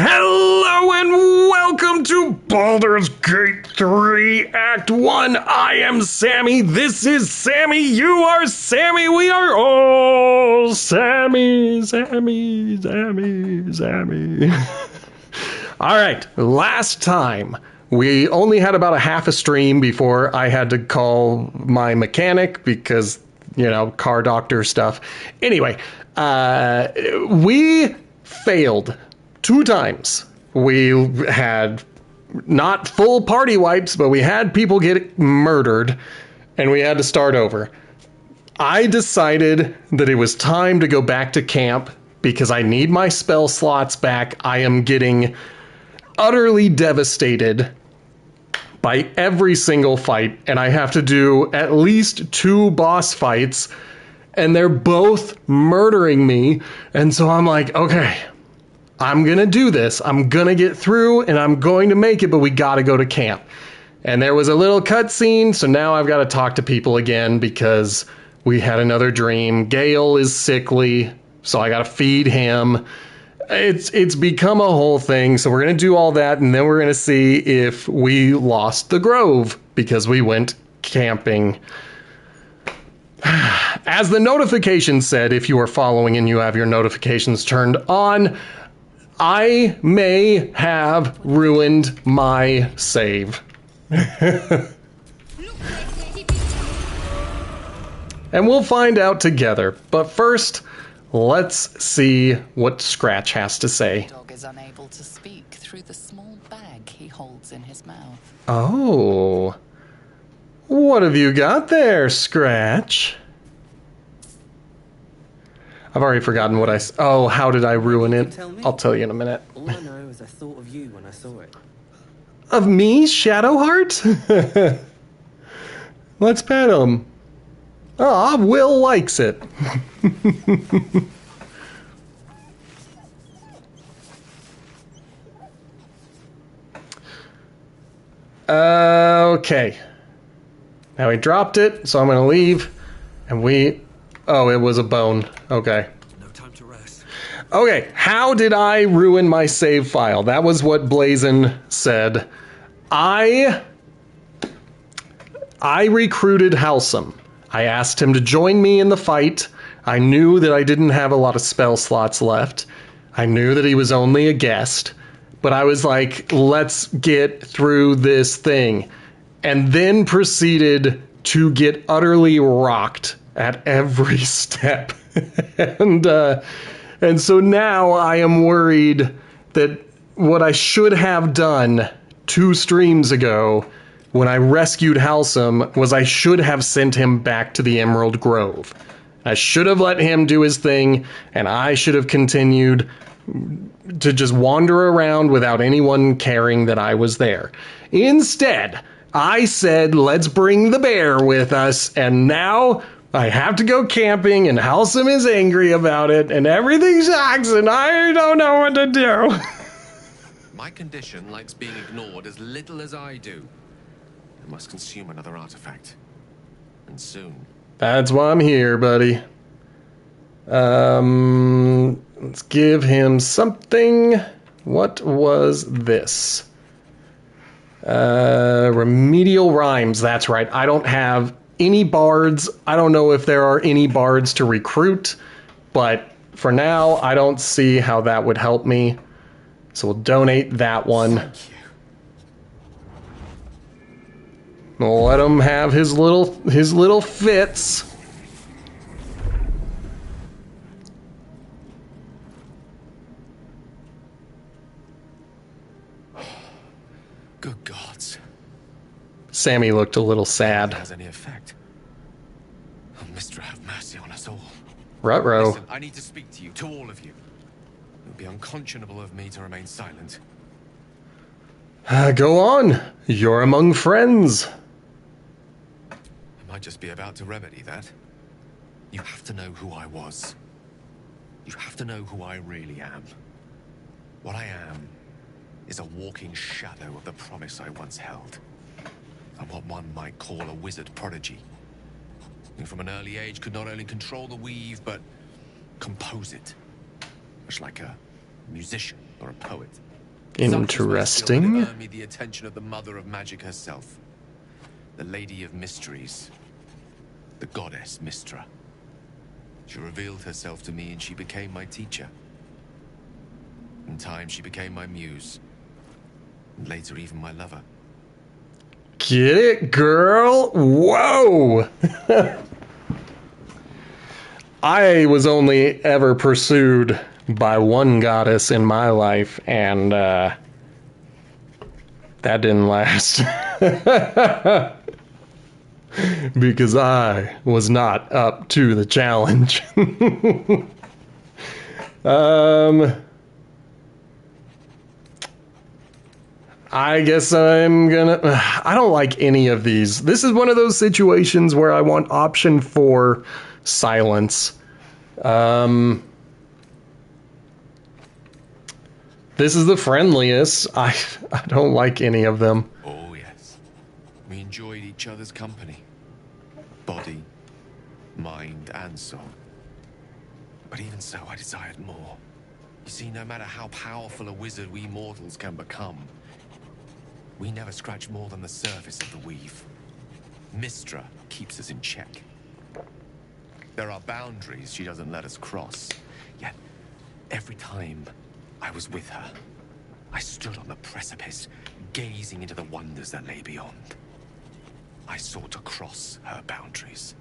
Hello and welcome to Baldur's Gate 3 Act 1. I am Sammy. This is Sammy. You are Sammy. We are all Sammy. All right. Last time we only had about a half a stream before I had to call my mechanic because, you know, car doctor stuff. Anyway, we failed 2 times. We had not full party wipes, but we had people get murdered, and we had to start over. I decided that it was time to go back to camp because I need my spell slots back. I am getting utterly devastated by every single fight, and I have to do at least 2 boss fights, and they're both murdering me. And so I'm like, okay, I'm gonna do this. I'm gonna get through and I'm going to make it, but we gotta go to camp. And there was a little cutscene, so now I've got to talk to people again because we had another dream. Gale is sickly, so I gotta feed him. It's become a whole thing, so we're gonna do all that, and then we're gonna see if we lost the grove because we went camping. As the notification said, if you are following and you have your notifications turned on, I may have ruined my save. And we'll find out together. But first, let's see what Scratch has to say. The dog is unable to speak through the small bag he holds in his mouth. Oh. What have you got there, Scratch? I've already forgotten what oh, how did I ruin it? I'll tell you in a minute. All I know is I thought of you when I saw it. Of me, Shadowheart? Let's pet him. Ah, Will likes it. Okay. Now he dropped it, so I'm gonna leave. And oh, it was a bone. Okay. No time to rest. Okay, how did I ruin my save file? That was what Blazin said. I recruited Halsum. I asked him to join me in the fight. I knew that I didn't have a lot of spell slots left. I knew that he was only a guest. But I was like, let's get through this thing. And then proceeded to get utterly rocked at every step. And so now I am worried that what I should have done 2 streams ago when I rescued Halsum was I should have sent him back to the Emerald Grove. I should have let him do his thing, and I should have continued to just wander around without anyone caring that I was there. Instead, I said, let's bring the bear with us, and now I have to go camping, and Halsum is angry about it, and everything sucks, and I don't know what to do. My condition likes being ignored as little as I do. I must consume another artifact. And soon. That's why I'm here, buddy. Let's give him something. What was this? Remedial rhymes, that's right. I don't have any bards. I don't know if there are any bards to recruit, but for now, I don't see how that would help me. So we'll donate that one. Thank you. We'll let him have his little fits. Good gods. Sammy looked a little sad. Has any effect? Oh, Mister, have mercy on us all. Ruh-roh. Listen, I need to speak to you, to all of you. It would be unconscionable of me to remain silent. Go on. You're among friends. I might just be about to remedy that. You have to know who I was. You have to know who I really am. What I am is a walking shadow of the promise I once held. I'm what one might call a wizard prodigy. Who from an early age could not only control the weave, but compose it. Much like a musician or a poet. Interesting. Earned me the attention of the mother of magic herself, the Lady of Mysteries, the goddess Mystra. She revealed herself to me and she became my teacher. In time, she became my muse, and later even my lover. Get it, girl? Whoa! I was only ever pursued by one goddess in my life, and that didn't last. Because I was not up to the challenge. I guess I'm gonna... I don't like any of these. This is one of those situations where I want option 4, silence. This is the friendliest. I don't like any of them. Oh, yes. We enjoyed each other's company. Body, mind, and soul. But even so, I desired more. You see, no matter how powerful a wizard we mortals can become, we never scratch more than the surface of the weave. Mystra keeps us in check. There are boundaries she doesn't let us cross. Yet, every time I was with her, I stood on the precipice, gazing into the wonders that lay beyond. I sought to cross her boundaries.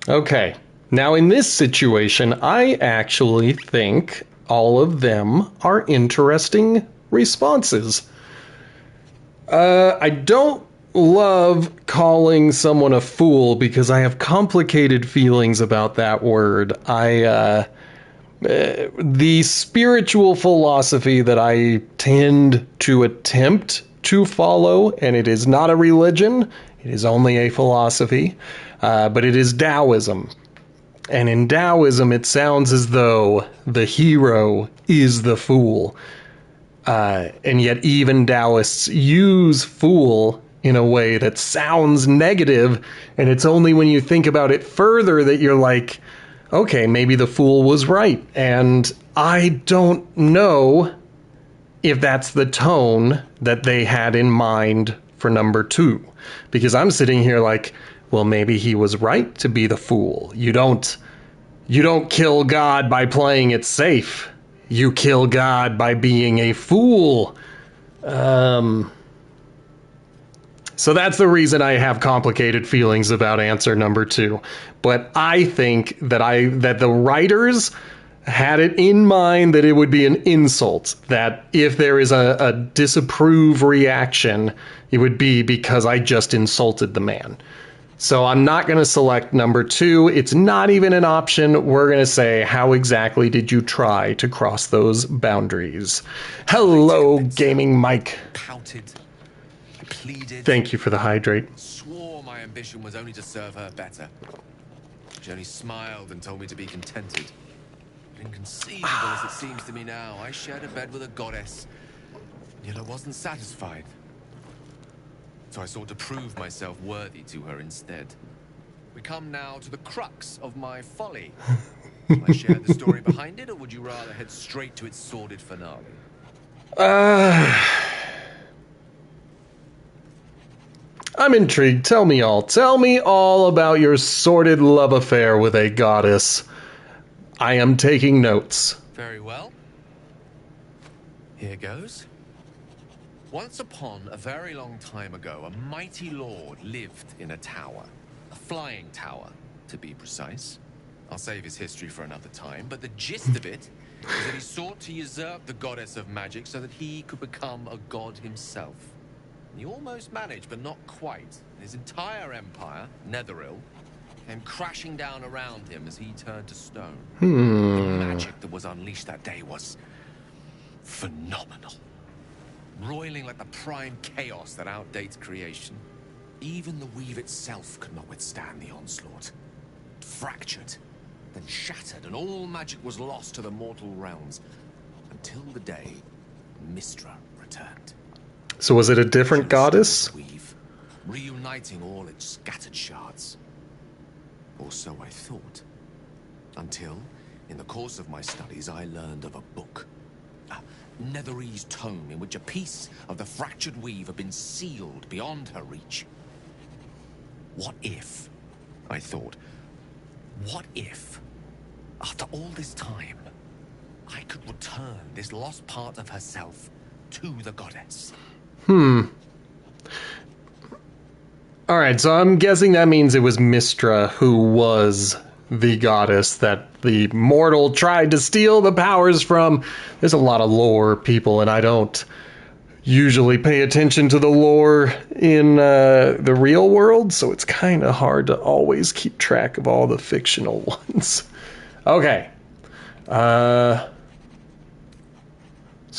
Okay. Now, in this situation, I actually think all of them are interesting responses. I don't love calling someone a fool because I have complicated feelings about that word. The spiritual philosophy that I tend to attempt to follow, and it is not a religion, it is only a philosophy, but it is Taoism. And in Taoism, it sounds as though the hero is the fool. And yet even Taoists use fool in a way that sounds negative, and it's only when you think about it further that you're like, okay, maybe the fool was right. And I don't know if that's the tone that they had in mind for number 2. Because I'm sitting here like, well, maybe he was right to be the fool. You don't kill God by playing it safe. You kill God by being a fool. So that's the reason I have complicated feelings about answer number 2. But I think that the writers had it in mind that it would be an insult, that if there is a disapprove reaction, it would be because I just insulted the man. So I'm not going to select number 2. It's not even an option. We're going to say, how exactly did you try to cross those boundaries? Hello, Gaming Mike. Pouted, pleaded. Thank you for the hydrate. Swore my ambition was only to serve her better. She only smiled and told me to be contented. Inconceivable as it seems to me now, I shared a bed with a goddess, yet I wasn't satisfied. So I sought to prove myself worthy to her instead. We come now to the crux of my folly. Will I share the story behind it, or would you rather head straight to its sordid finale? I'm intrigued. Tell me all. Tell me all about your sordid love affair with a goddess. I am taking notes. Very well. Here goes. Once upon a very long time ago, a mighty lord lived in a tower. A flying tower, to be precise. I'll save his history for another time, but the gist of it is that he sought to usurp the goddess of magic so that he could become a god himself. He almost managed, but not quite. His entire empire, Netheril, came crashing down around him as he turned to stone. The magic that was unleashed that day was phenomenal. Roiling like the prime chaos that outdates creation. Even the weave itself could not withstand the onslaught. It fractured, then shattered, and all magic was lost to the mortal realms. Until the day Mystra returned. So was it a different goddess? Weave. reuniting all its scattered shards. Or so I thought. Until, in the course of my studies, I learned of a book. A Netherese tome in which a piece of the fractured weave had been sealed beyond her reach. What if, I thought, what if, after all this time, I could return this lost part of herself to the goddess? Alright, so I'm guessing that means it was Mystra who was the goddess that the mortal tried to steal the powers from. There's a lot of lore, people, and I don't usually pay attention to the lore in the real world, so it's kind of hard to always keep track of all the fictional ones. Okay. So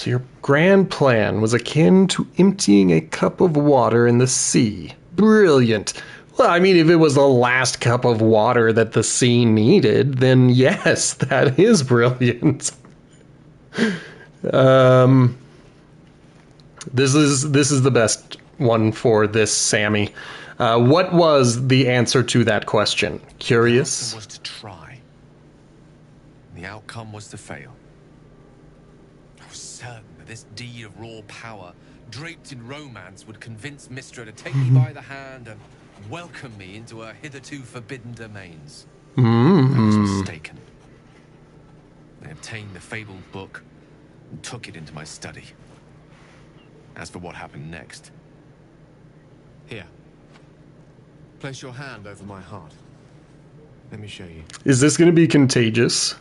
your grand plan was akin to emptying a cup of water in the sea. Brilliant. Well, I mean, if it was the last cup of water that the sea needed, then yes, that is brilliant. This is the best one for this, Sammy. What was the answer to that question? Curious? The answer was to try. The outcome was to fail. I was certain that this deed of raw power, draped in romance, would convince Mystra to take me by the hand and welcome me into her hitherto forbidden domains. I was mistaken. I obtained the fabled book and took it into my study. As for what happened next... Here. Place your hand over my heart. Let me show you. Is this going to be contagious?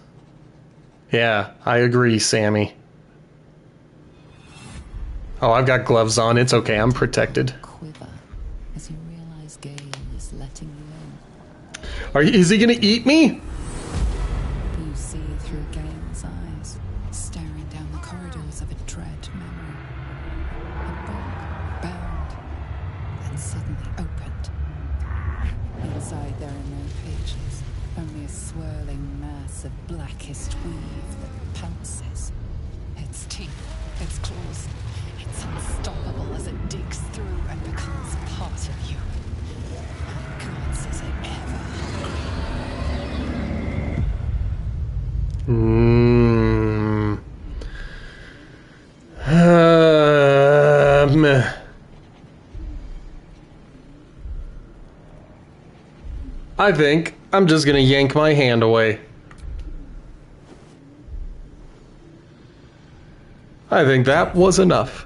Yeah, I agree, Sammy. Oh, I've got gloves on. It's okay. I'm protected. Quiver as you realize Gale is letting you in. Is he going to eat me? You see through Gale's eyes, staring down the corridors of a dread memory. A book bound, then suddenly opened. Inside there are no pages, only a swirling mass of blackest weave that pounces. Its teeth, its claws, it's unstoppable as it digs through and becomes part of you. Gods, is it ever I think I'm just gonna yank my hand away. I think that was enough.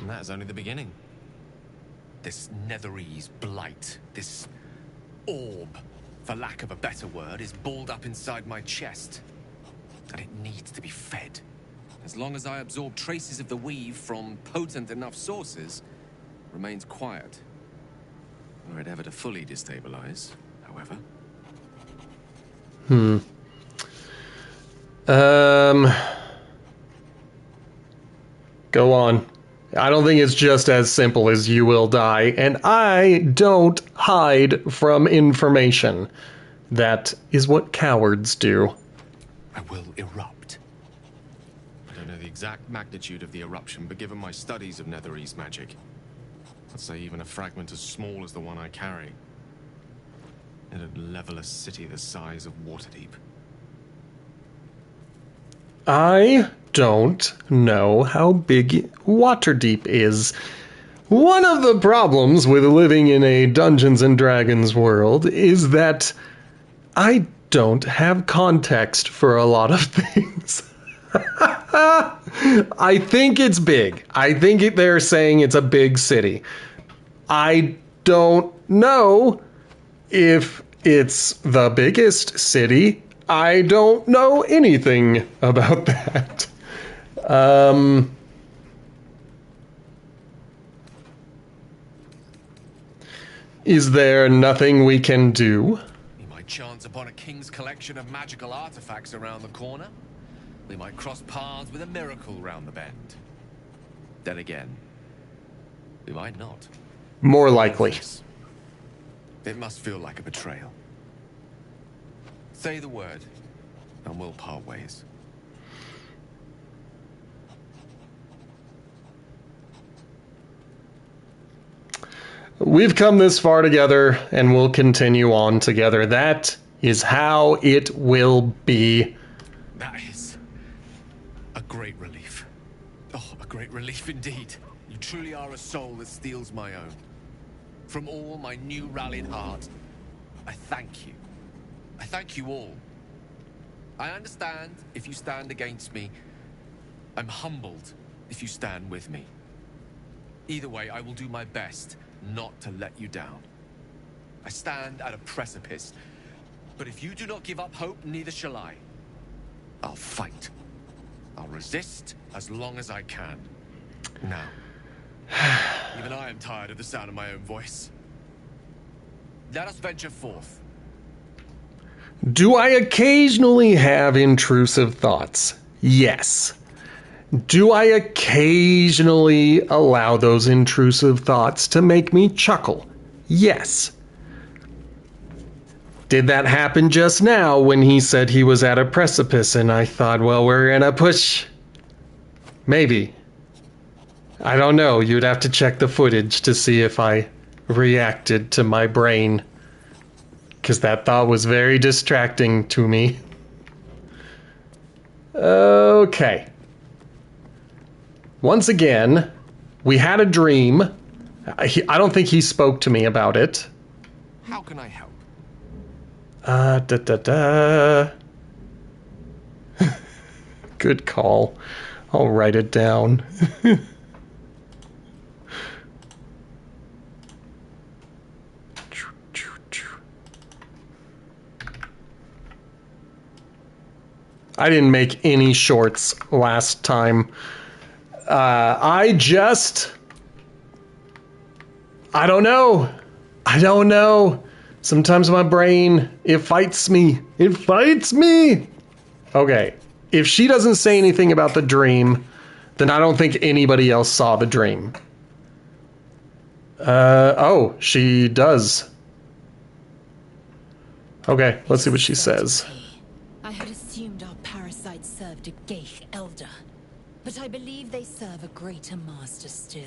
And that's only the beginning. This Netherese blight, this orb, for lack of a better word, is balled up inside my chest. And it needs to be fed. As long as I absorb traces of the weave from potent enough sources, remains quiet. Were it ever to fully destabilize, however. Go on. I don't think it's just as simple as you will die, and I don't hide from information. That is what cowards do. I will erupt. I don't know the exact magnitude of the eruption, but given my studies of Netherese magic, I'd say even a fragment as small as the one I carry, it'd level a city the size of Waterdeep. I don't know how big Waterdeep is. One of the problems with living in a Dungeons and Dragons world is that I don't have context for a lot of things. I think it's big. I think they're saying it's a big city. I don't know if it's the biggest city. I don't know anything about that. Is there nothing we can do? We might chance upon a king's collection of magical artifacts around the corner. We might cross paths with a miracle round the bend. Then again, we might not. More likely. It must feel like a betrayal. Say the word, and we'll part ways. we've come this far together and we'll continue on together. That is how it will be. That is a great relief. Oh, a great relief indeed. You truly are a soul that steals my own. From all my new rallied heart, I thank you. I thank you all. I understand if you stand against me. I'm humbled if you stand with me. Either way, I will do my best not to let you down. I stand at a precipice, but if you do not give up hope, neither shall I. I'll fight. I'll resist as long as I can. Now, even I am tired of the sound of my own voice. Let us venture forth. Do I occasionally have intrusive thoughts? Yes. Do I occasionally allow those intrusive thoughts to make me chuckle? Yes. Did that happen just now when he said he was at a precipice and I thought, well, we're gonna push? Maybe. I don't know. You'd have to check the footage to see if I reacted to my brain, because that thought was very distracting to me. Okay. Once again, we had a dream. I don't think he spoke to me about it. How can I help? Good call. I'll write it down. I didn't make any shorts last time. I don't know. I don't know. Sometimes my brain, it fights me. It fights me. Okay. If she doesn't say anything about the dream, then I don't think anybody else saw the dream. Oh, she does. Okay, let's see what she says. I had assumed our parasites served a Geich elder, but I believe they serve a greater master still.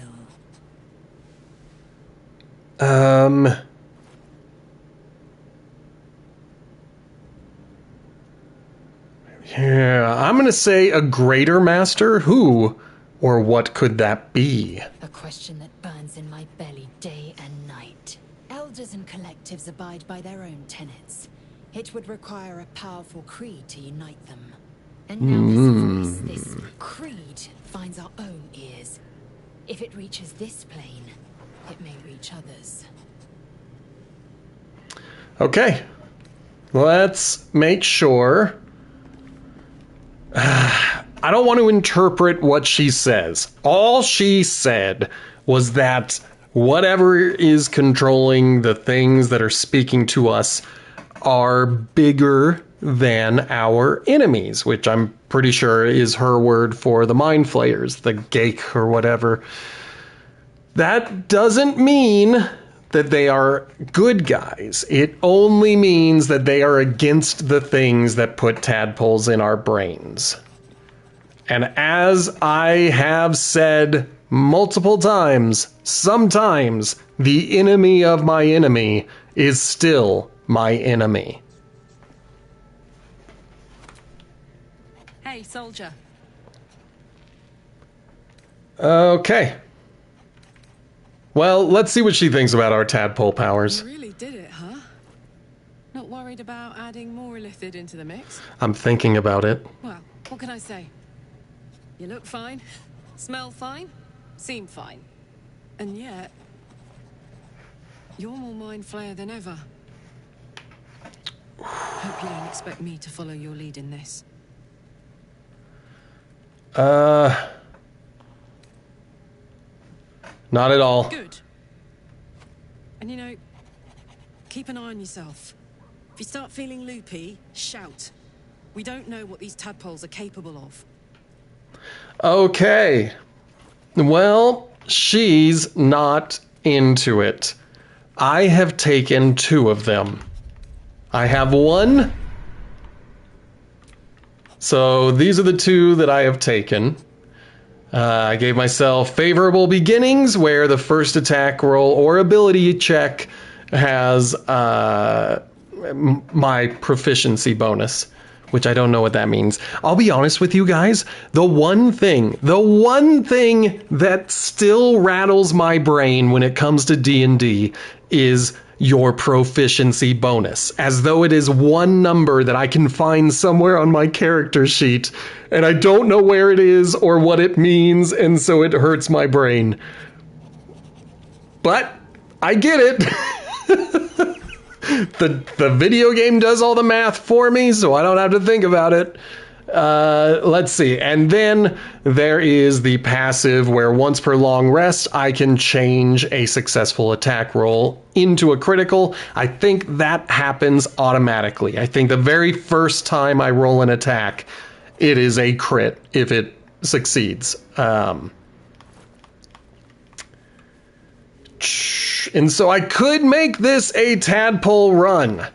Yeah, I'm gonna say a greater master? Who or what could that be? A question that burns in my belly day and night. Elders and collectives abide by their own tenets. It would require a powerful creed to unite them. And now this voice, this creed, finds our own ears. If it reaches this plane, it may reach others. Okay. Let's make sure. I don't want to interpret what she says. All she said was that whatever is controlling the things that are speaking to us are bigger than our enemies, which I'm pretty sure is her word for the mind flayers, the Geich or whatever. That doesn't mean that they are good guys. It only means that they are against the things that put tadpoles in our brains. And as I have said multiple times, sometimes the enemy of my enemy is still my enemy. Hey, soldier. Okay. Well, let's see what she thinks about our tadpole powers. You really did it, huh? Not worried about adding more illithid into the mix? I'm thinking about it. Well, what can I say? You look fine, smell fine, seem fine. And yet, you're more mind flayer than ever. Hope you don't expect me to follow your lead in this. Not at all. Good. And you know, keep an eye on yourself. If you start feeling loopy, shout. We don't know what these tadpoles are capable of. Okay. Well, she's not into it. I have taken 2 of them. I have 1. So these are the 2 that I have taken. I gave myself favorable beginnings, where the first attack roll or ability check has my proficiency bonus, which I don't know what that means. I'll be honest with you guys, the one thing that still rattles my brain when it comes to D&D is your proficiency bonus, as though it is one number that I can find somewhere on my character sheet, and I don't know where it is or what it means, and so it hurts my brain. But I get it. The video game does all the math for me, so I don't have to think about it. Let's see. And then there is the passive, where once per long rest, I can change a successful attack roll into a critical. I think that happens automatically. I think the very first time I roll an attack, it is a crit if it succeeds. And so I could make this a tadpole run.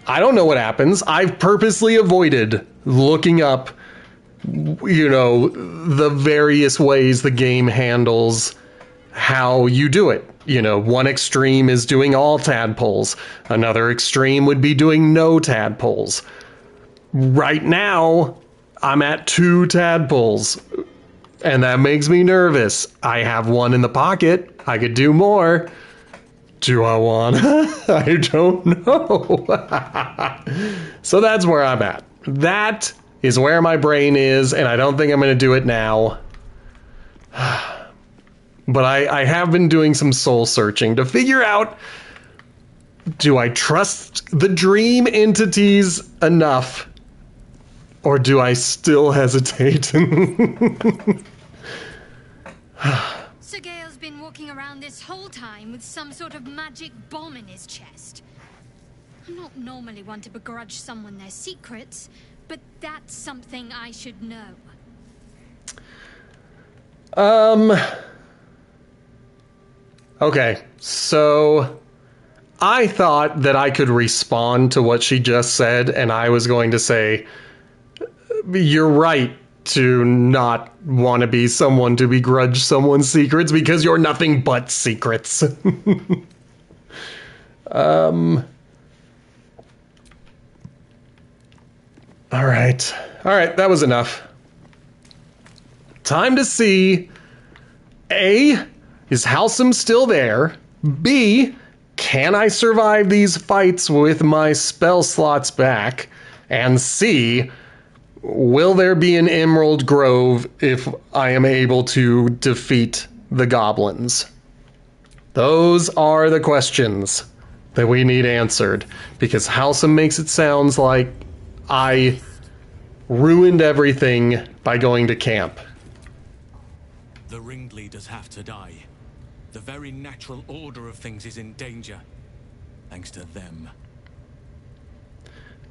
I don't know what happens. I've purposely avoided looking up, the various ways the game handles how you do it. One extreme is doing all tadpoles. Another extreme would be doing no tadpoles. Right now, I'm at 2 tadpoles, and that makes me nervous. I have 1 in the pocket. I could do more. Do I want to? I don't know. So that's where I'm at. That is where my brain is, and I don't think I'm going to do it now. But I have been doing some soul searching to figure out, do I trust the dream entities enough, or do I still hesitate? Sir Gale's been walking around this whole time with some sort of magic bomb in his chest. I'm not normally one to begrudge someone their secrets, but that's something I should know. Okay, so I thought that I could respond to what she just said, and I was going to say, you're right to not want to be someone to begrudge someone's secrets, because you're nothing but secrets. All right, that was enough. Time to see, A, is Halsum still there? B, can I survive these fights with my spell slots back? And C, will there be an Emerald Grove if I am able to defeat the goblins? Those are the questions that we need answered, because Halsum makes it sound like I ruined everything by going to camp. The ringleaders have to die. The very natural order of things is in danger, thanks to them.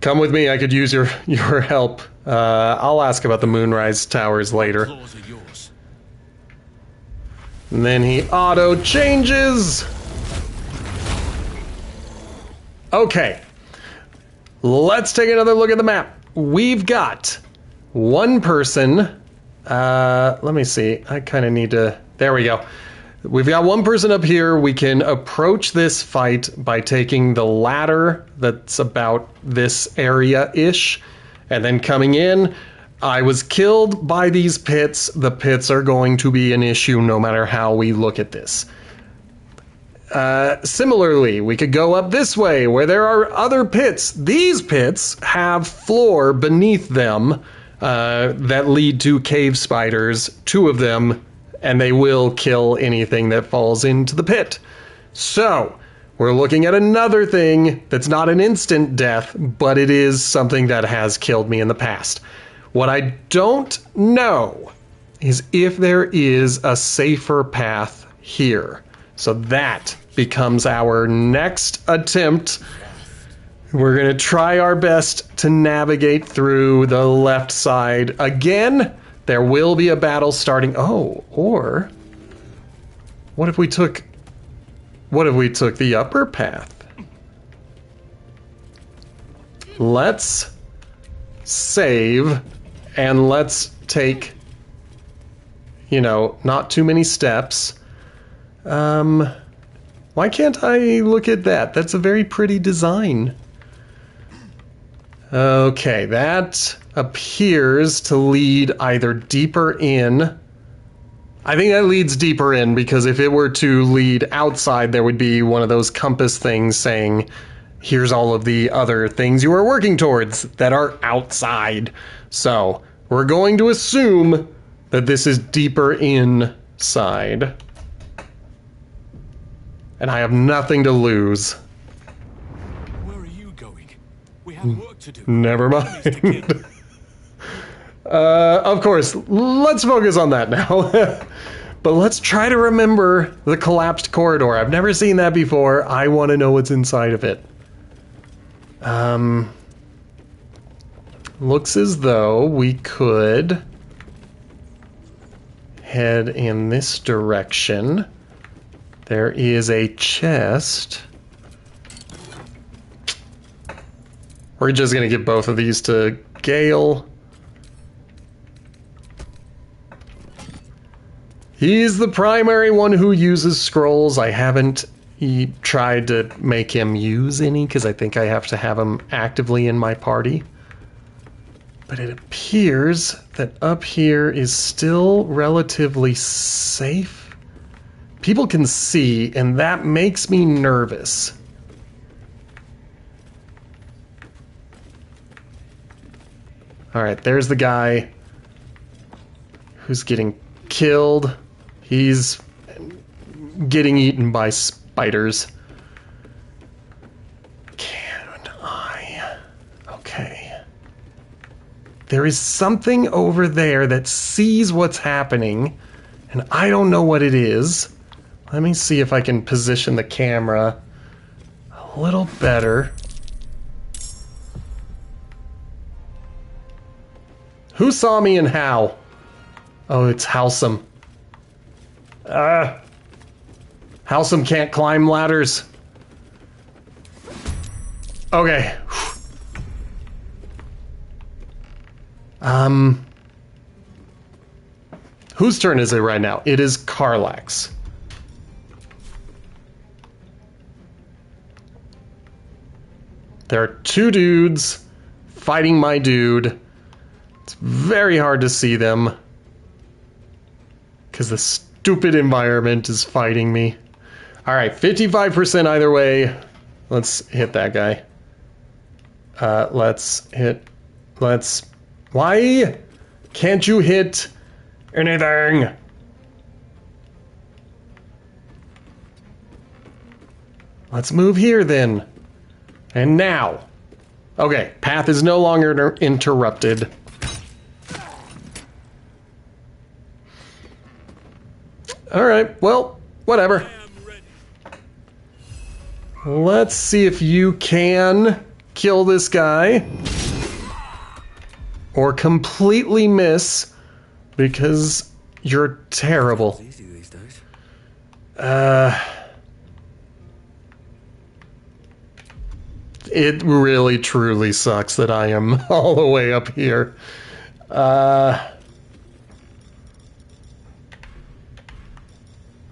Come with me, I could use your help. I'll ask about the Moonrise Towers later. Claws are yours. And then he auto changes. Okay. Let's take another look at the map. We've got one person. Let me see. I kind of need to... There we go. We've got one person up here. We can approach this fight by taking the ladder that's about this area-ish, and then coming in. I was killed by these pits. The pits are going to be an issue no matter how we look at this. Similarly, we could go up this way where there are other pits. These pits have floor beneath them that lead to cave spiders, 2 of them, and they will kill anything that falls into the pit. So, we're looking at another thing that's not an instant death, but it is something that has killed me in the past. What I don't know is if there is a safer path here. So that becomes our next attempt. We're going to try our best to navigate through the left side. Again, there will be a battle starting. Oh, or what if we took the upper path? Let's save and let's take you know, not too many steps. Why can't I look at that? That's a very pretty design. Okay, that appears to lead either deeper in. I think that leads deeper in, because if it were to lead outside, there would be one of those compass things saying, here's all of the other things you are working towards that are outside. So, we're going to assume that this is deeper inside. And I have nothing to lose. Where are you going? We have work to do. Never mind. Of course, let's focus on that now. But let's try to remember the collapsed corridor. I've never seen that before. I want to know what's inside of it. Looks as though we could head in this direction. There is a chest. We're just going to give both of these to Gale. He's the primary one who uses scrolls. I haven't tried to make him use any because I think I have to have him actively in my party. But it appears that up here is still relatively safe. People can see, and that makes me nervous. Alright, there's the guy who's getting killed. He's getting eaten by spiders. Can I? Okay. There is something over there that sees what's happening, and I don't know what it is. Let me see if I can position the camera a little better. Who saw me and how? Oh, it's Halsum. Halsum can't climb ladders. Okay. Whose turn is it right now? It is Karlach's. There are two dudes fighting my dude. It's very hard to see them because the stupid environment is fighting me. All right, 55% either way. Let's hit that guy. Why can't you hit anything? Let's move here then. And now. Okay, path is no longer interrupted. Alright, well, whatever. Let's see if you can kill this guy. Or completely miss, because you're terrible. It really truly sucks that I am all the way up here.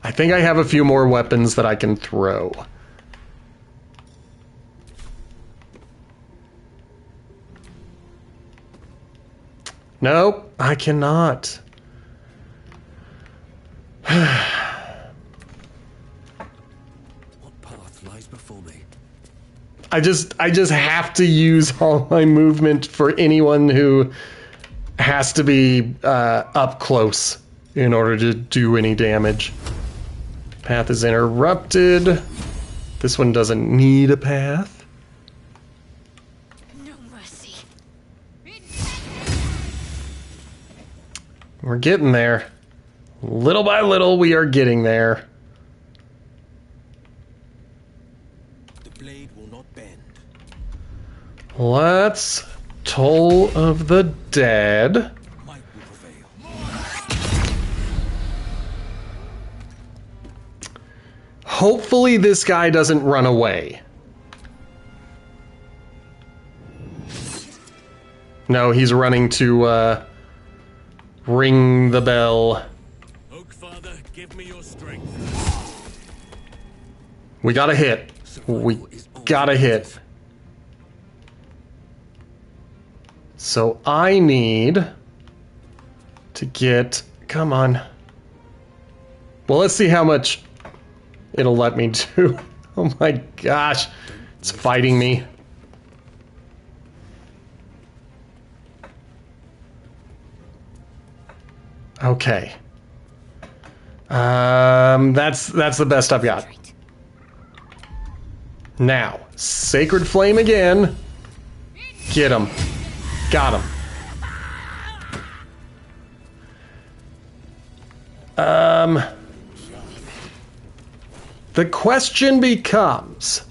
I think I have a few more weapons that I can throw. Nope, I cannot. What path lies before me? I just have to use all my movement for anyone who has to be up close in order to do any damage. Path is interrupted. This one doesn't need a path. No mercy. We're getting there. Little by little, we are getting there. The blade will not bend. Let's Toll of the Dead. Might will prevail. Hopefully this guy doesn't run away. No, he's running to ring the bell. Give me your strength. We gotta hit. We gotta hit. So I need to get... Come on. Well, let's see how much it'll let me do. Oh my gosh. It's fighting me. Okay. That's the best I've got. Now, Sacred Flame again. Get him. Got him. The question becomes,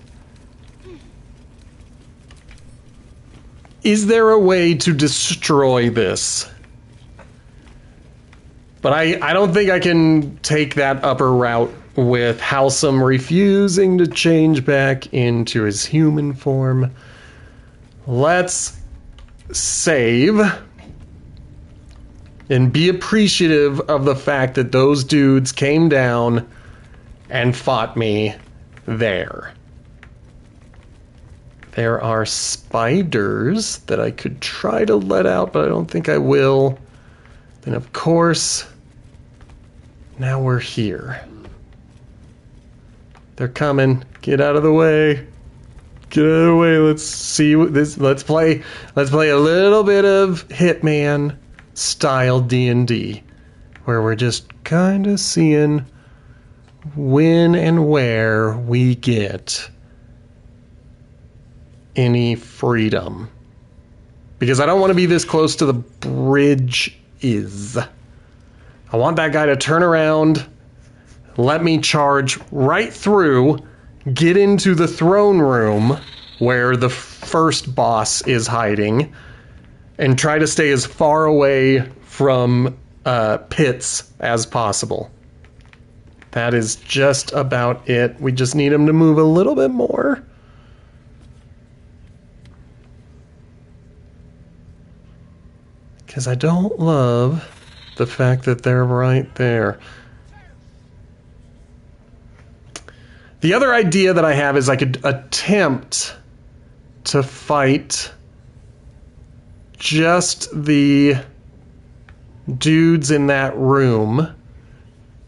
is there a way to destroy this? But I don't think I can take that upper route with Halsum refusing to change back into his human form. Let's save and be appreciative of the fact that those dudes came down and fought me there. There are spiders that I could try to let out, but I don't think I will. Then, of course, now we're here. They're coming. Get out of the way. Get out of the way. Let's see what this. Let's play a little bit of Hitman style D&D, where we're just kind of seeing when and where we get any freedom. Because I don't want to be this close to the bridge is. I want that guy to turn around, let me charge right through, get into the throne room where the first boss is hiding, and try to stay as far away from pits as possible. That is just about it. We just need him to move a little bit more. Because I don't love the fact that they're right there. The other idea that I have is I could attempt to fight just the dudes in that room.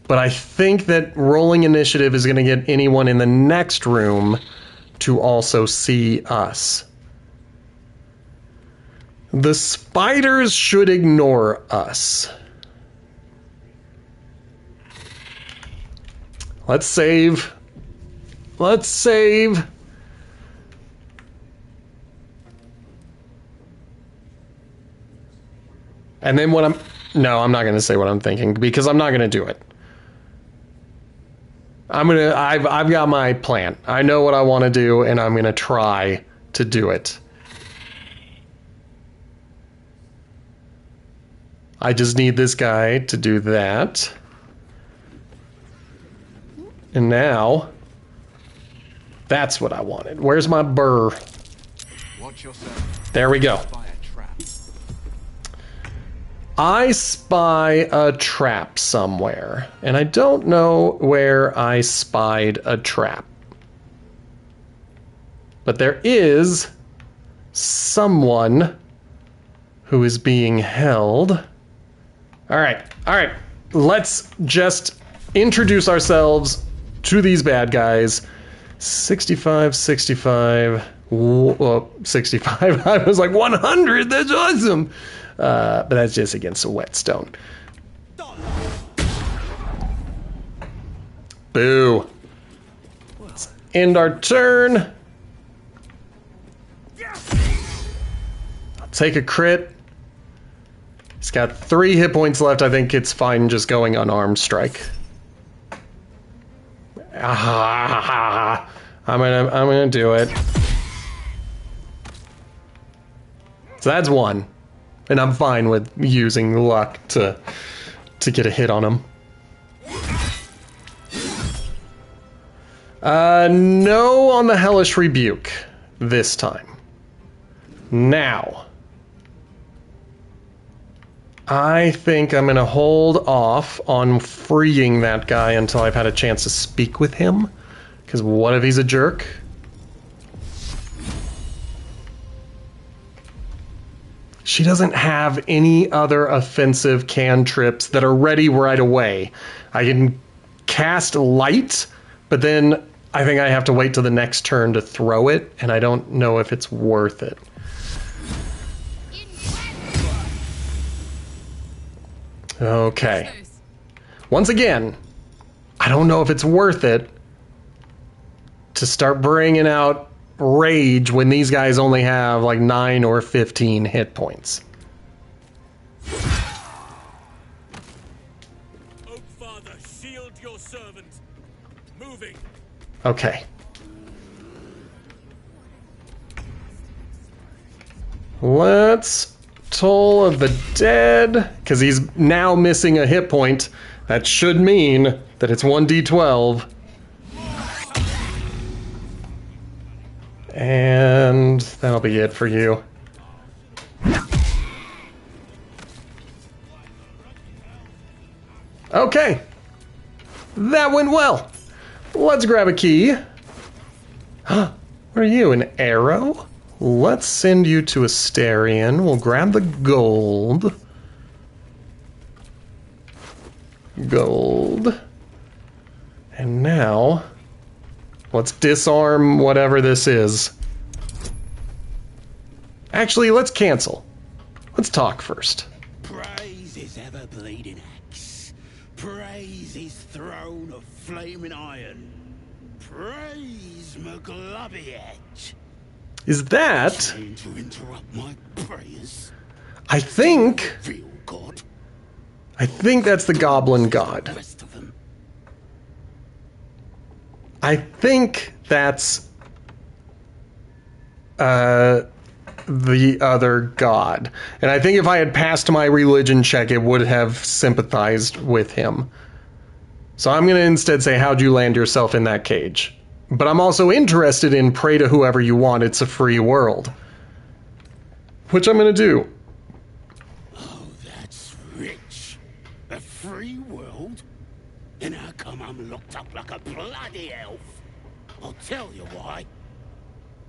But I think that rolling initiative is going to get anyone in the next room to also see us. The spiders should ignore us. Let's save. Let's save. And then what I'm... No, I'm not going to say what I'm thinking because I'm not going to do it. I've got my plan. I know what I want to do, and I'm going to try to do it. I just need this guy to do that. And now, that's what I wanted. Where's my burr? Watch yourself. There we go. By a trap. I spy a trap somewhere, and I don't know where I spied a trap. But there is someone who is being held. All right. Let's just introduce ourselves to these bad guys. 65. 65. I was like 100. That's awesome. But that's just against a whetstone. Boo. Let's end our turn. I'll take a crit. He's got 3 hit points left. I think it's fine just going unarmed strike. I'm gonna do it. So that's 1. And I'm fine with using luck to get a hit on him. No on the Hellish Rebuke this time. Now, I think I'm going to hold off on freeing that guy until I've had a chance to speak with him. Because what if he's a jerk? She doesn't have any other offensive cantrips that are ready right away. I can cast light, but then I think I have to wait till the next turn to throw it, and I don't know if it's worth it. Okay. Once again, I don't know if it's worth it to start bringing out rage when these guys only have like 9 or 15 hit points. Oak Father, shield your servant. Moving. Okay. Let's Toll of the Dead, because he's now missing a hit point. That should mean that it's 1d12. And that'll be it for you. Okay. That went well. Let's grab a key. Huh? What are you, an arrow? Let's send you to Asterion. We'll grab the gold. Gold. And now, let's disarm whatever this is. Actually, let's cancel. Let's talk first. Praise his ever-bleeding axe. Praise his throne of flaming iron. Praise McGlubbiet. Is that... Trying to interrupt my prayers? I think... Real God? I think that's the goblin god. The rest of them. I think that's... the other god. And I think if I had passed my religion check, it would have sympathized with him. So I'm going to instead say, how'd you land yourself in that cage? But I'm also interested in pray to whoever you want. It's a free world. Which I'm going to do. Oh, that's rich. A free world? And how come I'm locked up like a bloody elf? I'll tell you why.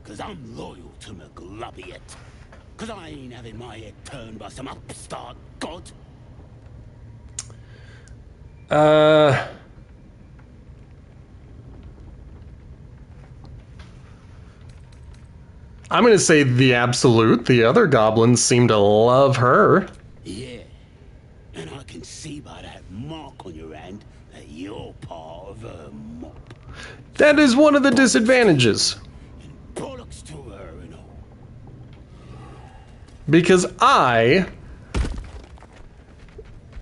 Because I'm loyal to McGlubbiet. Because I ain't having my head turned by some upstart god. I'm going to say the absolute. The other goblins seem to love her. Yeah. And I can see by that mark on your hand that you're part of her mob. That is one of the disadvantages. Bollocks to her and all. Because I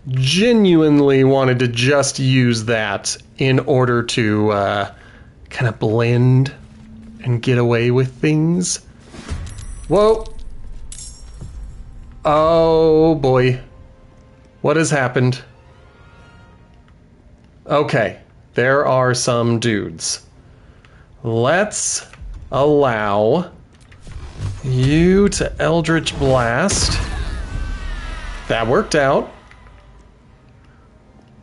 genuinely wanted to just use that in order to kind of blend and get away with things. Whoa. Oh boy. What has happened? Okay. There are some dudes. Let's allow you to Eldritch Blast. That worked out.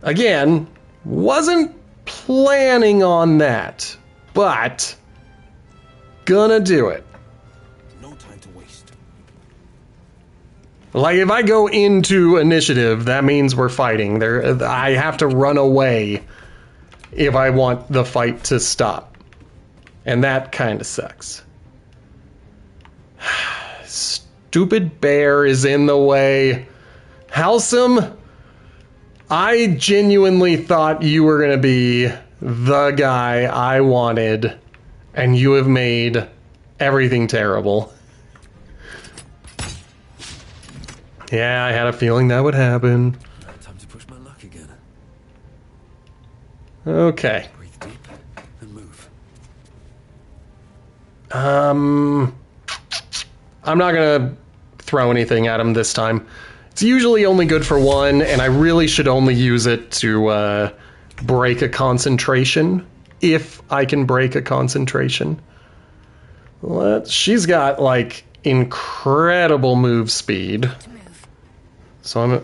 Again, wasn't planning on that, but gonna do it. No time to waste. Like, if I go into initiative, that means we're fighting. I have to run away if I want the fight to stop. And that kind of sucks. Stupid bear is in the way. Halcyon, I genuinely thought you were going to be the guy I wanted, and you have made everything terrible. Yeah, I had a feeling that would happen. Time to push my luck again. Okay. Breathe deep and move. I'm not gonna throw anything at him this time. It's usually only good for one, and I really should only use it to break a concentration, if I can break a concentration. She's got like incredible move speed, so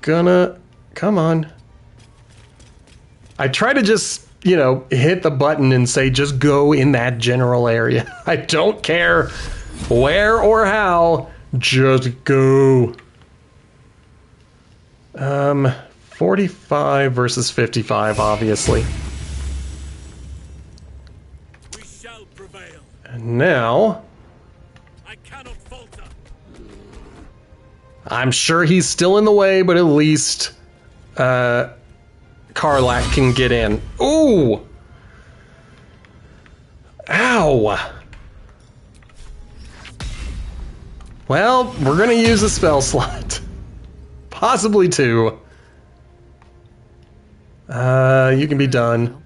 gonna... Come on. I try to just, you know, hit the button and say just go in that general area. I don't care where or how. Just go. 45 versus 55, obviously. We shall prevail. And now... I cannot falter. I'm sure he's still in the way, but at least Karlak can get in. Ooh! Ow! Well, we're gonna use a spell slot. Possibly two. You can be done.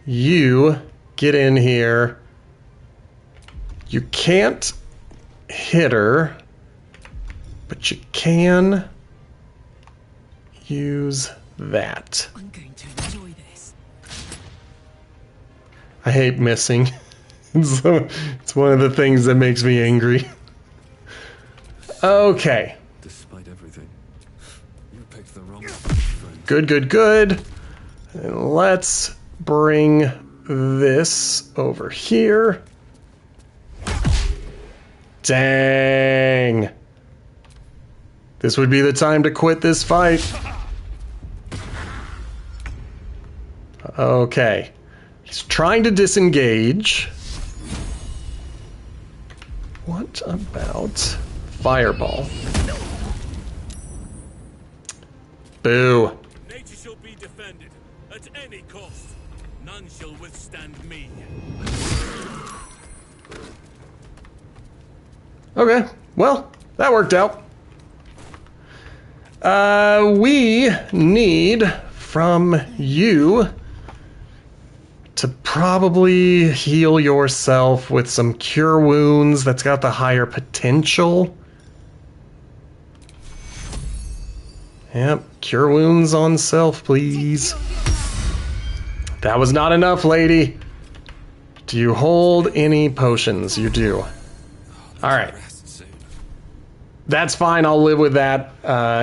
You get in here. You can't hit her, but you can use that. I'm going to enjoy this. I hate missing. It's one of the things that makes me angry. Okay. Despite everything, you picked the wrong friend. Good, good, good. And let's bring this over here. Dang. This would be the time to quit this fight. Okay. He's trying to disengage. What about fireball? Boo. Nature shall be defended at any cost. None shall withstand me. Okay, well, that worked out. We need from you to probably heal yourself with some cure wounds that's got the higher potential. Yep, cure wounds on self, please. That was not enough, lady. Do you hold any potions? You do. Alright. That's fine, I'll live with that.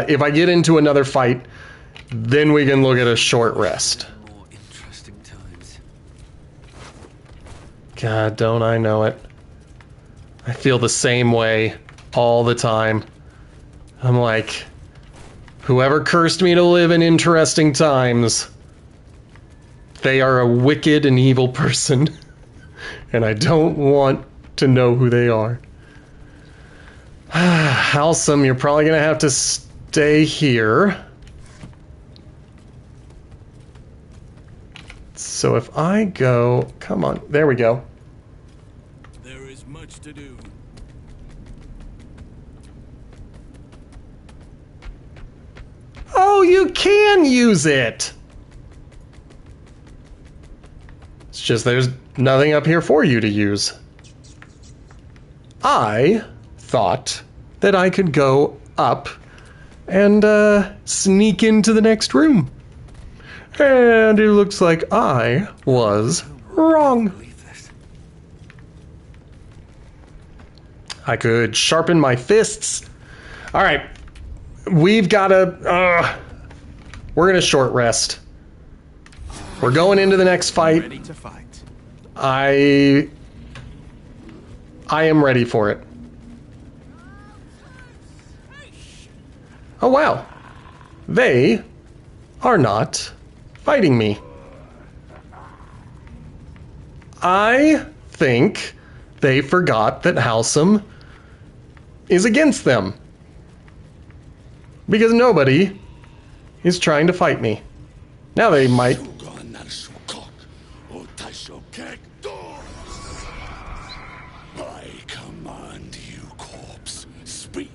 If I get into another fight, then we can look at a short rest. More interesting times. God, don't I know it. I feel the same way all the time. I'm like, whoever cursed me to live in interesting times, they are a wicked and evil person. And I don't want to know who they are. Halsum, you're probably going to have to stay here. So if I go... Come on, there we go. There is much to do. Oh, you can use it! It's just there's nothing up here for you to use. I thought that I could go up and sneak into the next room. And it looks like I was wrong. I could sharpen my fists. All right, we've got to... we're going to short rest. We're going into the next fight. Ready to fight. I am ready for it. Oh, wow. They are not fighting me. I think they forgot that Halsum is against them. Because nobody is trying to fight me. Now they might... I command you, corpse. Speak.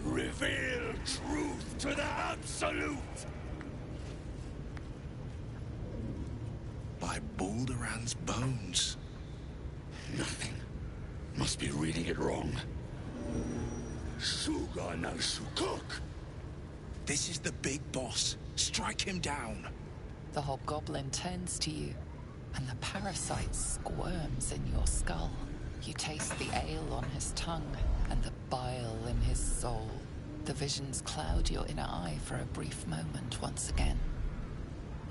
Reveal truth to the absolute. By Balduran's bones. Nothing. Must be reading it wrong. Suga no Sukuk. This is the big boss. Strike him down. The hobgoblin turns to you, and the parasite squirms in your skull. You taste the ale on his tongue and the bile in his soul. The visions cloud your inner eye for a brief moment once again.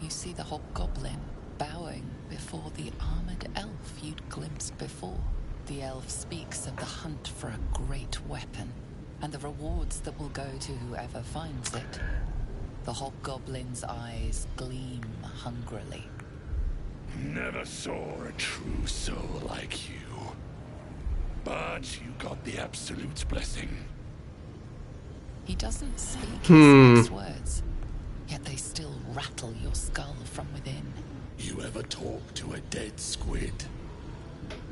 You see the hobgoblin bowing before the armored elf you'd glimpsed before. The elf speaks of the hunt for a great weapon, and the rewards that will go to whoever finds it. The hobgoblin's eyes gleam hungrily. Never saw a true soul like you. But you got the Absolute's blessing. He doesn't speak his next words, yet they still rattle your skull from within. You ever talk to a dead squid?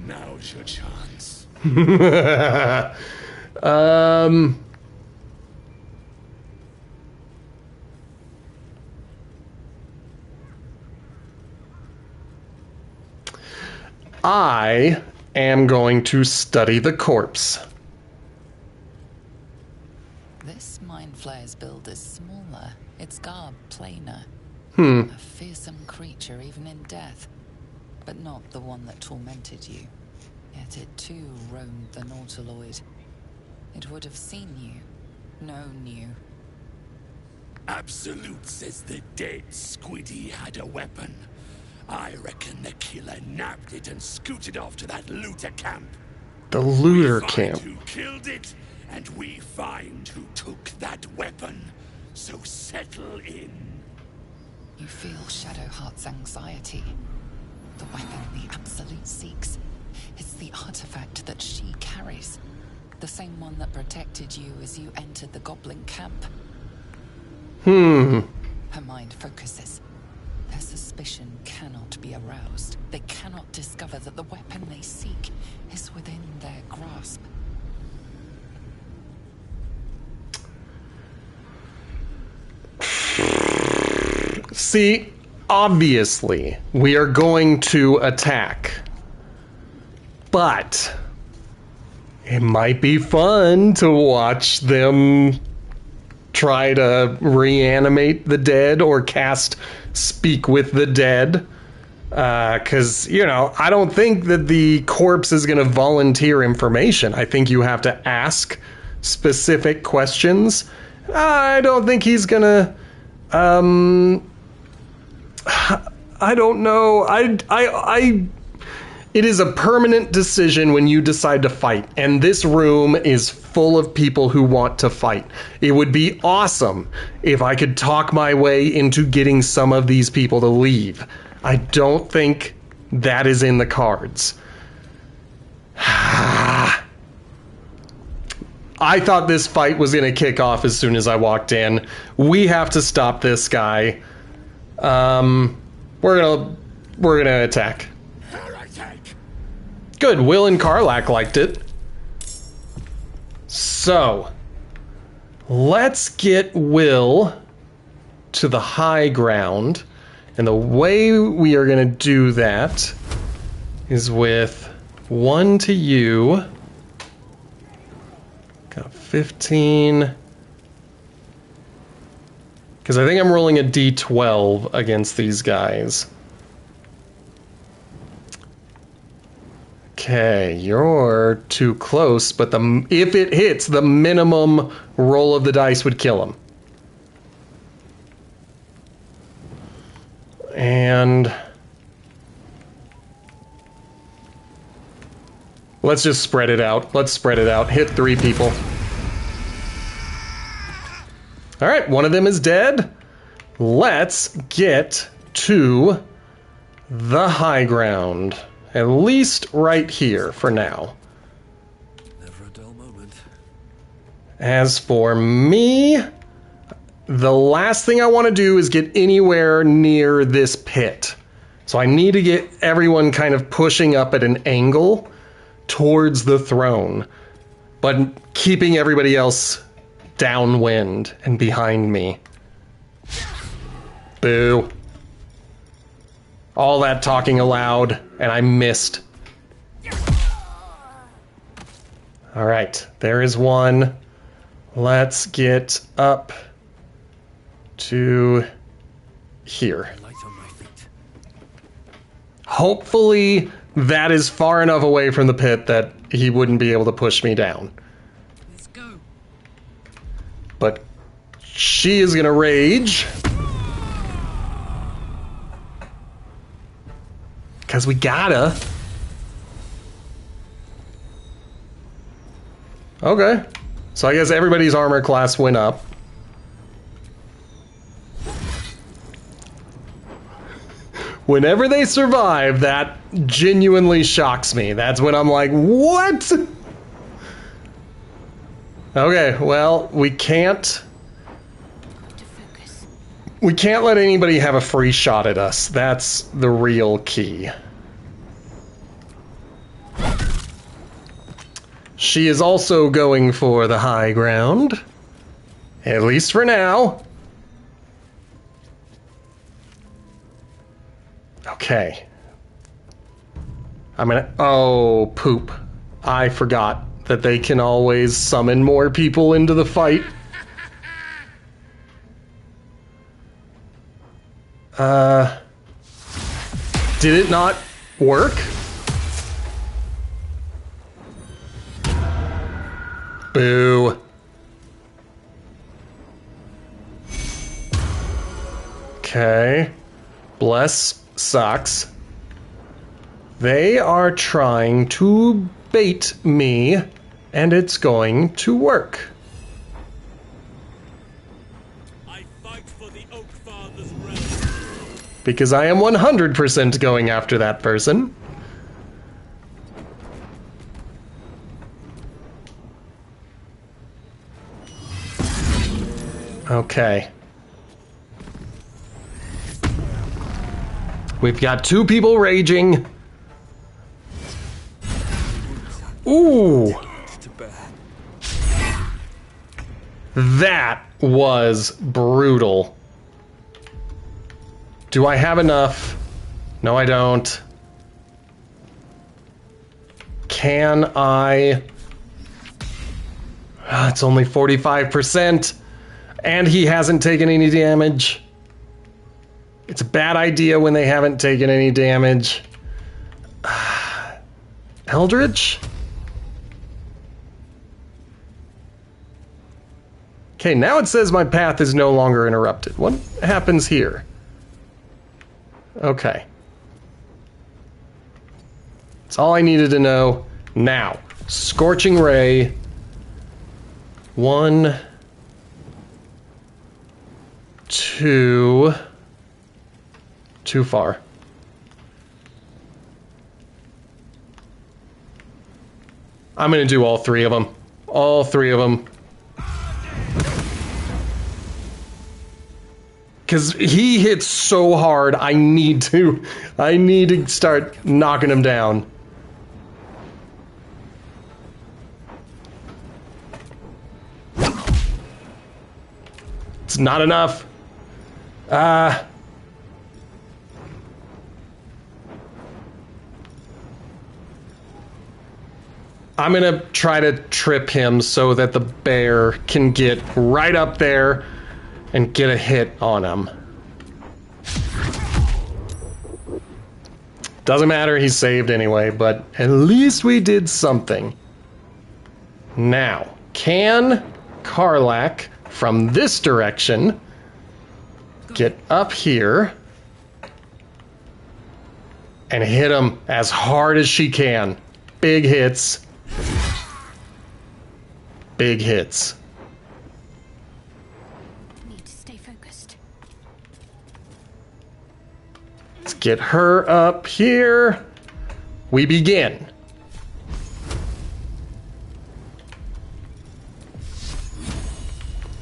Now's your chance. I am going to study the corpse. This mind flayer's build is smaller, its garb plainer. A fearsome creature even in death, but not the one that tormented you. Yet it too roamed the Nautiloid. It would have seen you, known you. Absolute says the dead squiddy had a weapon. I reckon the killer nabbed it and scooted off to that looter camp. The looter We camp. find who killed it, and we find who took that weapon. So settle in. You feel Shadowheart's anxiety. The weapon the Absolute seeks. It's the artifact that she carries. The same one that protected you as you entered the goblin camp. Her mind focuses. Her suspicion cannot be aroused. They cannot discover that the weapon they seek is within their grasp. See, obviously, we are going to attack. But it might be fun to watch them try to reanimate the dead or cast Speak with the Dead. Because, you know, I don't think that the corpse is going to volunteer information. I think you have to ask specific questions. I don't think he's going to... I don't know. It is a permanent decision when you decide to fight, and this room is full of people who want to fight. It would be awesome if I could talk my way into getting some of these people to leave. I don't think that is in the cards. I thought this fight was going to kick off as soon as I walked in. We have to stop this guy. We're gonna attack. Good. Will and Karlak liked it. So, let's get Will to the high ground. And the way we are going to do that is with 1 to you. Got 15. Because I think I'm rolling a d12 against these guys. Okay, you're too close, but if it hits, the minimum roll of the dice would kill him. And let's just spread it out. Let's spread it out. Hit 3 people. All right, one of them is dead. Let's get to the high ground. At least right here for now. Never a dull moment. As for me, the last thing I want to do is get anywhere near this pit. So I need to get everyone kind of pushing up at an angle towards the throne, but keeping everybody else downwind and behind me. Boo. All that talking aloud, and I missed. All right, there is one. Let's get up to here. Hopefully that is far enough away from the pit that he wouldn't be able to push me down. Let's go. But she is gonna rage. Because we gotta. Okay. So I guess everybody's armor class went up. Whenever they survive, that genuinely shocks me. That's when I'm like, what? Okay, well, we can't let anybody have a free shot at us. That's the real key. She is also going for the high ground. At least for now. Okay. Oh, poop. I forgot that they can always summon more people into the fight. Did it not work? Boo. Okay. Bless sucks. They are trying to bait me, and it's going to work. I fight for the Oak Father's realm. Because I am 100% going after that person. Okay. We've got 2 people raging. Ooh. That was brutal. Do I have enough? No, I don't. Can I? It's only 45%. And he hasn't taken any damage. It's a bad idea when they haven't taken any damage. Eldritch? Okay, now it says my path is no longer interrupted. What happens here? Okay. That's all I needed to know. Now, Scorching Ray. 1, 2. Too far. I'm gonna do all 3 of them. All 3 of them. Because he hits so hard, I need to start knocking him down. It's not enough. I'm gonna try to trip him so that the bear can get right up there and get a hit on him. Doesn't matter, he's saved anyway, but at least we did something. Now, can Karlach from this direction get up here and hit him as hard as she can? Big hits. Big hits. Need to stay focused. Let's get her up here. We begin.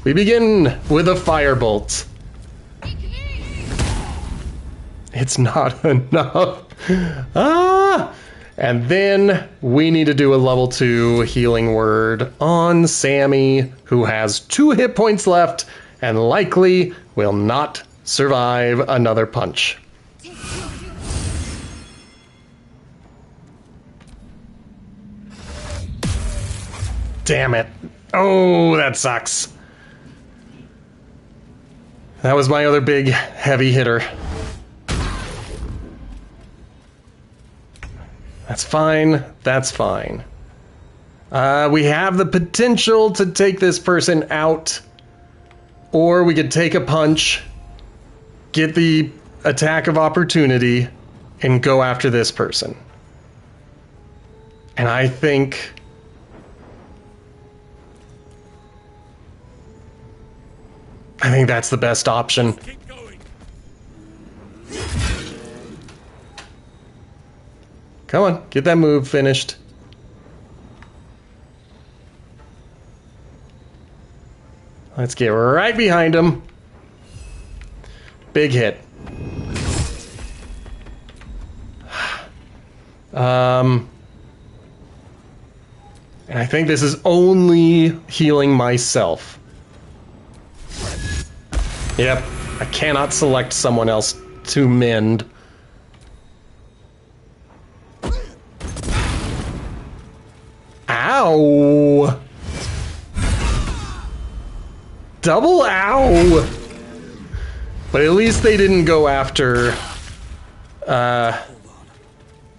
We begin with a firebolt. It's not enough. Ah! And then we need to do a level 2 healing word on Sammy, who has 2 hit points left and likely will not survive another punch. Damn it. Oh, that sucks. That was my other big heavy hitter. That's fine. That's fine. We have the potential to take this person out Or we could take a punch, get the attack of opportunity, and go after this person. And I think that's the best option. Keep going. Come on, get that move finished. Let's get right behind him. Big hit. And I think this is only healing myself. Yep, I cannot select someone else to mend. Ow! Double ow! But at least they didn't go after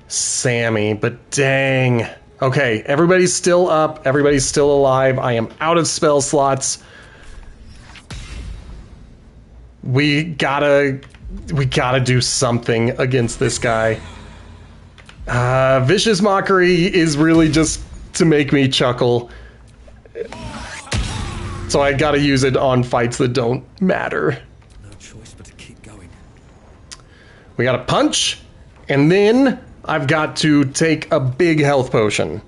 Sammy, but dang. Okay, everybody's still up, everybody's still alive. I am out of spell slots. We gotta do something against this guy. Vicious Mockery is really just to make me chuckle. So I gotta use it on fights that don't matter. No choice but to keep going. We gotta punch, and then I've got to take a big health potion.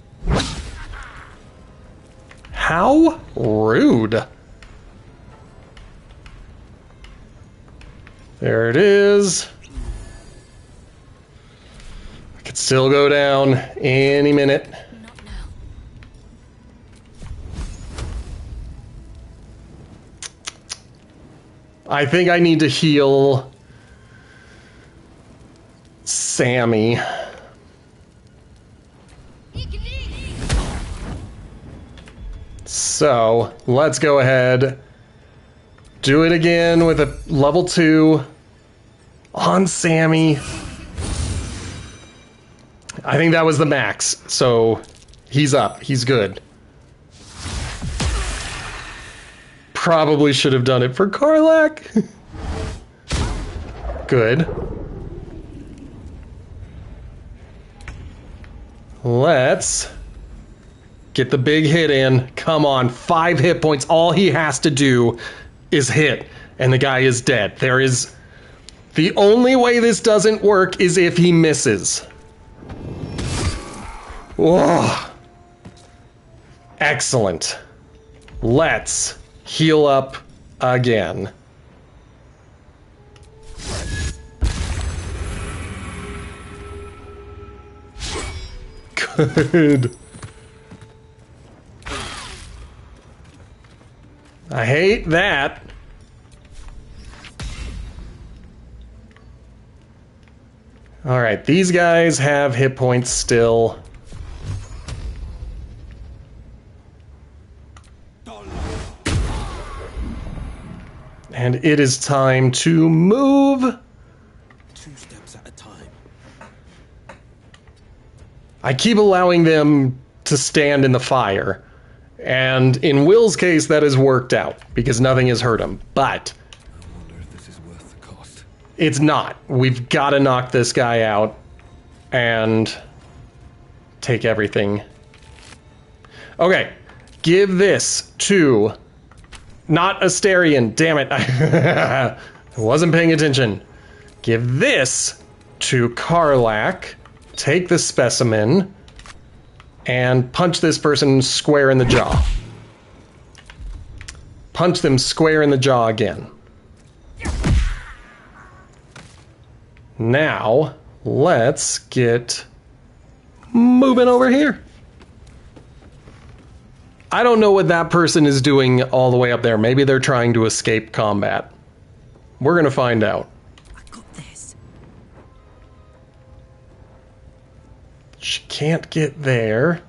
How rude. There it is. I could still go down any minute. Not now. I think I need to heal Sammy. So, let's go ahead. Do it again with a level 2 on Sammy. I think that was the max, so he's up. He's good. Probably should have done it for Karlach. Good. Let's get the big hit in. Come on, 5 hit points. All he has to do is hit, and the guy is dead. There is... The only way this doesn't work is if he misses. Whoa. Excellent. Let's heal up again. Good. I hate that. Alright, these guys have hit points still. And it is time to move. 2 steps at a time. I keep allowing them to stand in the fire. And in Will's case, that has worked out, because nothing has hurt him. But I wonder if this is worth the cost. it's not. We've got to knock this guy out and take everything. Okay, give this to... Not Asterion, damn it. I wasn't paying attention. Give this to Karlach. Take the specimen and punch this person square in the jaw. Punch them square in the jaw again. Now, let's get moving over here. I don't know what that person is doing all the way up there. Maybe they're trying to escape combat. We're gonna find out. I got this. She can't get there.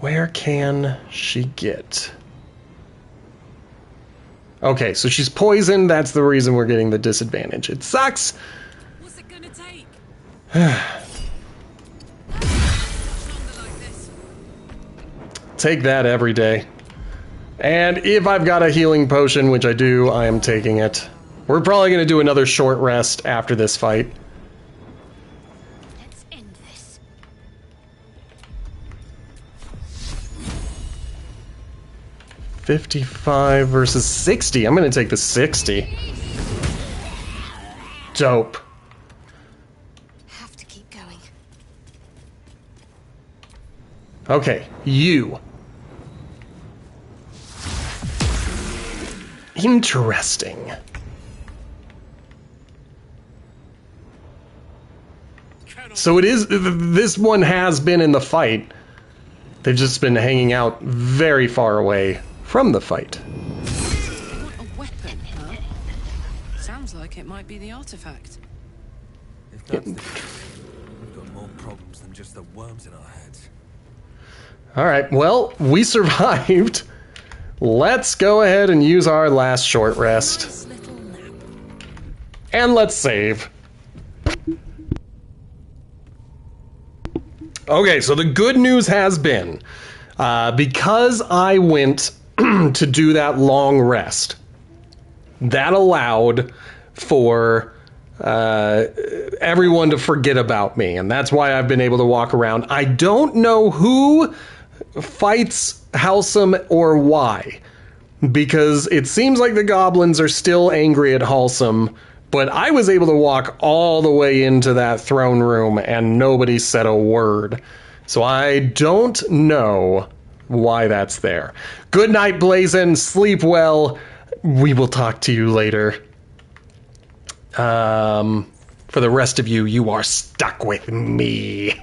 Where can she get? Okay, so she's poisoned. That's the reason we're getting the disadvantage. It sucks. What's it gonna take? Take that every day. And if I've got a healing potion, which I do, I am taking it. We're probably going to do another short rest after this fight. Let's end this. 55 versus 60. I'm going to take the 60. Dope. Have to keep going. Okay, you. Interesting. So it is, this one has been in the fight. They've just been hanging out very far away from the fight. What a weapon, huh? Sounds like it might be the artifact. If that's the case, we've got more problems than just the worms in our heads. Alright, well, we survived. Let's go ahead and use our last short rest. Nice little nap. And let's save. Okay, so the good news has been, because I went to do that long rest, that allowed for everyone to forget about me, and that's why I've been able to walk around. I don't know who fights Halsum or why, because it seems like the goblins are still angry at Halsum, but I was able to walk all the way into that throne room and nobody said a word. So I don't know why that's there. Good night, Blazin. Sleep well. We will talk to you later. For the rest of you, you are stuck with me.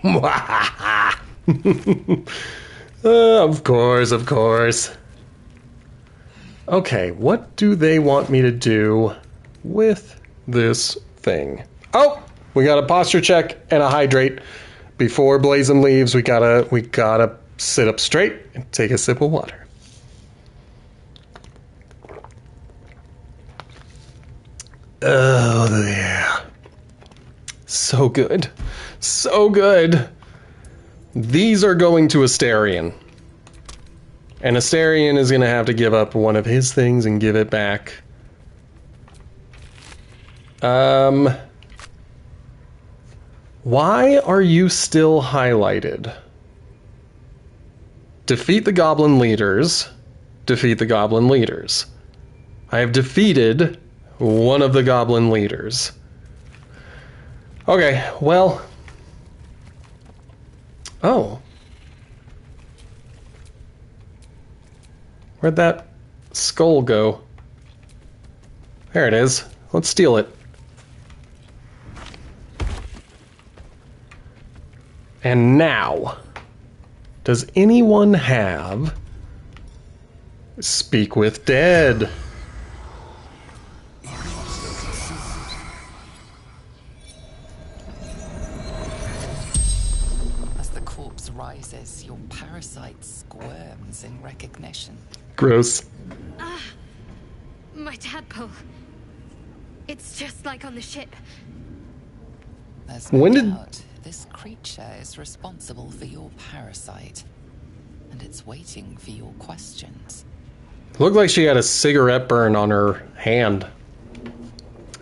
Of course, of course. Okay, what do they want me to do with this thing? Oh, we got a posture check and a hydrate. Before Blazin leaves, we gotta sit up straight and take a sip of water. Oh yeah. So good. So good. These are going to Asterion. And Asterion is going to have to give up one of his things and give it back. Why are you still highlighted? Defeat the goblin leaders. Defeat the goblin leaders. I have defeated one of the goblin leaders. Okay, well... Oh. Where'd that skull go? There it is. Let's steal it. And now, does anyone have Speak with Dead? As the corpse rises, your parasite squirms in recognition. Gross. My tadpole. It's just like on the ship. There's no When did- doubt this creature is responsible for your parasite, and it's waiting for your questions. Looked like she had a cigarette burn on her hand.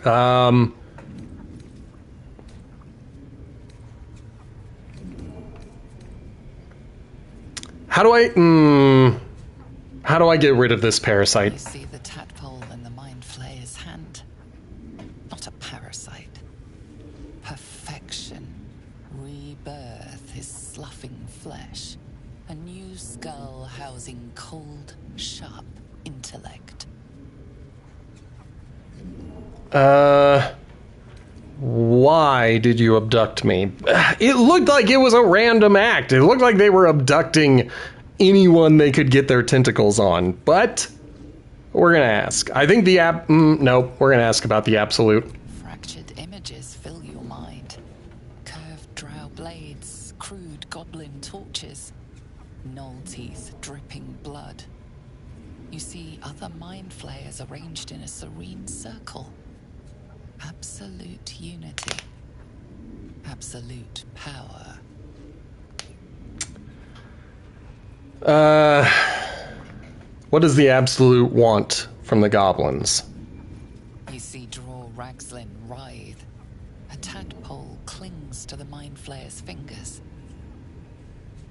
How do I get rid of this You parasite? see the tadpole in the mind flayer's hand? Not a parasite. Perfection. Rebirth is sloughing flesh. A new skull housing cold, sharp intellect. Why did you abduct me? It looked like it was a random act. It looked like they were abducting anyone they could get their tentacles on, but we're gonna ask. I think the nope, we're gonna ask about the absolute. Fractured images fill your mind. Curved drow blades, crude goblin torches, gnoll teeth dripping blood. You see other mind flayers arranged in a serene circle. Absolute unity. Absolute power. What does the Absolute want from the goblins? You see Draw Ragslin writhe. A tadpole clings to the Mind Flayer's fingers.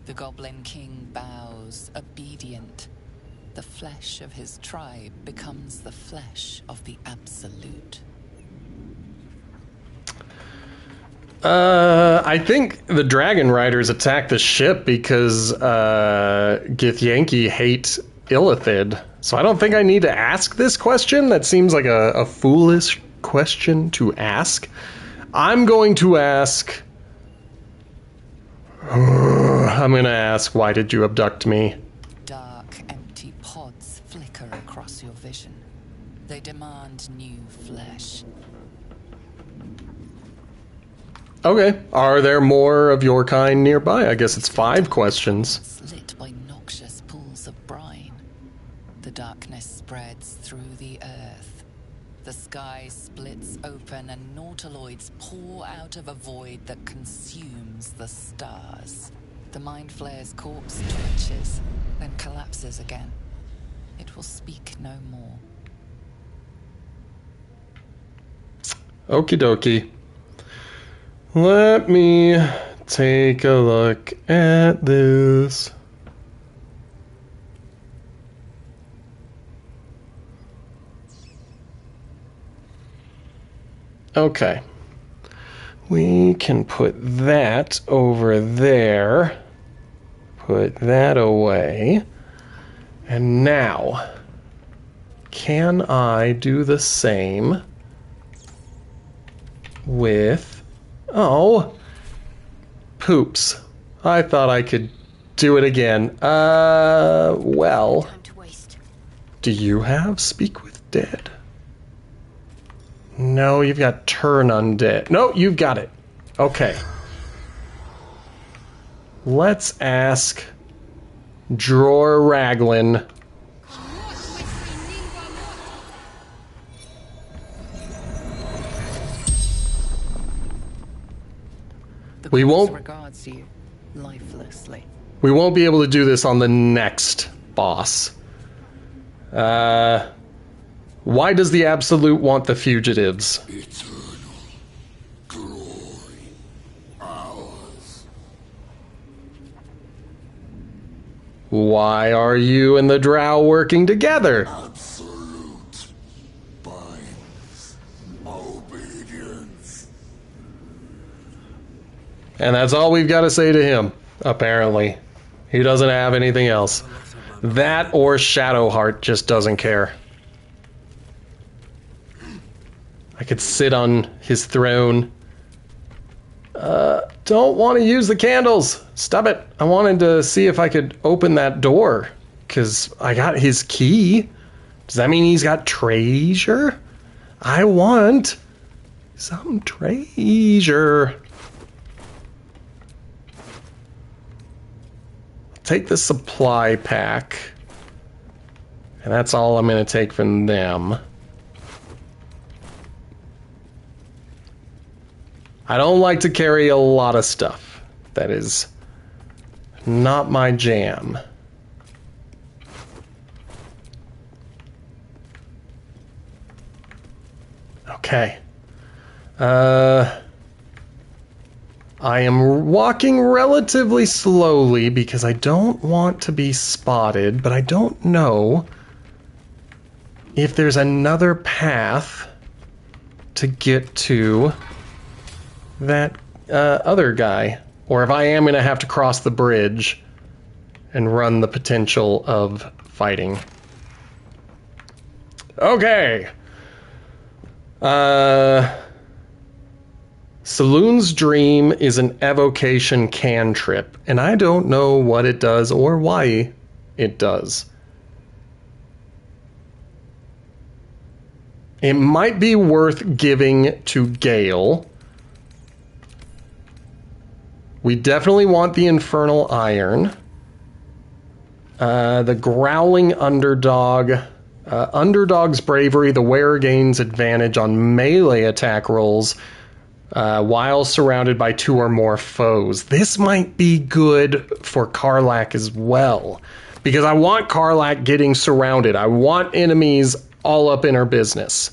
The Goblin King bows, obedient. The flesh of his tribe becomes the flesh of the Absolute. I think the Dragon Riders attack the ship because Githyanki hate Illithid. So I don't think I need to ask this question. That seems like a foolish question to ask. I'm going to ask... I'm going to ask, why did you abduct me? Dark, empty pods flicker across your vision. They demand new flesh. Okay. Are there more of your kind nearby? I guess it's 5 questions. Lit by noxious pools of brine. The darkness spreads through the earth. The sky splits open and nautiloids pour out of a void that consumes the stars. The Mind Flayer's corpse twitches, then collapses again. It will speak no more. Okie dokie. Let me take a look at this. Okay. We can put that over there. Put that away. And now, can I do the same with... Oh, poops. I thought I could do it again. Well, do you have Speak with Dead? No, you've got Turn Undead. No, you've got it. Okay. Let's ask Dror Raglan. We won't regards you lifelessly. We won't be able to do this on the next boss. Why does the Absolute want the fugitives? Eternal glory, ours. Why are you and the Drow working together? Absolute binds obedience. And that's all we've got to say to him, apparently. He doesn't have anything else. That or Shadowheart just doesn't care. I could sit on his throne. Don't want to use the candles. Stop it. I wanted to see if I could open that door. Because I got his key. Does that mean he's got treasure? I want some treasure. Take the supply pack. And that's all I'm going to take from them. I don't like to carry a lot of stuff. That is not my jam. Okay. I am walking relatively slowly because I don't want to be spotted, but I don't know if there's another path to get to that other guy, or if I am going to have to cross the bridge and run the potential of fighting. Okay. Saloon's Dream is an evocation cantrip, and I don't know what it does or why it does. It might be worth giving to Gale. We definitely want the Infernal Iron. The Growling Underdog. Underdog's Bravery. The wearer gains advantage on melee attack rolls while surrounded by 2 or more foes. This might be good for Karlach as well. Because I want Karlach getting surrounded. I want enemies all up in her business.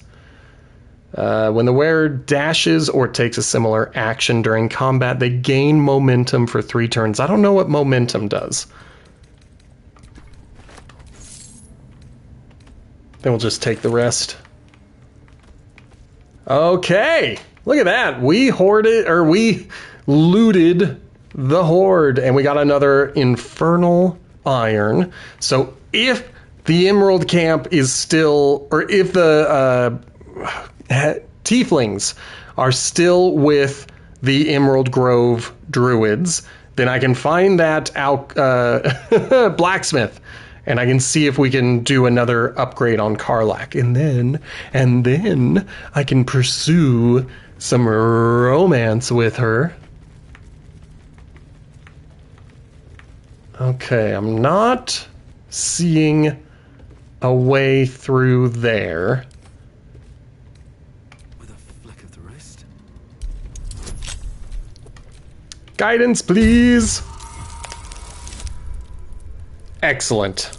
When the wearer dashes or takes a similar action during combat, they gain momentum for 3 turns. I don't know what momentum does. Then we'll just take the rest. Okay, look at that. We looted the horde, and we got another infernal iron. So if the Emerald Camp is still, or if the tieflings are still with the Emerald Grove druids, then I can find that blacksmith, and I can see if we can do another upgrade on Karlach, and then I can pursue some romance with her. Okay, I'm not seeing a way through there. With a flick of the wrist. Guidance, please. Excellent.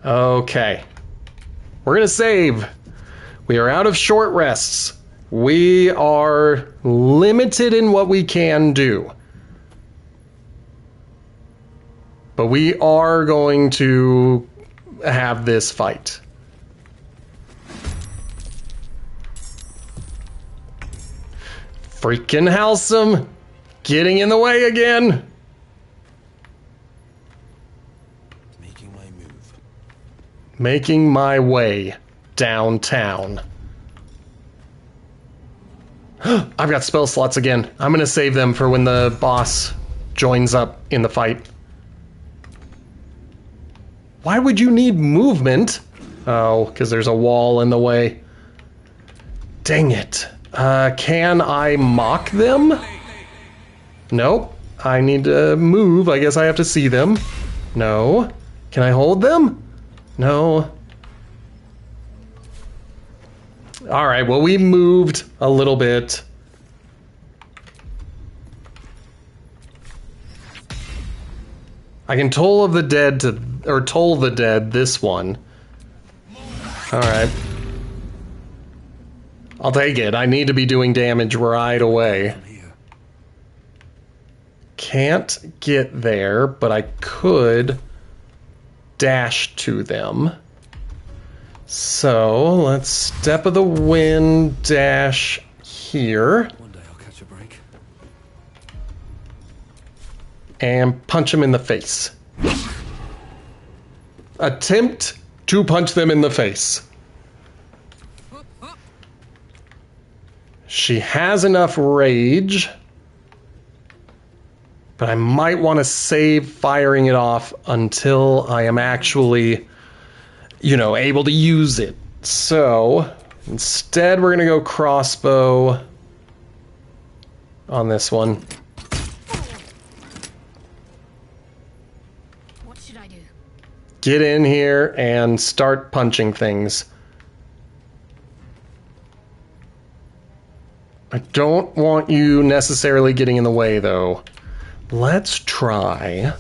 Okay. We're gonna save. We are out of short rests. We are limited in what we can do. But we are going to have this fight. Freaking Halsum getting in the way again. Making my move. Making my way downtown. I've got spell slots again. I'm going to save them for when the boss joins up in the fight. Why would you need movement? Oh, because there's a wall in the way. Dang it. Can I mock them? Nope. I need to move. I guess I have to see them. No. Can I hold them? No. Alright, well, we moved a little bit. I can toll the dead this one. Alright. I'll take it. I need to be doing damage right away. Can't get there, but I could dash to them. So, let's Step of the Wind dash here. One day I'll catch a break. And punch him in the face. Attempt to punch them in the face. She has enough rage, but I might want to save firing it off until I am actually, able to use it. So, instead we're going to go crossbow on this one. What should I do? Get in here and start punching things. I don't want you necessarily getting in the way, though. Let's try.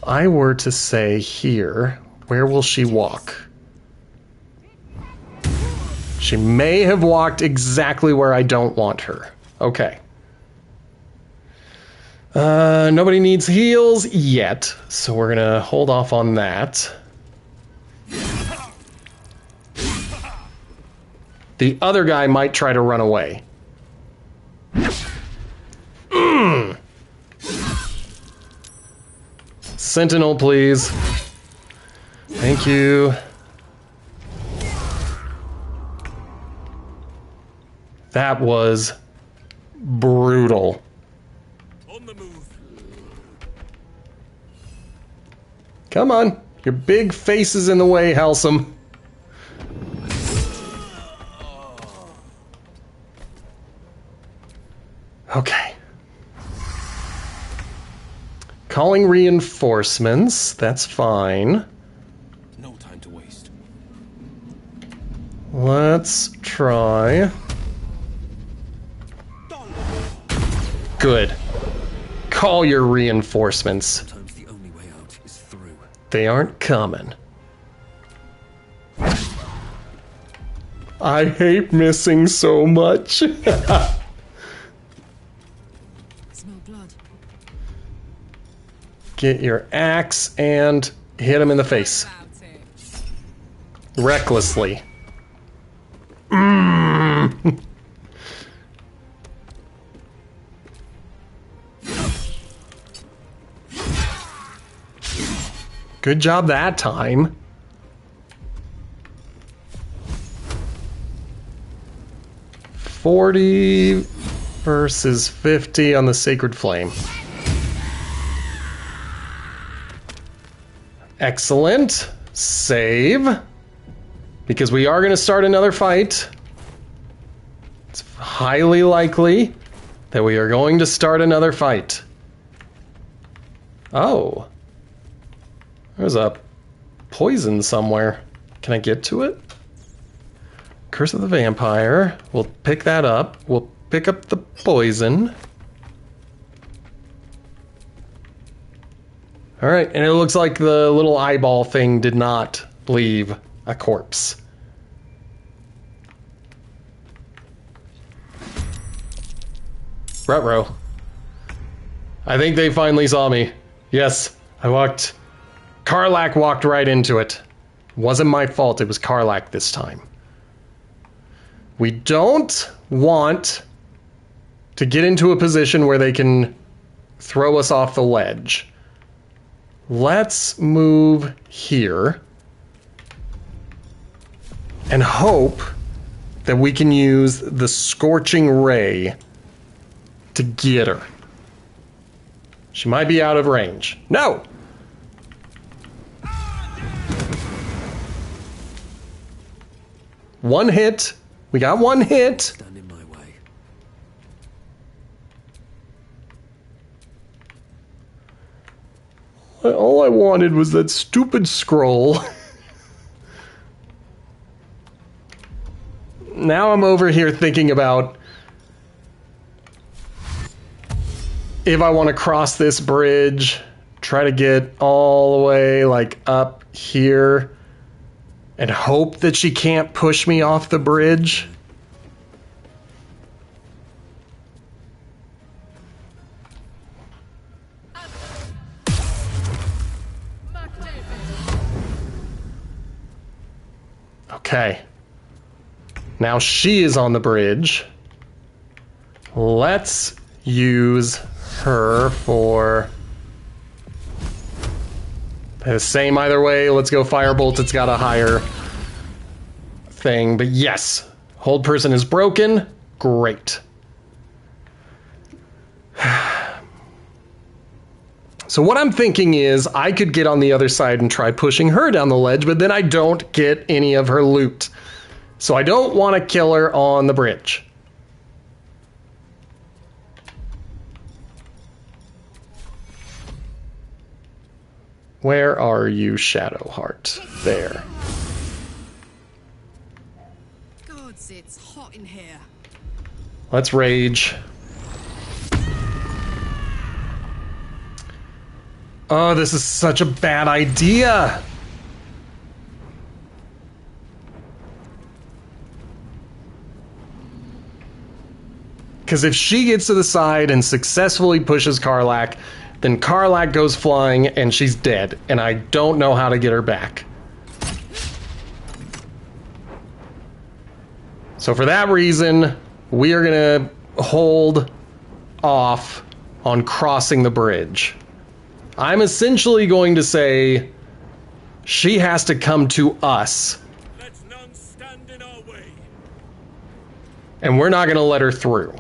I were to say here, where will she walk? She may have walked exactly where I don't want her. Okay. Nobody needs heals yet, so we're gonna hold off on that. The other guy might try to run away. Sentinel, please. Thank you. That was brutal. On the move. Come on. Your big face is in the way, Halsum. Okay. Calling reinforcements. That's fine. No time to waste. Let's try. Good. Call your reinforcements. Sometimes the only way out is through. They aren't coming. I hate missing so much. Smell blood. Get your axe and hit him in the face. Recklessly. Good job that time. $40 versus $50 on the Sacred Flame. Excellent. Save. Because we are going to start another fight. It's highly likely that we are going to start another fight. Oh. There's a poison somewhere. Can I get to it? Curse of the Vampire. We'll pick that up. We'll pick up the poison. Alright, and it looks like the little eyeball thing did not leave a corpse. Ruh-roh. I think they finally saw me. Yes, I walked... Karlach walked right into it. Wasn't my fault, it was Karlach this time. We don't want to get into a position where they can throw us off the ledge. Let's move here and hope that we can use the Scorching Ray to get her. She might be out of range. No! One hit. We got one hit. Stand in my way. All I wanted was that stupid scroll. Now I'm over here thinking about if I want to cross this bridge, try to get all the way like up here and hope that she can't push me off the bridge. Okay. Now she is on the bridge. Let's use her for the same either way. Let's go Firebolt. It's got a higher thing. But yes, hold person is broken. Great. So what I'm thinking is I could get on the other side and try pushing her down the ledge, but then I don't get any of her loot. So I don't want to kill her on the bridge. Where are you, Shadowheart? There. Gods, it's hot in here. Let's rage. Oh, this is such a bad idea. Because if she gets to the side and successfully pushes Karlach, then Karlach goes flying and she's dead. And I don't know how to get her back. So for that reason, we are going to hold off on crossing the bridge. I'm essentially going to say she has to come to us. Let none stand in our way. And we're not going to let her through.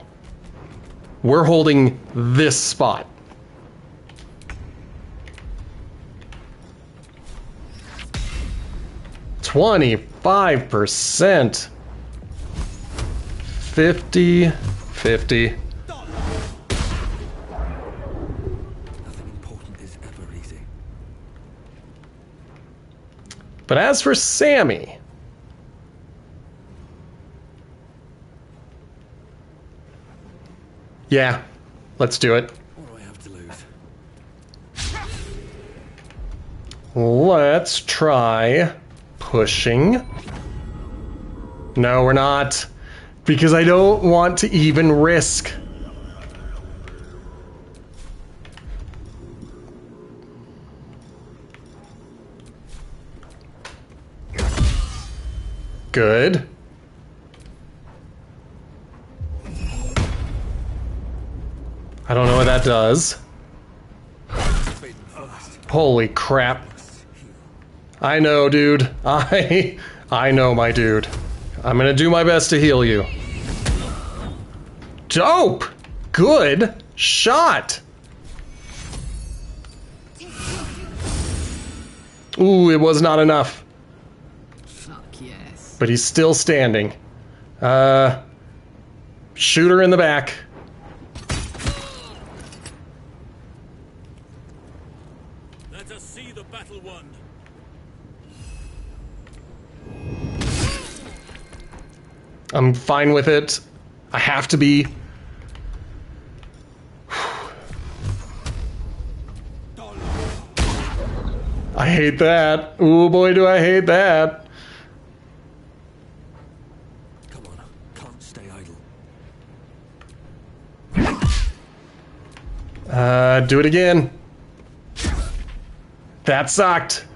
We're holding this spot. $25%. 50. Nothing important is ever easy. But as for Sammy, yeah, Let's do it. What do I have to lose? Let's try pushing. No, we're not. Because I don't want to even risk. Good. I don't know what that does. Holy crap. I know, dude. I know, my dude. I'm gonna do my best to heal you. Dope! Good shot! Ooh, it was not enough. Fuck yes. But he's still standing. Shoot her in the back. Let us see the battle won. I'm fine with it. I have to be. I hate that. Ooh, boy, do I hate that. Come on, can't stay idle. Do it again. That sucked.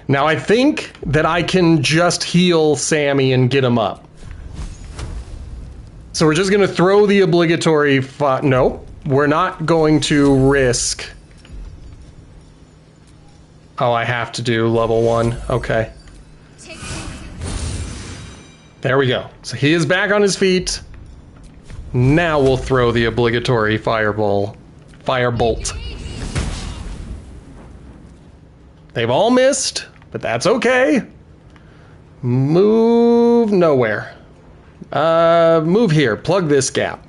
Now I think that I can just heal Sammy and get him up. So we're just gonna throw the obligatory nope. We're not going to risk. Oh, I have to do level 1. Okay. There we go. So he is back on his feet. Now we'll throw the obligatory firebolt. They've all missed, but that's okay. Move nowhere. Move here. Plug this gap.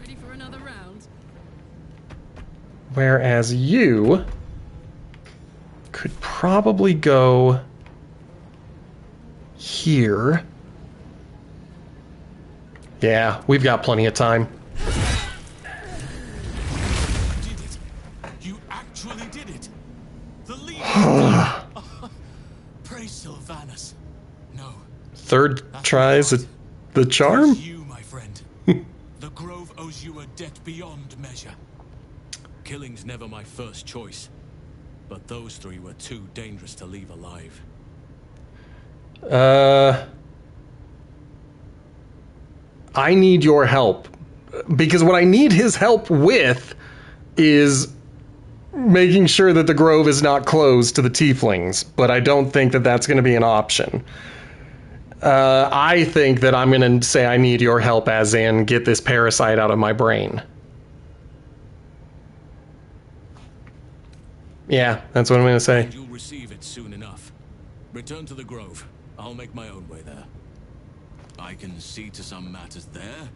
Ready for another round? Whereas you could probably go here. Yeah, we've got plenty of time. You did it. You actually did it. The leader. Praise Sylvanus. No. Third tries the charm? It's you, my friend. The Grove owes you a debt beyond measure. Killing's never my first choice, but those three were too dangerous to leave alive. I need your help. Because what I need his help with is making sure that the Grove is not closed to the tieflings, but I don't think that that's going to be an option. I think that I'm going to say I need your help as in get this parasite out of my brain. Yeah, that's what I'm going to say. You'll receive it soon enough. Return to the Grove. I'll make my own way there. I can see to some matters there,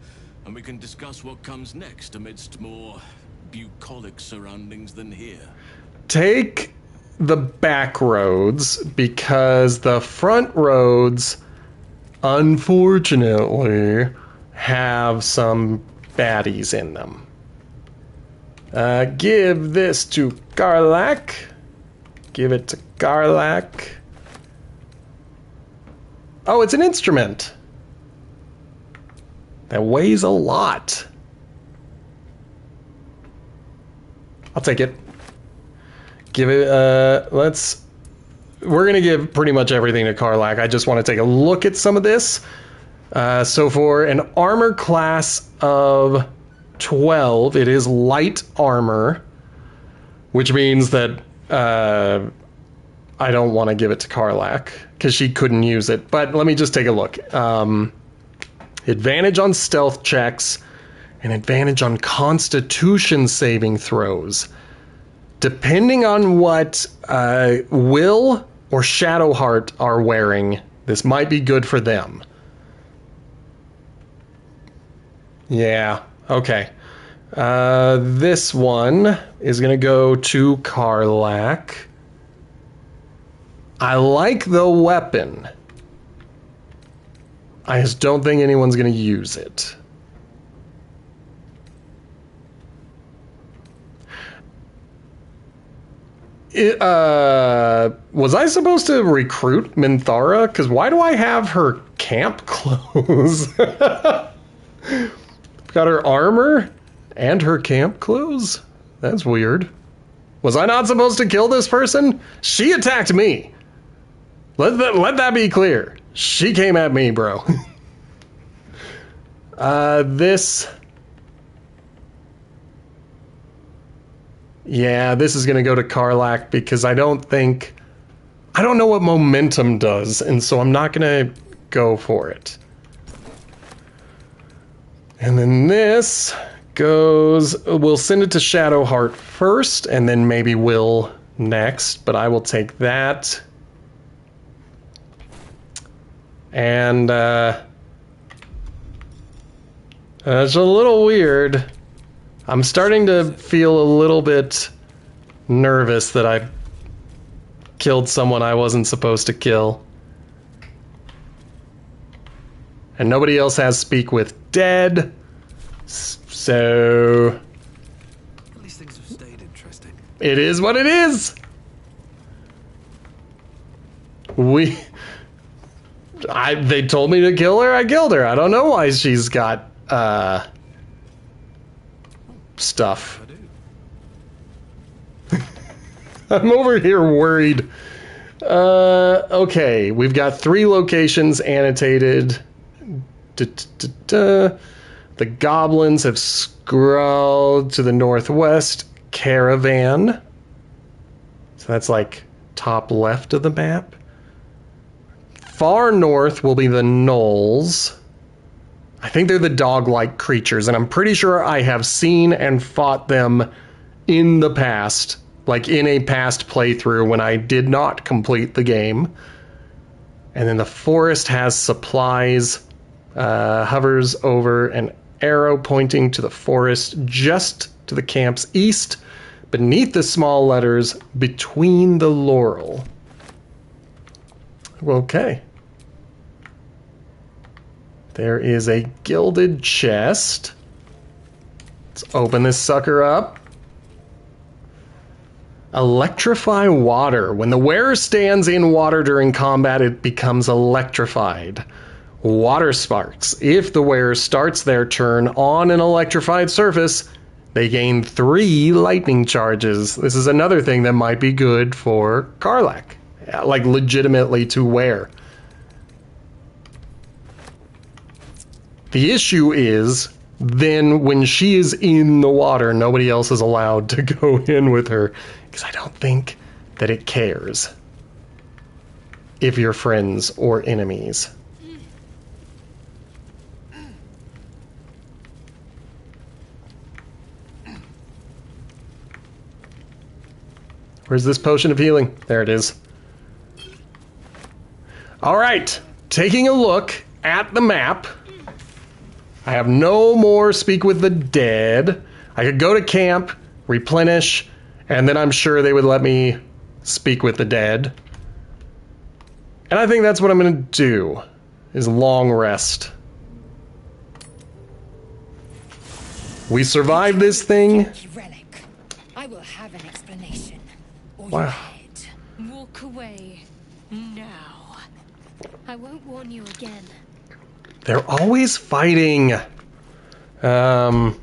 and we can discuss what comes next amidst more bucolic surroundings than here. Take the back roads, because the front roads, unfortunately, have some baddies in them. Give this to Garlac. Give it to Garlac. Oh, it's an instrument. That weighs a lot. I'll take it. Give it, we're gonna give pretty much everything to Karlak. I just want to take a look at some of this. So for an armor class of 12, it is light armor, which means that, I don't want to give it to Karlak, because she couldn't use it. But let me just take a look. Advantage on stealth checks, and advantage on constitution saving throws. Depending on what Will or Shadowheart are wearing, this might be good for them. Yeah, okay. This one is going to go to Karlak. I like the weapon. I just don't think anyone's going to use it. Was I supposed to recruit Minthara? Because why do I have her camp clothes? Got her armor and her camp clothes? That's weird. Was I not supposed to kill this person? She attacked me. Let that be clear. She came at me, bro. This... Yeah, this is going to go to Karlach because I don't know what momentum does, and so I'm not going to go for it. And then this goes... We'll send it to Shadowheart first, and then maybe Will next, but I will take that. And, it's a little weird. I'm starting to feel a little bit nervous that I killed someone I wasn't supposed to kill. And nobody else has Speak with Dead. So... At least things have stayed interesting. It is what it is! They told me to kill her, I killed her. I don't know why she's got, stuff. I'm over here worried. Okay, we've got 3 locations annotated. The goblins have scrawled to the northwest. Caravan. So that's like top left of the map. Far north will be the gnolls. I think they're the dog-like creatures, and I'm pretty sure I have seen and fought them in the past, like in a past playthrough when I did not complete the game. And then the forest has supplies, hovers over an arrow pointing to the forest just to the camp's east, beneath the small letters, between the laurel. Okay. There is a gilded chest. Let's open this sucker up. Electrify water. When the wearer stands in water during combat, it becomes electrified. Water sparks. If the wearer starts their turn on an electrified surface, they gain 3 lightning charges. This is another thing that might be good for Karlach. Like, legitimately to wear. The issue is, then when she is in the water, nobody else is allowed to go in with her. Because I don't think that it cares if you're friends or enemies. Where's this potion of healing? There it is. All right, taking a look at the map. I have no more Speak with the Dead. I could go to camp, replenish, and then I'm sure they would let me speak with the dead. And I think that's what I'm going to do, is long rest. We survived this thing. Relic. I will have an explanation. Wow. Walk away now. I won't warn you again. They're always fighting. They're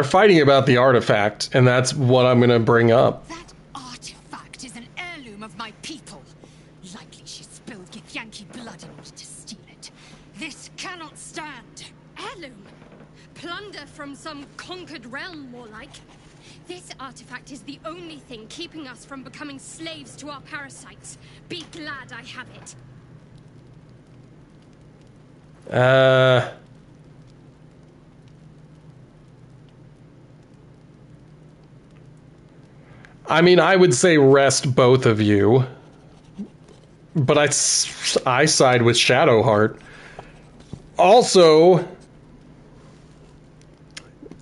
fighting about the artifact, and that's what I'm going to bring up. That artifact is an heirloom of my people. Likely she spilled Githyanki blood in order to steal it. This cannot stand. Heirloom? Plunder from some conquered realm, more like. This artifact is the only thing keeping us from becoming slaves to our parasites. Be glad I have it. I mean, I would say rest both of you. But I side with Shadowheart. Also,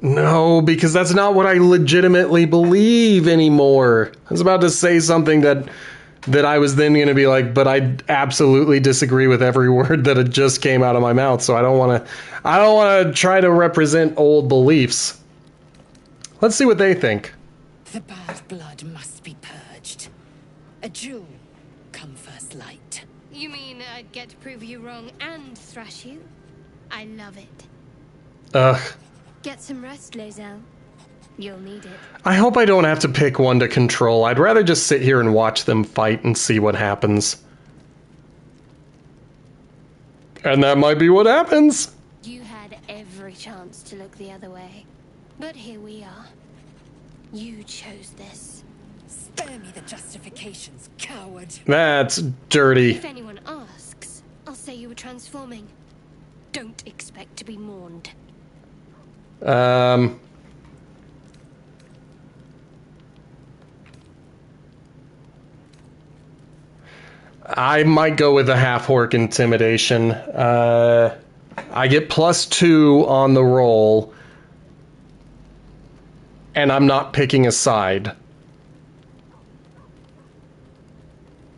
No, because that's not what I legitimately believe anymore. I was about to say something that I was then going to be like, but I absolutely disagree with every word that had just came out of my mouth. So I don't want to try to represent old beliefs. Let's see what they think. The bad blood must be purged. A jewel come first light. You mean I'd get to prove you wrong and thrash you? I love it. Ugh. Get some rest, Lae'zel. You'll need it. I hope I don't have to pick one to control. I'd rather just sit here and watch them fight and see what happens. And that might be what happens. You had every chance to look the other way. But here we are. You chose this. Spare me the justifications, coward. That's dirty. If anyone asks, I'll say you were transforming. Don't expect to be mourned. I might go with a half-orc intimidation. I get +2 on the roll. And I'm not picking a side.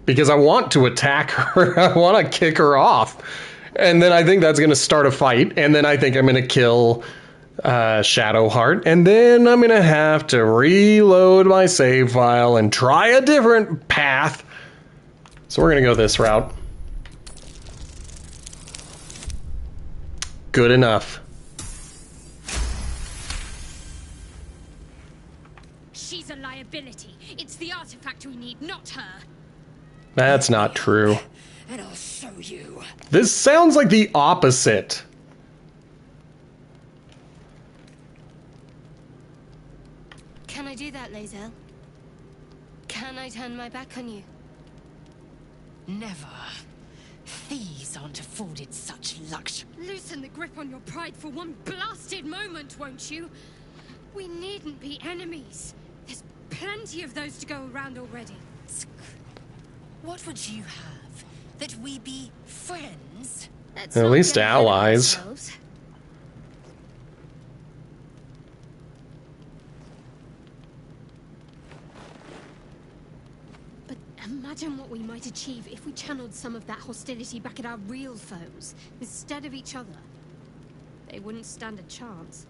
Because I want to attack her. I want to kick her off. And then I think that's going to start a fight. And then I think I'm going to kill Shadowheart. And then I'm going to have to reload my save file and try a different path. So we're going to go this route. Good enough. She's a liability. It's the artifact we need, not her. That's not true. And I'll show you. This sounds like the opposite. Can I do that, Lae'zel? Can I turn my back on you? Never. Thieves aren't afforded such luxury. Loosen the grip on your pride for one blasted moment, won't you? We needn't be enemies. There's plenty of those to go around already. What would you have? That we be friends? Let's At not least get ahead of allies. ourselves. But imagine what we might achieve if we channeled some of that hostility back at our real foes, instead of each other. They wouldn't stand a chance.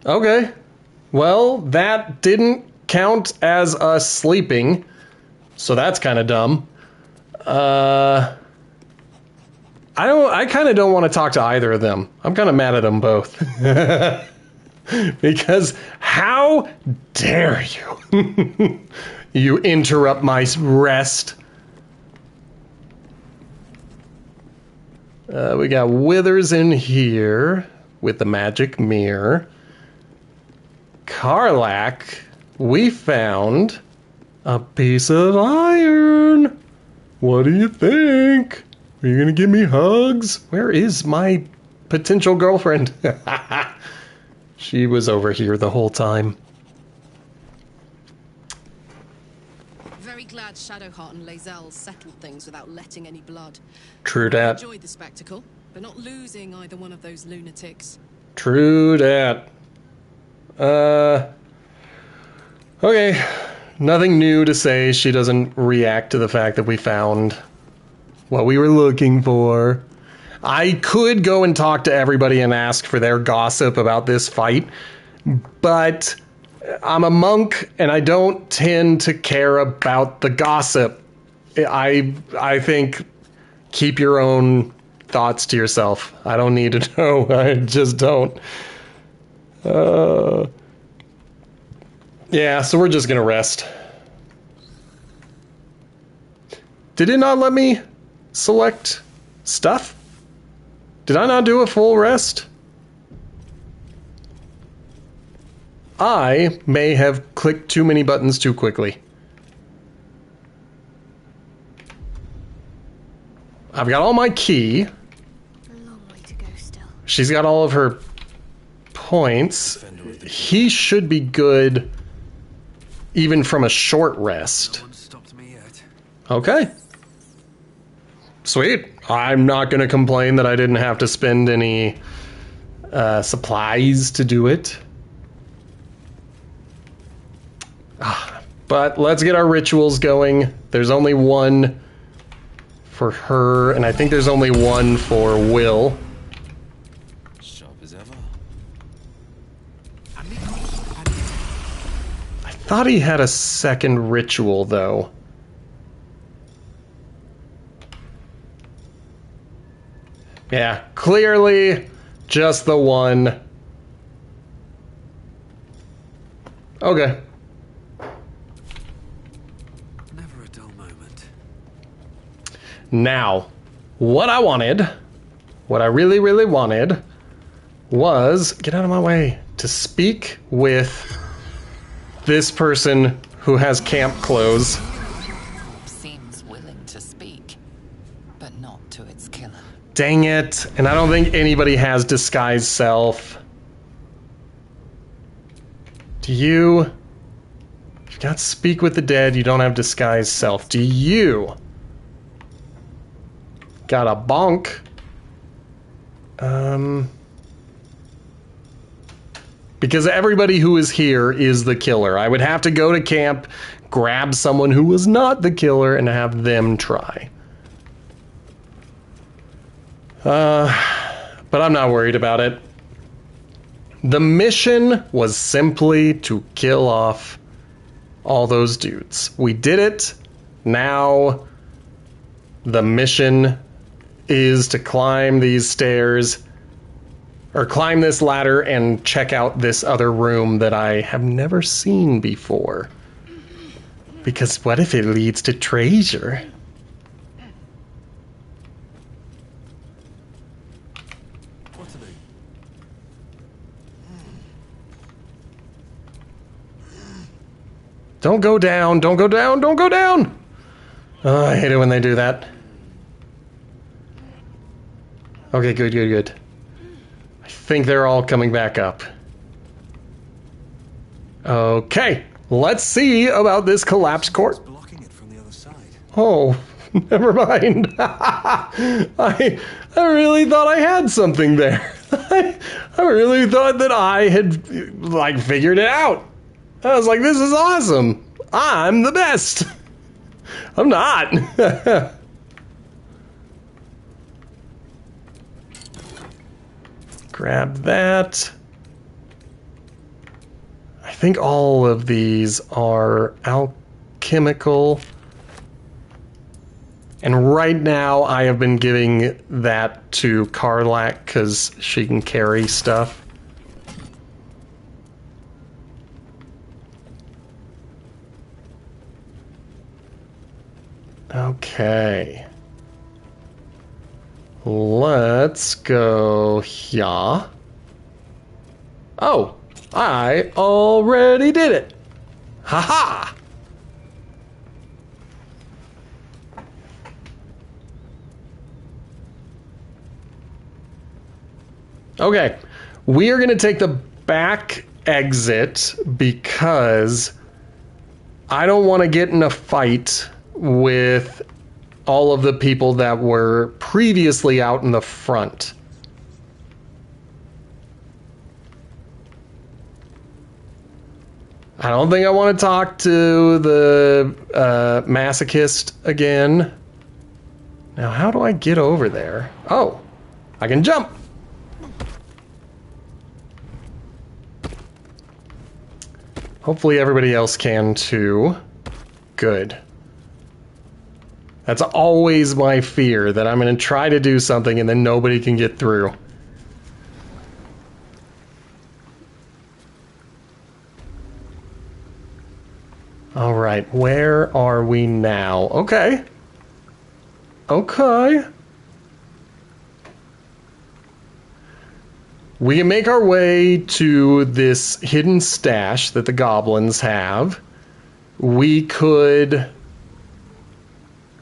Okay. Well, that didn't count as us sleeping, so that's kind of dumb. I kind of don't want to talk to either of them. I'm kind of mad at them both. Because how dare you? You interrupt my rest. We got Withers in here with the magic mirror. Karlach, we found a piece of iron. What do you think? Are you gonna give me hugs? Where is my potential girlfriend? She was over here the whole time. Very glad Shadowheart and Lae'zel settled things without letting any blood. True I dat. enjoyed the spectacle, but not losing either one of those lunatics. True dat. Okay. Nothing new to say. She doesn't react to the fact that we found what we were looking for. I could go and talk to everybody and ask for their gossip about this fight, but I'm a monk and I don't tend to care about the gossip. I think keep your own thoughts to yourself. I don't need to know. I just don't. Yeah, so we're just gonna rest. Did it not let me select stuff? Did I not do a full rest? I may have clicked too many buttons too quickly. I've got all my key. A long way to go still. She's got all of her points. He should be good even from a short rest. No one stopped me yet. Okay. Sweet. I'm not going to complain that I didn't have to spend any supplies to do it. But let's get our rituals going. There's only one for her, and I think there's only one for Will. Sharp as ever. I thought he had a second ritual, though. Yeah, clearly just the one. Okay. Never a dull moment. Now, what I wanted, what I really, really wanted, was, get out of my way, to speak with this person who has camp clothes. Seems willing to speak, but not to its killer. Dang it. And I don't think anybody has disguised self. Do you? You've got speak with the dead, you don't have disguised self. Do you? Got a bonk. Because everybody who is here is the killer. I would have to go to camp, grab someone who was not the killer, and have them try. But I'm not worried about it. The mission was simply to kill off all those dudes. We did it. Now the mission is to climb these stairs, or climb this ladder and check out this other room that I have never seen before. Because what if it leads to treasure? Don't go down, don't go down, don't go down! Oh, I hate it when they do that. Okay, good, good, good. I think they're all coming back up. Okay, let's see about this collapsed court. Blocking it from the other side. Oh, never mind. I really thought I had something there. I really thought that I had, like, figured it out. I was like, this is awesome. I'm the best. I'm not. Grab that. I think all of these are alchemical. And right now I have been giving that to Karlak because she can carry stuff. Okay. Let's go here. Oh, I already did it. Haha! Okay, we are going to take the back exit because I don't want to get in a fight with all of the people that were previously out in the front. I don't think I want to talk to the masochist again. Now, how do I get over there? Oh, I can jump. Hopefully everybody else can too. Good. That's always my fear, that I'm going to try to do something and then nobody can get through. All right, where are we now? Okay. Okay. We can make our way to this hidden stash that the goblins have. We could...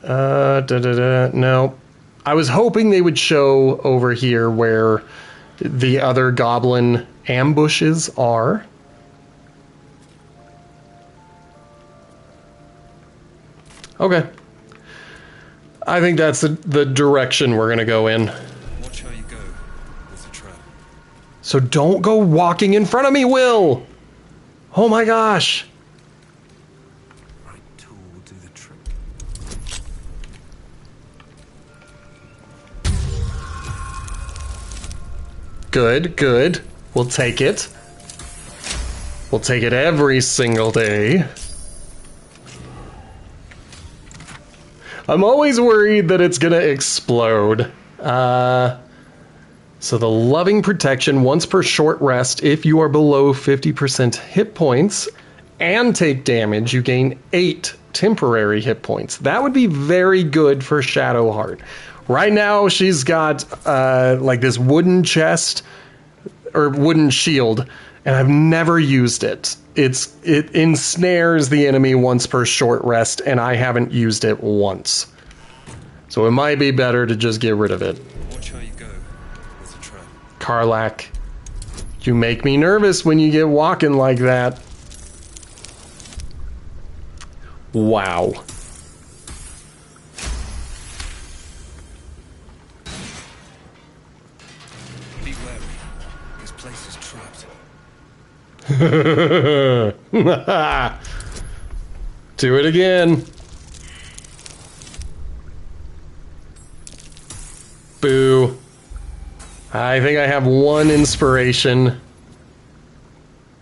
no. I was hoping they would show over here where the other goblin ambushes are. Okay. I think that's the direction we're gonna go in. Watch how you go with the trap. So don't go walking in front of me, Will! Oh my gosh! Right tool will do the trick. Good, good. We'll take it. We'll take it every single day. I'm always worried that it's gonna explode. So the loving protection, once per short rest, if you are below 50% hit points and take damage, you gain 8 temporary hit points. That would be very good for Shadowheart. Right now, she's got like this wooden chest or wooden shield, and I've never used it. It ensnares the enemy once per short rest, and I haven't used it once. So it might be better to just get rid of it. Watch how you go with the trap. Karlach, you make me nervous when you get walking like that. Wow. Be wary. This place is trapped. Do it again. Boo. I think I have 1 inspiration.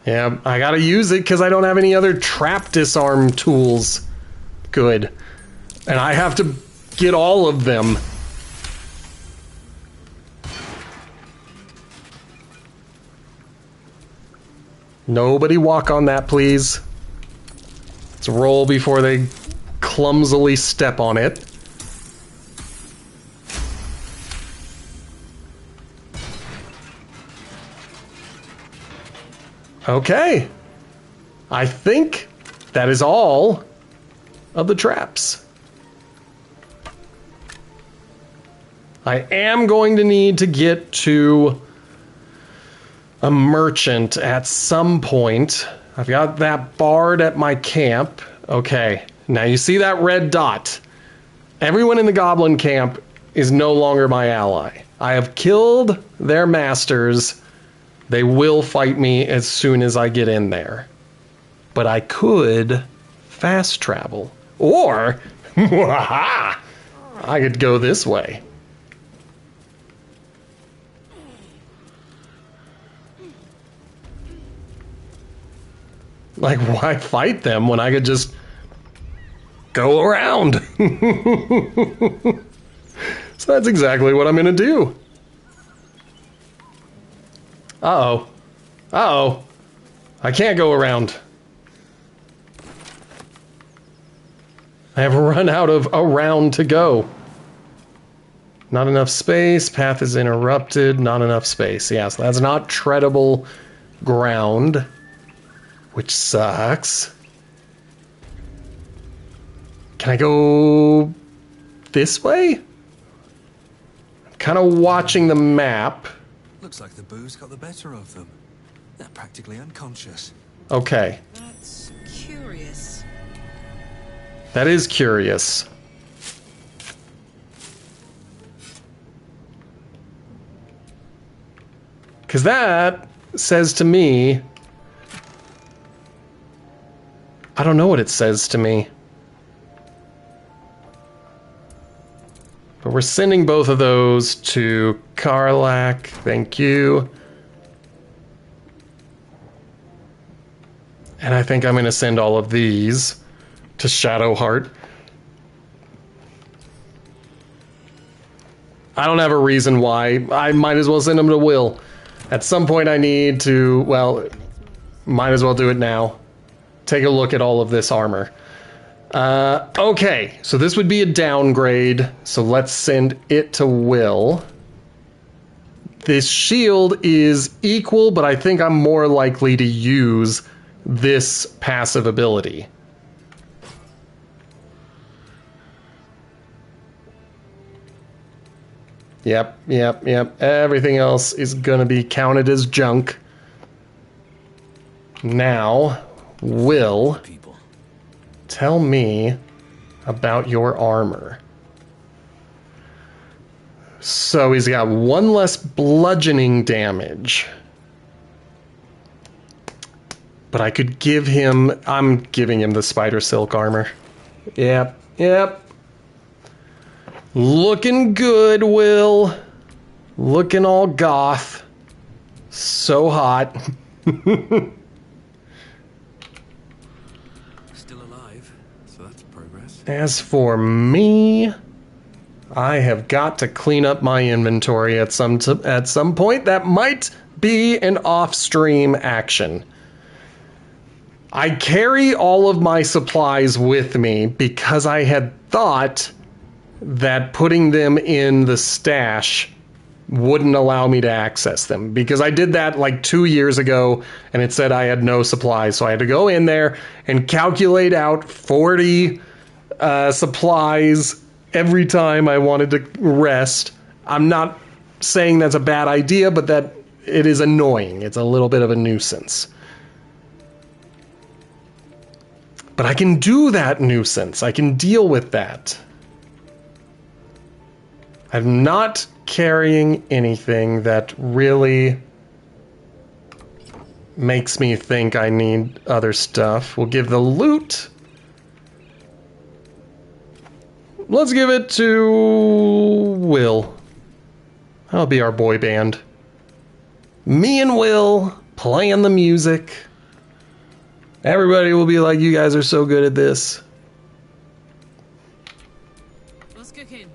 Yeah, I gotta use it because I don't have any other trap disarm tools. Good. And I have to get all of them. Nobody walk on that, please. Let's roll before they clumsily step on it. Okay. I think that is all of the traps. I am going to need to get to a merchant at some point. I've got that bard at my camp. Okay, now you see that red dot. Everyone in the goblin camp is no longer my ally. I have killed their masters. They will fight me as soon as I get in there. But I could fast travel. Or, I could go this way. Like, why fight them when I could just go around? So that's exactly what I'm gonna do. Uh-oh. Uh-oh. I can't go around. I have run out of around to go. Not enough space. Path is interrupted. Not enough space. Yeah, so that's not treadable ground, which sucks. Can I go this way? I'm kind of watching the map. Looks like the booze got the better of them. They're practically unconscious. Okay. That's curious. That is curious. Because that says to me... I don't know what it says to me. But we're sending both of those to Karlach. Thank you. And I think I'm going to send all of these to Shadowheart. I don't have a reason why. I might as well send them to Will. At some point I need to, well, might as well do it now. Take a look at all of this armor. Okay, so this would be a downgrade, so let's send it to Will. This shield is equal, but I think I'm more likely to use this passive ability. Yep. Everything else is gonna be counted as junk. Now, Will, tell me about your armor. So he's got 1 less bludgeoning damage. But I could give him... I'm giving him the spider silk armor. Yep. Looking good, Will. Looking all goth. So hot. Still alive, so that's progress. As for me, I have got to clean up my inventory at some point. That might be an off-stream action. I carry all of my supplies with me because I had thought that putting them in the stash wouldn't allow me to access them, because I did that like 2 years ago and it said I had no supplies. So I had to go in there and calculate out 40 supplies every time I wanted to rest. I'm not saying that's a bad idea, but that it is annoying. It's a little bit of a nuisance. But I can do that nuisance. I can deal with that. I'm not carrying anything that really makes me think I need other stuff. We'll give the loot. Let's give it to Will. That'll be our boy band. Me and Will playing the music. Everybody will be like, you guys are so good at this. Let's cook in.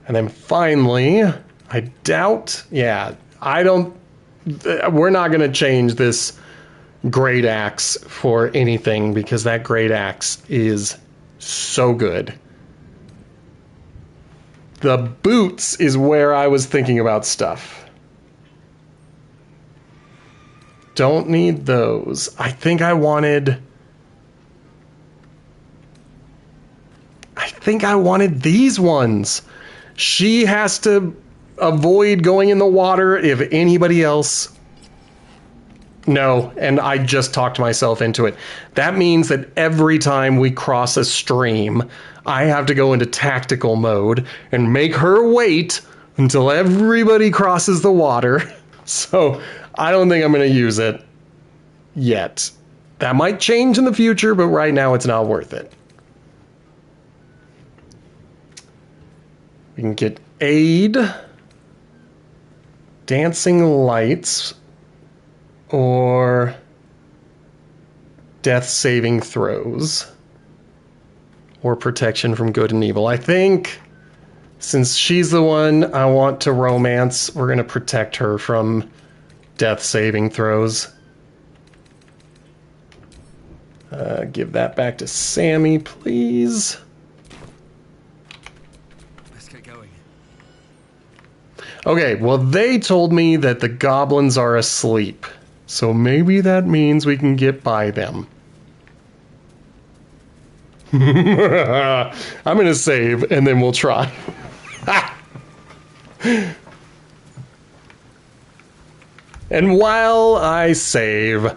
And then finally, I doubt, we're not going to change this great axe for anything, because that great axe is so good. The boots is where I was thinking about stuff. Don't need those. I think I wanted these ones. She has to avoid going in the water if anybody else... No, and I just talked myself into it. That means that every time we cross a stream, I have to go into tactical mode and make her wait until everybody crosses the water. So I don't think I'm going to use it yet. That might change in the future, but right now it's not worth it. We can get aid, dancing lights, or death saving throws, or protection from good and evil. I think since she's the one I want to romance, we're going to protect her from death saving throws. Give that back to Sammy, please. Let's get going. Okay, well, they told me that the goblins are asleep, so maybe that means we can get by them. I'm going to save, and then we'll try. And while I save,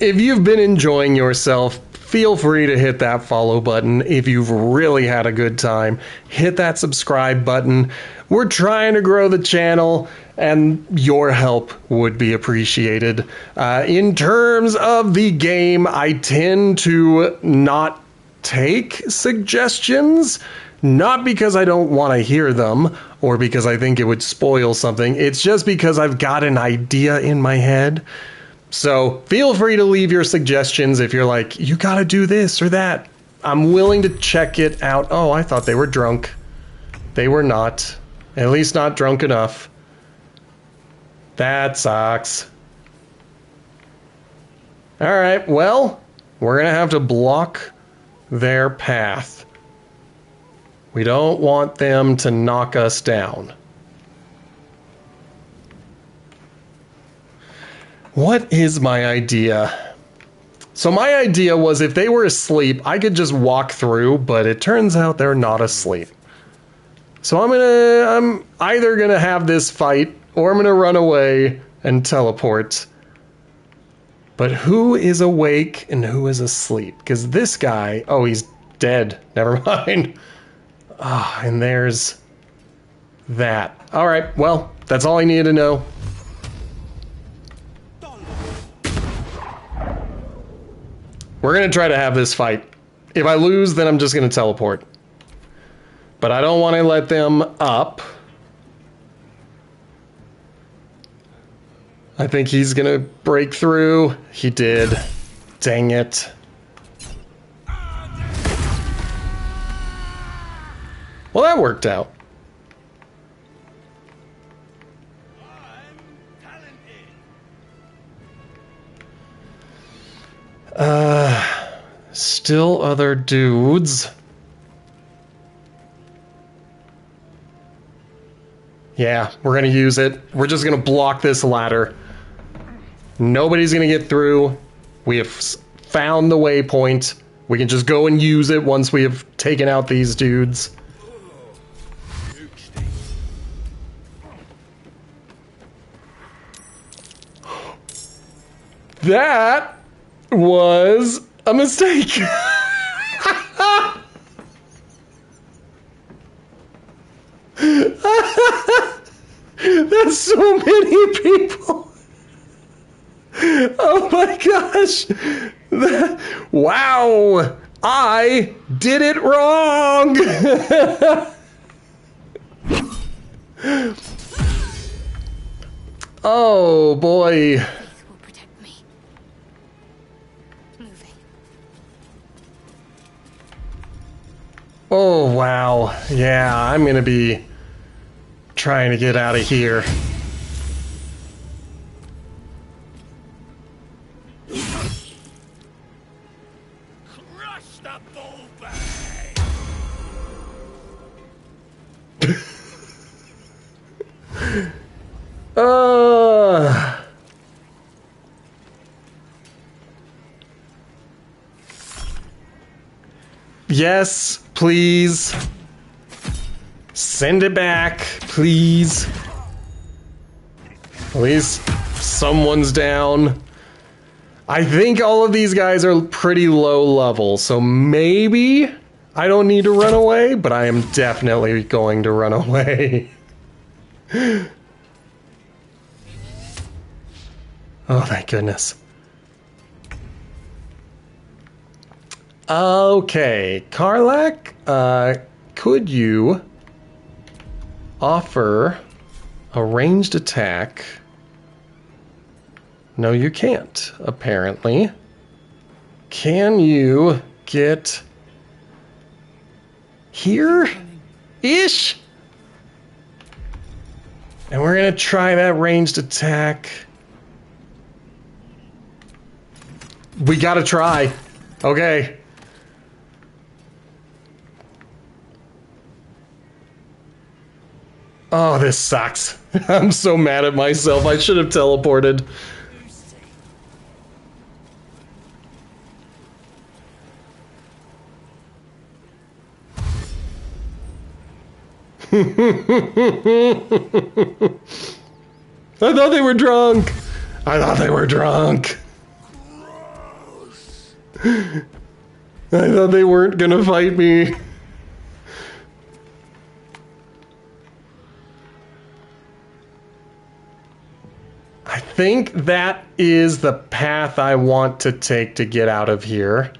if you've been enjoying yourself, feel free to hit that follow button. If you've really had a good time, hit that subscribe button. We're trying to grow the channel, and your help would be appreciated. In terms of the game, I tend to not take suggestions, not because I don't want to hear them or because I think it would spoil something. It's just because I've got an idea in my head. So feel free to leave your suggestions if you're like, you gotta do this or that. I'm willing to check it out. Oh, I thought they were drunk. They were not. At least not drunk enough. That sucks. Alright, well, we're gonna have to block their path. We don't want them to knock us down. What is my idea? So my idea was if they were asleep, I could just walk through, but it turns out they're not asleep. So I'm either gonna have this fight or I'm gonna run away and teleport. But who is awake and who is asleep? Because this guy, oh, he's dead. Never mind. Ah, and there's that. Alright, well, that's all I needed to know. We're gonna try to have this fight. If I lose, then I'm just gonna teleport. But I don't want to let them up. I think he's gonna break through. He did. Dang it. Well, that worked out. Still other dudes. Yeah, we're gonna use it. We're just gonna block this ladder. Nobody's gonna get through. We have found the waypoint. We can just go and use it once we have taken out these dudes. That was a mistake. That's so many people. Oh my gosh. Wow. I did it wrong. Oh boy. Oh, wow. Yeah, I'm gonna be trying to get out of here. Crush the bullbag! Yes, please. Send it back, please. At least someone's down. I think all of these guys are pretty low level, so maybe I don't need to run away, but I am definitely going to run away. Oh, thank goodness. Okay, Karlak, could you offer a ranged attack? No, you can't, apparently. Can you get here-ish? And we're gonna try that ranged attack. We gotta try. Okay. Oh, this sucks. I'm so mad at myself. I should have teleported. I thought they were drunk. I thought they were drunk. I thought they weren't gonna fight me. I think that is the path I want to take to get out of here.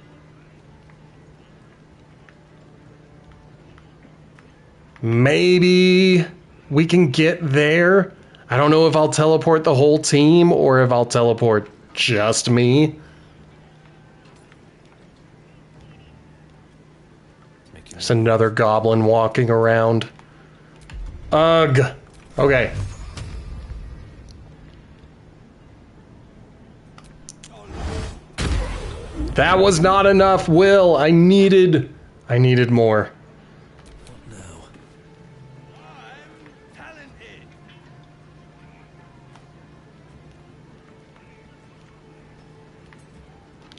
Maybe we can get there. I don't know if I'll teleport the whole team or if I'll teleport just me. There's another goblin walking around. Ugh. Okay. That was not enough, Will. I needed more.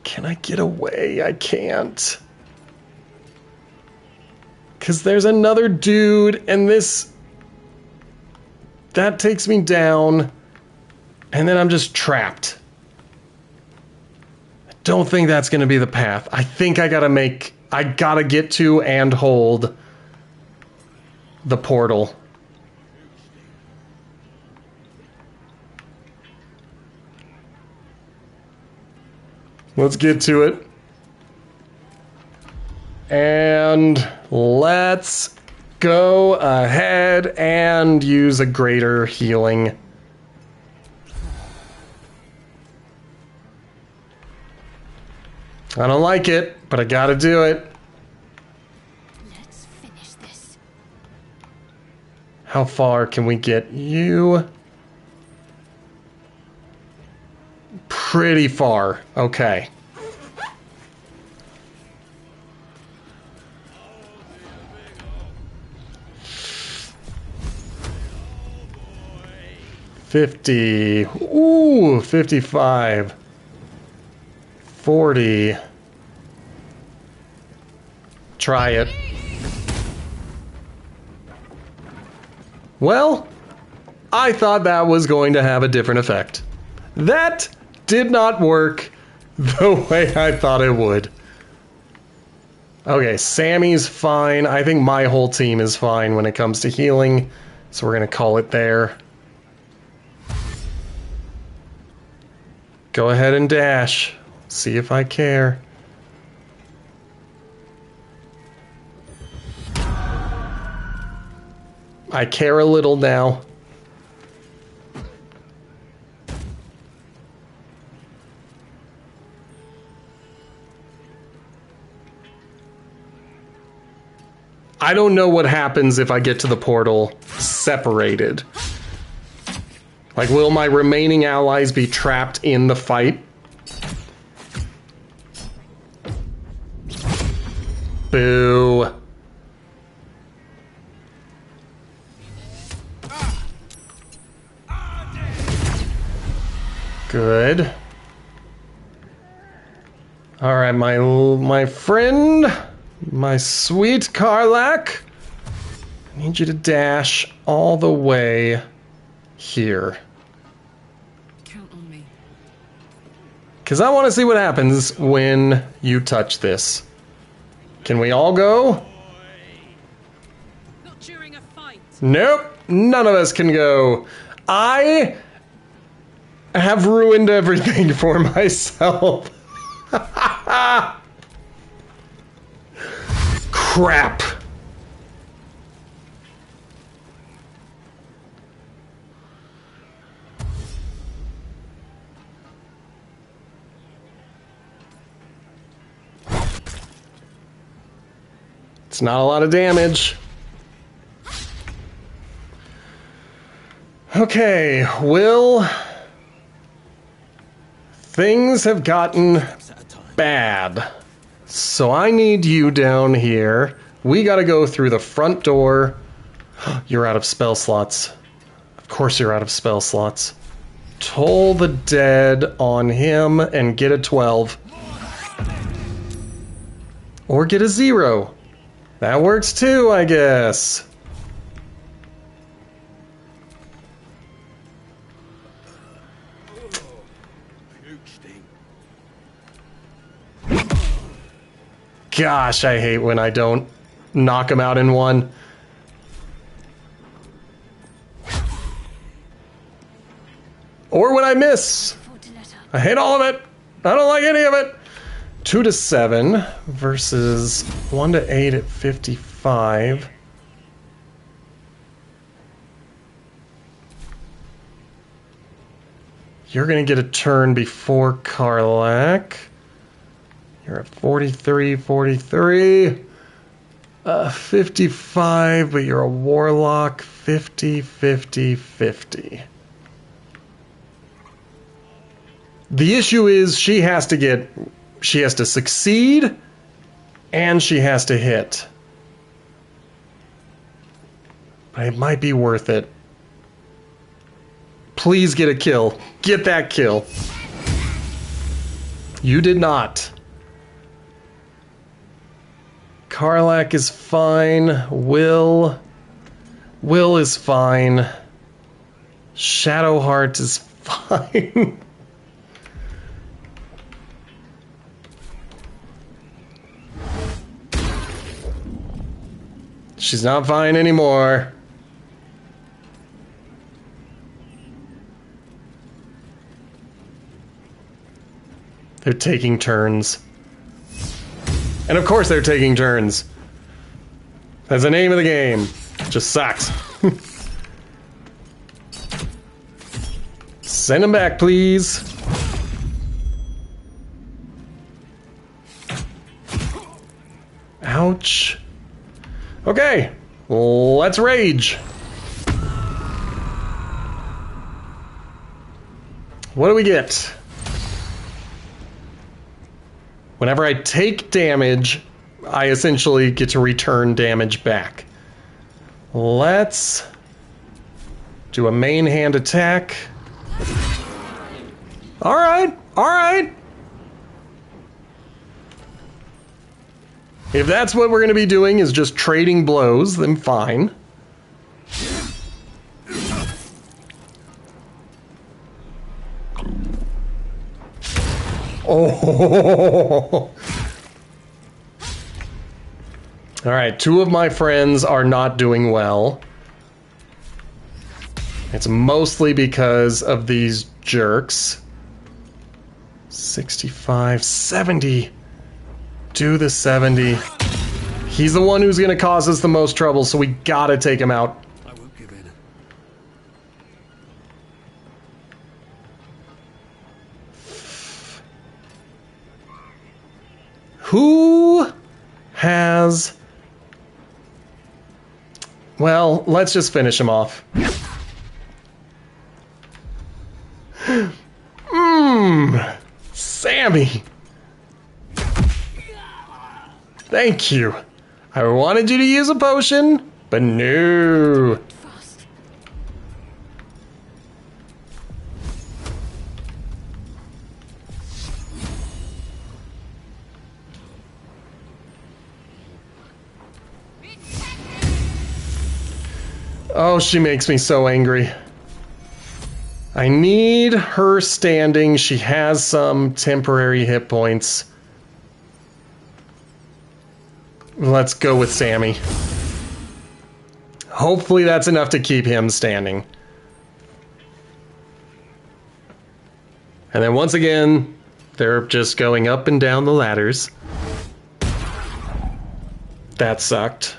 Can I get away? I can't. Because there's another dude, and that takes me down, and then I'm just trapped. I don't think that's going to be the path. I think I gotta get to and hold the portal. Let's get to it. And let's go ahead and use a greater healing. I don't like it, but I gotta do it. Let's finish this. How far can we get you? Pretty far. Okay. $50. Ooh, 55. 40. Try it. Well, I thought that was going to have a different effect. That did not work the way I thought it would. Okay, Sammy's fine. I think my whole team is fine when it comes to healing, so we're going to call it there. Go ahead and dash. See if I care. I care a little now. I don't know what happens if I get to the portal separated. Like, will my remaining allies be trapped in the fight? Boo. Good. All right, my friend, my sweet Karlak, I need you to dash all the way here. Count on me. Because I want to see what happens when you touch this. Can we all go? Not during a fight. Nope, none of us can go. I have ruined everything for myself. Crap. It's not a lot of damage. Okay, Will. Things have gotten bad. So I need you down here. We gotta go through the front door. You're out of spell slots. Of course you're out of spell slots. Toll the dead on him and get a 12. Or get a 0. That works too, I guess. Gosh, I hate when I don't knock him out in one. Or when I miss. I hate all of it. I don't like any of it. 2 to 7 versus 1 to 8 at 55. You're going to get a turn before Karlak. You're at 43, 43. 55, but you're a warlock. 50, 50, 50. The issue is she has to succeed and she has to hit. But it might be worth it. Please get a kill. Get that kill. You did not. Karlak is fine. Will is fine. Shadowheart is fine. She's not fine anymore. They're taking turns. And of course they're taking turns. That's the name of the game. Just sucks. Send him back, please. Ouch. Okay, let's rage. What do we get? Whenever I take damage, I essentially get to return damage back. Let's do a main hand attack. Alright, alright. If that's what we're going to be doing, is just trading blows, then fine. Oh. Alright, two of my friends are not doing well. It's mostly because of these jerks. 65, 70. Do the 70. He's the one who's going to cause us the most trouble, so we gotta take him out. I won't give in. Who has... Well, let's just finish him off. Sammy! Thank you. I wanted you to use a potion, but no. Oh, she makes me so angry. I need her standing. She has some temporary hit points. Let's go with Sammy. Hopefully that's enough to keep him standing. And then once again, they're just going up and down the ladders. That sucked.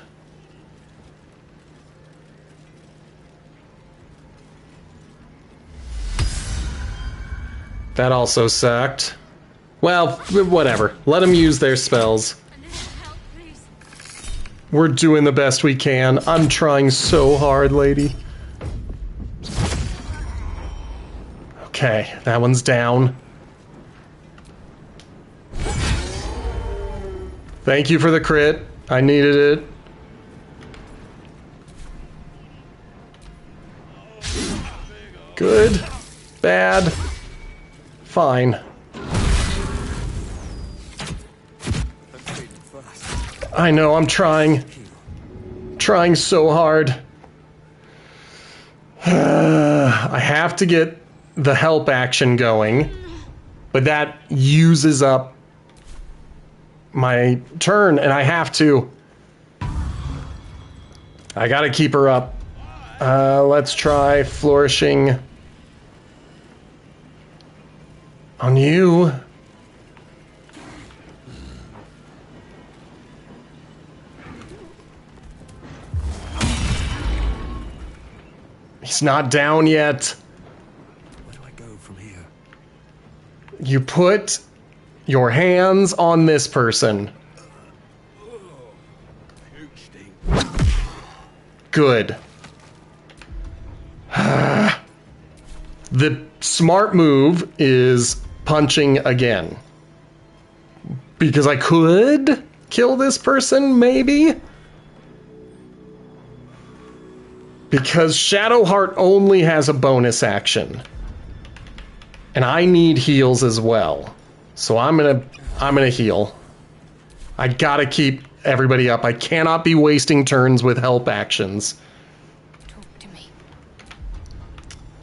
That also sucked. Well, whatever. Let them use their spells. We're doing the best we can. I'm trying so hard, lady. Okay, that one's down. Thank you for the crit. I needed it. Good. Bad. Fine. I know, I'm trying. Trying so hard. I have to get the help action going, but that uses up my turn, and I have to. I gotta keep her up. Let's try flourishing on you. He's not down yet. Where do I go from here? You put your hands on this person. Good. The smart move is punching again. Because I could kill this person, maybe? Because Shadowheart only has a bonus action. And I need heals as well. So I'm gonna heal. I gotta keep everybody up. I cannot be wasting turns with help actions. Talk to me.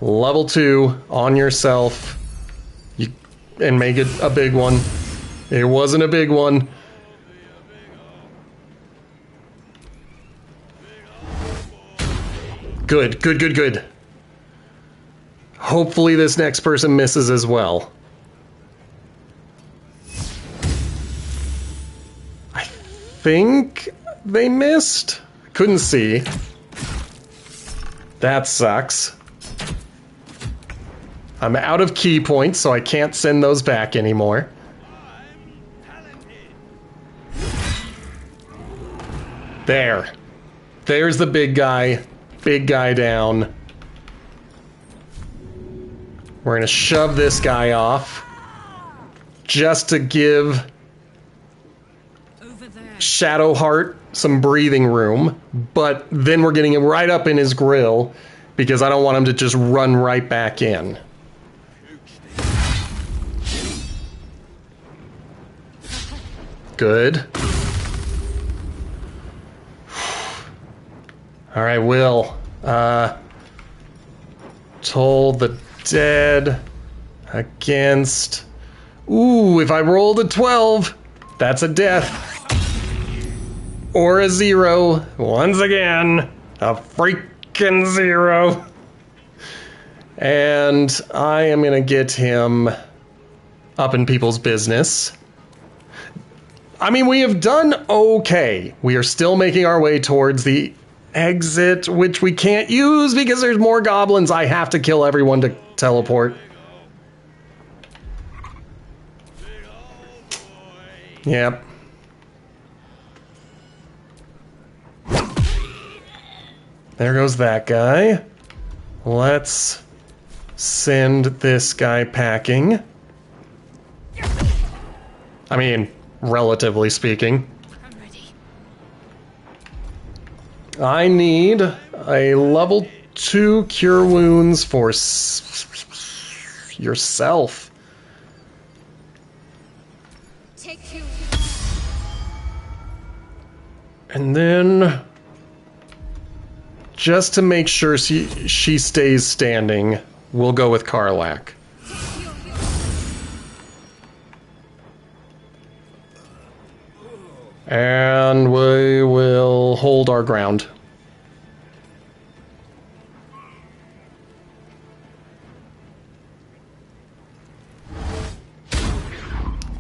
Level 2 on yourself. And make it a big one. It wasn't a big one. Good, good, good, good. Hopefully this next person misses as well. think they missed. Couldn't see. That sucks. I'm out of key points, so I can't send those back anymore. There. There's the big guy. Big guy down. We're gonna shove this guy off. Just to give Shadowheart some breathing room. But then we're getting him right up in his grill because I don't want him to just run right back in. Good. All right, Will. Toll the dead against... Ooh, if I rolled a 12, that's a death. Or a 0. Once again, a freaking 0. And I am going to get him up in people's business. I mean, we have done okay. We are still making our way towards the exit, which we can't use because there's more goblins. I have to kill everyone to teleport. Yep. There goes that guy. Let's send this guy packing. I mean, relatively speaking. I'm ready. I need a level 2 cure wounds for yourself. Take you. And then, just to make sure she stays standing, we'll go with Karlak. And we will hold our ground.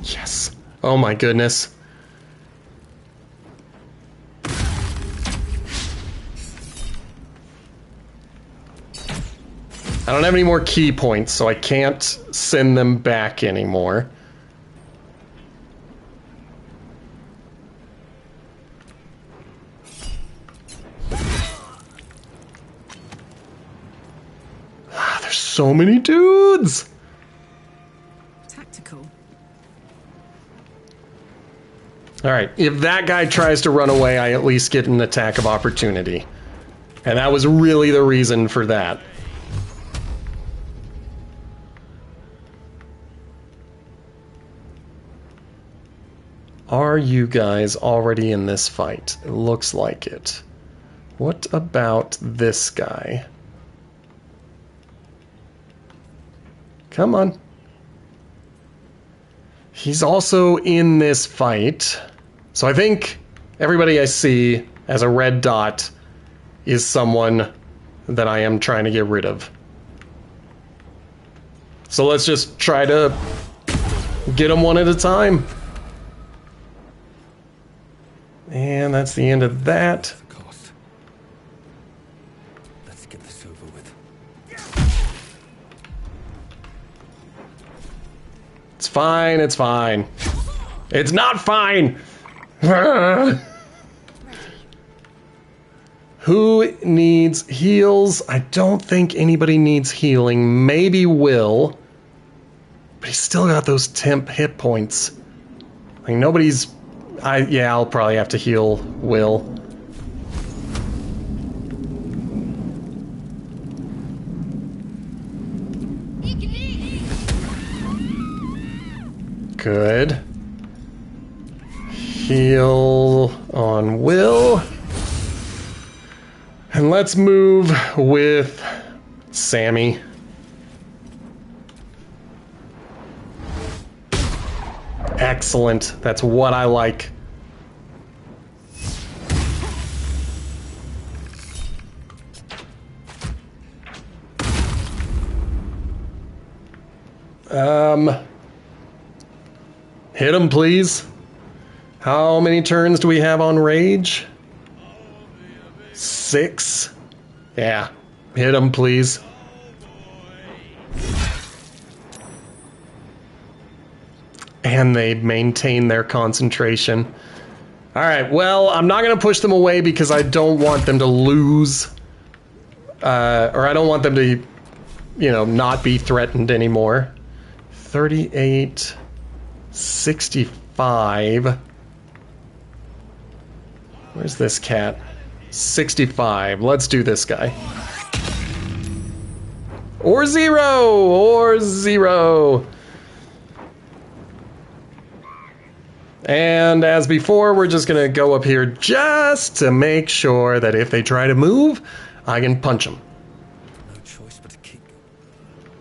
Yes. Oh my goodness. I don't have any more key points, so I can't send them back anymore. There's so many dudes! Tactical. Alright, if that guy tries to run away, I at least get an attack of opportunity. And that was really the reason for that. Are you guys already in this fight? It looks like it. What about this guy? Come on. He's also in this fight. So I think everybody I see as a red dot is someone that I am trying to get rid of. So let's just try to get them one at a time. And that's the end of that. Let's get this over with. It's fine, it's fine. It's not fine! Who needs heals? I don't think anybody needs healing. Maybe Will. But he's still got those temp hit points. Like, nobody's... yeah, I'll probably have to heal Will. Good. Heal on Will. And let's move with Sammy. Excellent. That's what I like. Hit him, please. How many turns do we have on rage? 6. Yeah. Hit him, please. And they maintain their concentration. Alright, well, I'm not going to push them away because I don't want them to lose. Or I don't want them to, you know, not be threatened anymore. 38, 65. Where's this cat? 65. Let's do this guy. Or 0! Or 0! And as before, we're just going to go up here just to make sure that if they try to move, I can punch them. No choice but to keep.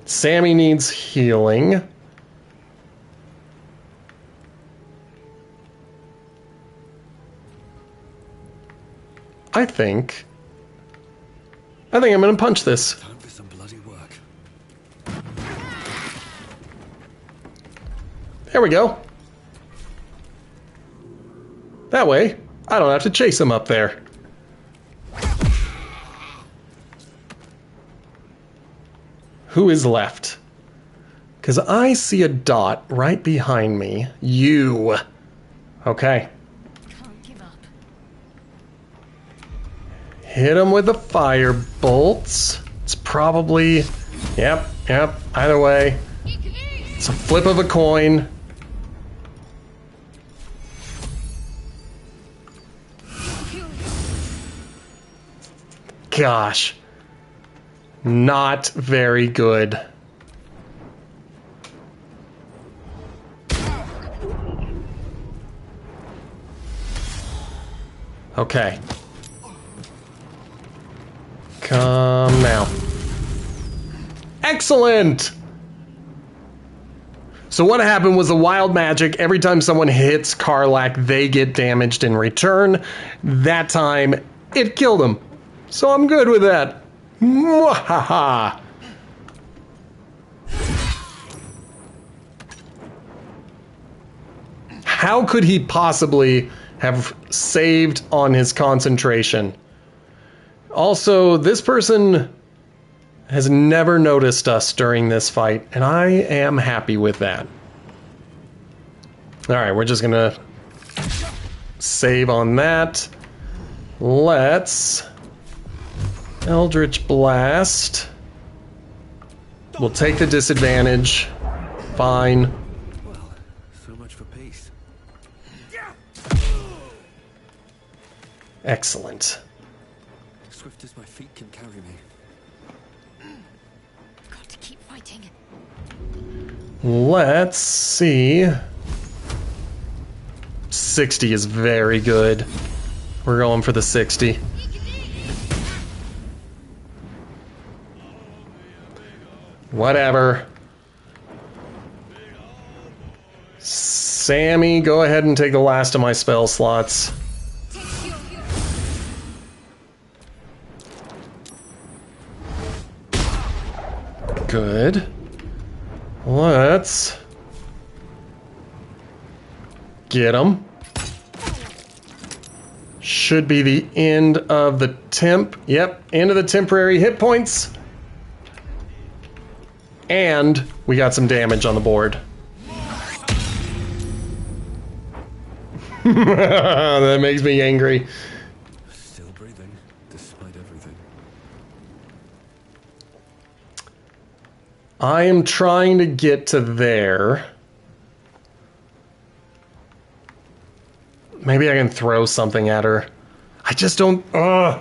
Sammy needs healing. I think I'm going to punch this. Time for some bloody work. There we go. That way, I don't have to chase him up there. Who is left? Because I see a dot right behind me. You. Okay. Can't give up. Hit him with the fire bolts. It's probably... Yep. Either way. It's a flip of a coin. Gosh. Not very good. Okay. Come now. Excellent! So what happened was the wild magic. Every time someone hits Karlach, they get damaged in return. That time, it killed him. So I'm good with that. Mwahaha! How could he possibly have saved on his concentration? Also, this person has never noticed us during this fight, and I am happy with that. Alright, we're just gonna save on that. Let's Eldritch Blast. We'll take the disadvantage. Fine. Well, so much for peace. Excellent. Swift as my feet can carry me. Got to keep fighting. Let's see. 60 is very good. We're going for the 60. Whatever. Sammy, go ahead and take the last of my spell slots. Good. Let's get him. Should be the end of the temp. Yep, end of the temporary hit points. And we got some damage on the board. That makes me angry. Still breathing, despite everything. I am trying to get to there. Maybe I can throw something at her. I just don't... I'm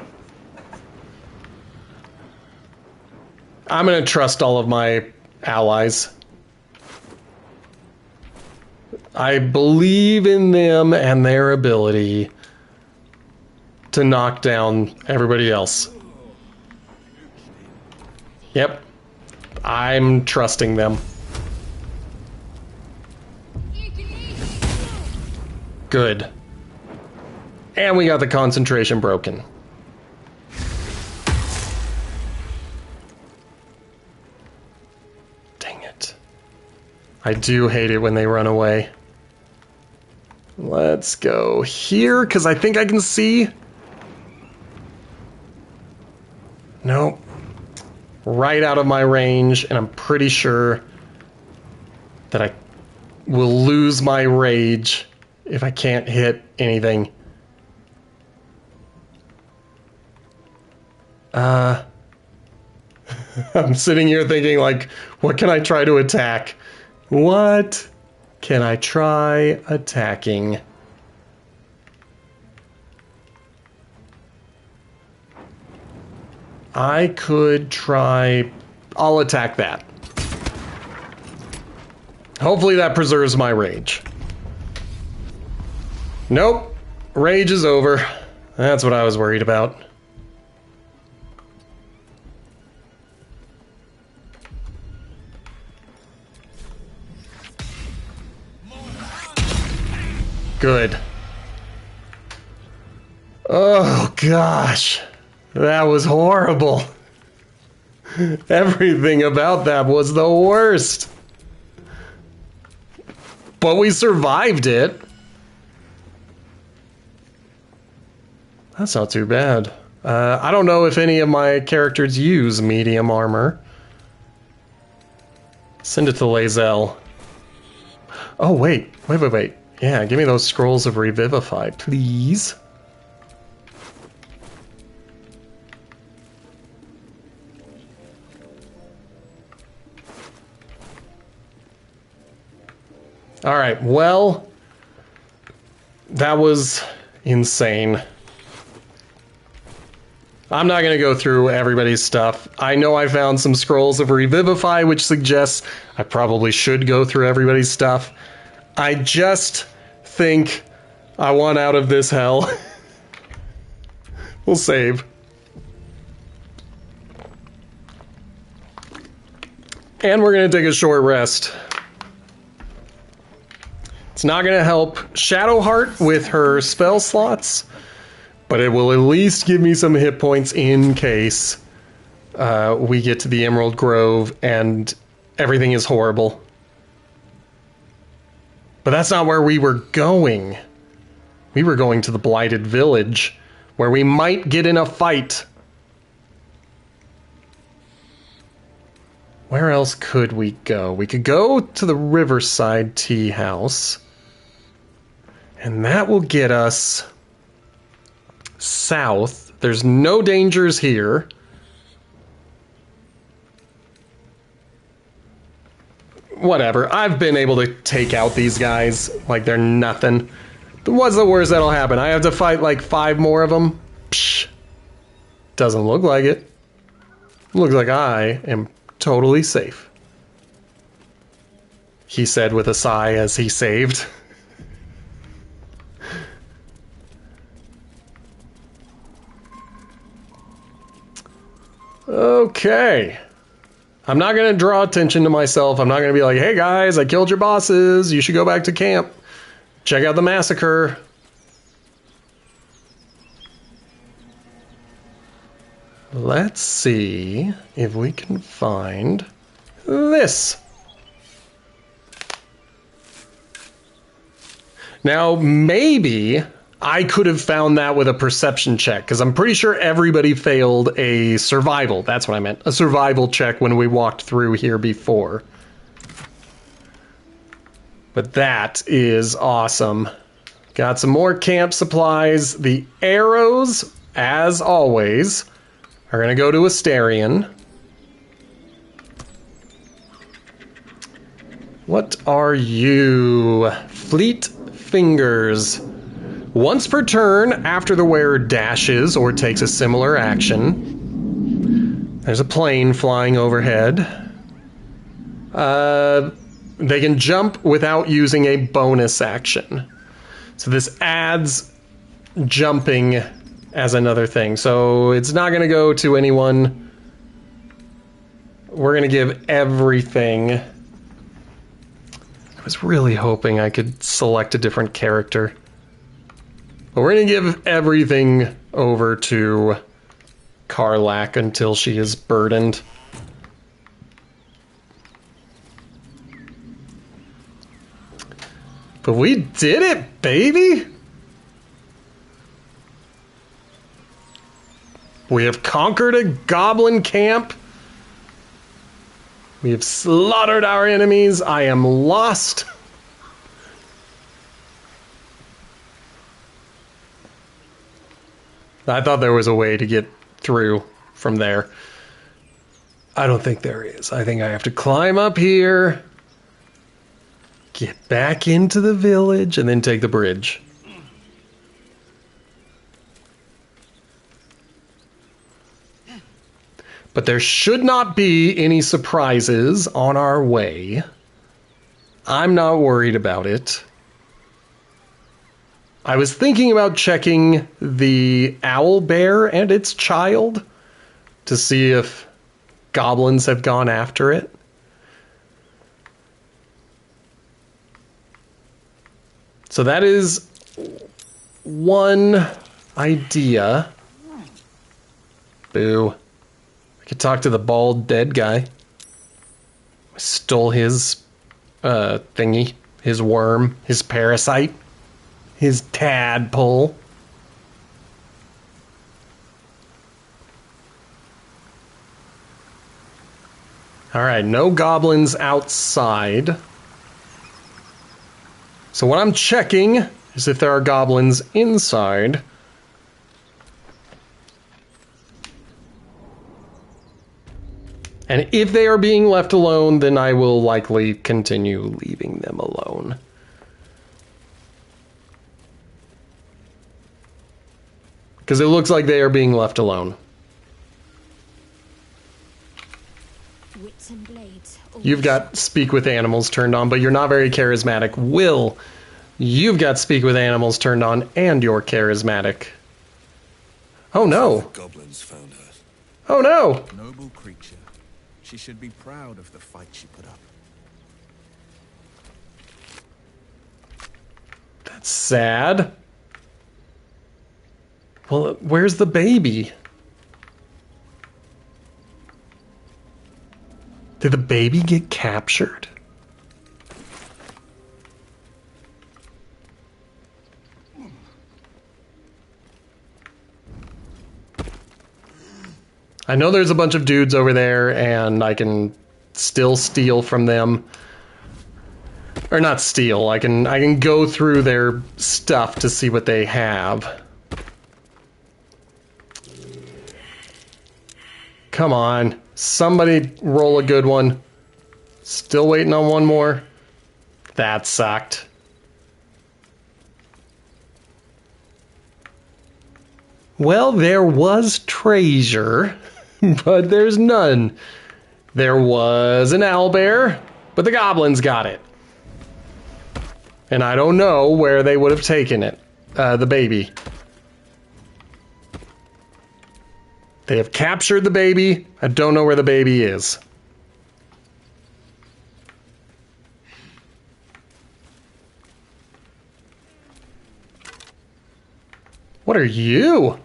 gonna trust all of my allies. I believe in them and their ability to knock down everybody else. Yep. I'm trusting them. Good. And we got the concentration broken. Dang it. I do hate it when they run away. Let's go here, because I think I can see. Nope. Right out of my range, and I'm pretty sure that I will lose my rage if I can't hit anything. I'm sitting here thinking, like, what can I try to attack? What can I try attacking? I could try... I'll attack that. Hopefully that preserves my rage. Nope. Rage is over. That's what I was worried about. Good. Oh, gosh. That was horrible. Everything about that was the worst. But we survived it. That's not too bad. I don't know if any of my characters use medium armor. Send it to Lae'zel. Oh, wait. Wait. Yeah, give me those scrolls of Revivify, please. Alright, well, that was insane. I'm not going to go through everybody's stuff. I know I found some scrolls of Revivify, which suggests I probably should go through everybody's stuff. I just think I want out of this hell. We'll save. And we're going to take a short rest. It's not going to help Shadowheart with her spell slots, but it will at least give me some hit points in case we get to the Emerald Grove and everything is horrible. But that's not where we were going. We were going to the Blighted Village, where we might get in a fight. Where else could we go? We could go to the Riverside Tea House. And that will get us south. There's no dangers here. Whatever. I've been able to take out these guys like they're nothing. What's the worst that'll happen? I have to fight like 5 more of them? Psh. Doesn't look like it. Looks like I am totally safe. He said with a sigh as he saved. Okay. I'm not going to draw attention to myself. I'm not going to be like, hey guys, I killed your bosses. You should go back to camp. Check out the massacre. Let's see if we can find this. Now, maybe I could have found that with a perception check, because I'm pretty sure everybody failed a survival. That's what I meant. A survival check when we walked through here before. But that is awesome. Got some more camp supplies. The arrows, as always, are going to go to Asterion. What are you? Fleet Fingers. Once per turn, after the wearer dashes or takes a similar action, there's a plane flying overhead. They can jump without using a bonus action. So this adds jumping as another thing. So it's not going to go to anyone. We're going to give everything. I was really hoping I could select a different character. But we're going to give everything over to Karlach until she is burdened. But we did it, baby! We have conquered a goblin camp. We have slaughtered our enemies. I am lost. I thought there was a way to get through from there. I don't think there is. I think I have to climb up here, get back into the village, and then take the bridge. But there should not be any surprises on our way. I'm not worried about it. I was thinking about checking the owl bear and its child to see if goblins have gone after it. So that is one idea. Boo. I could talk to the bald dead guy. I stole his thingy, his worm, his parasite, his tadpole. Alright, no goblins outside. So what I'm checking is if there are goblins inside. And if they are being left alone, then I will likely continue leaving them alone. Because it looks like they are being left alone. Wits and blades. You've got Speak with Animals turned on, but you're not very charismatic. Will, you've got Speak with Animals turned on, and you're charismatic. Oh no. Goblins found her. Oh no. Noble creature. She should be proud of the fight she put up. That's sad. Well, where's the baby? Did the baby get captured? I know there's a bunch of dudes over there, and I can still steal from them. Or not steal, I can go through their stuff to see what they have. Come on, somebody roll a good one. Still waiting on one more. That sucked. Well, there was treasure, but there's none. There was an owlbear, but the goblins got it. And I don't know where they would have taken it, the baby. They have captured the baby. I don't know where the baby is. What are you?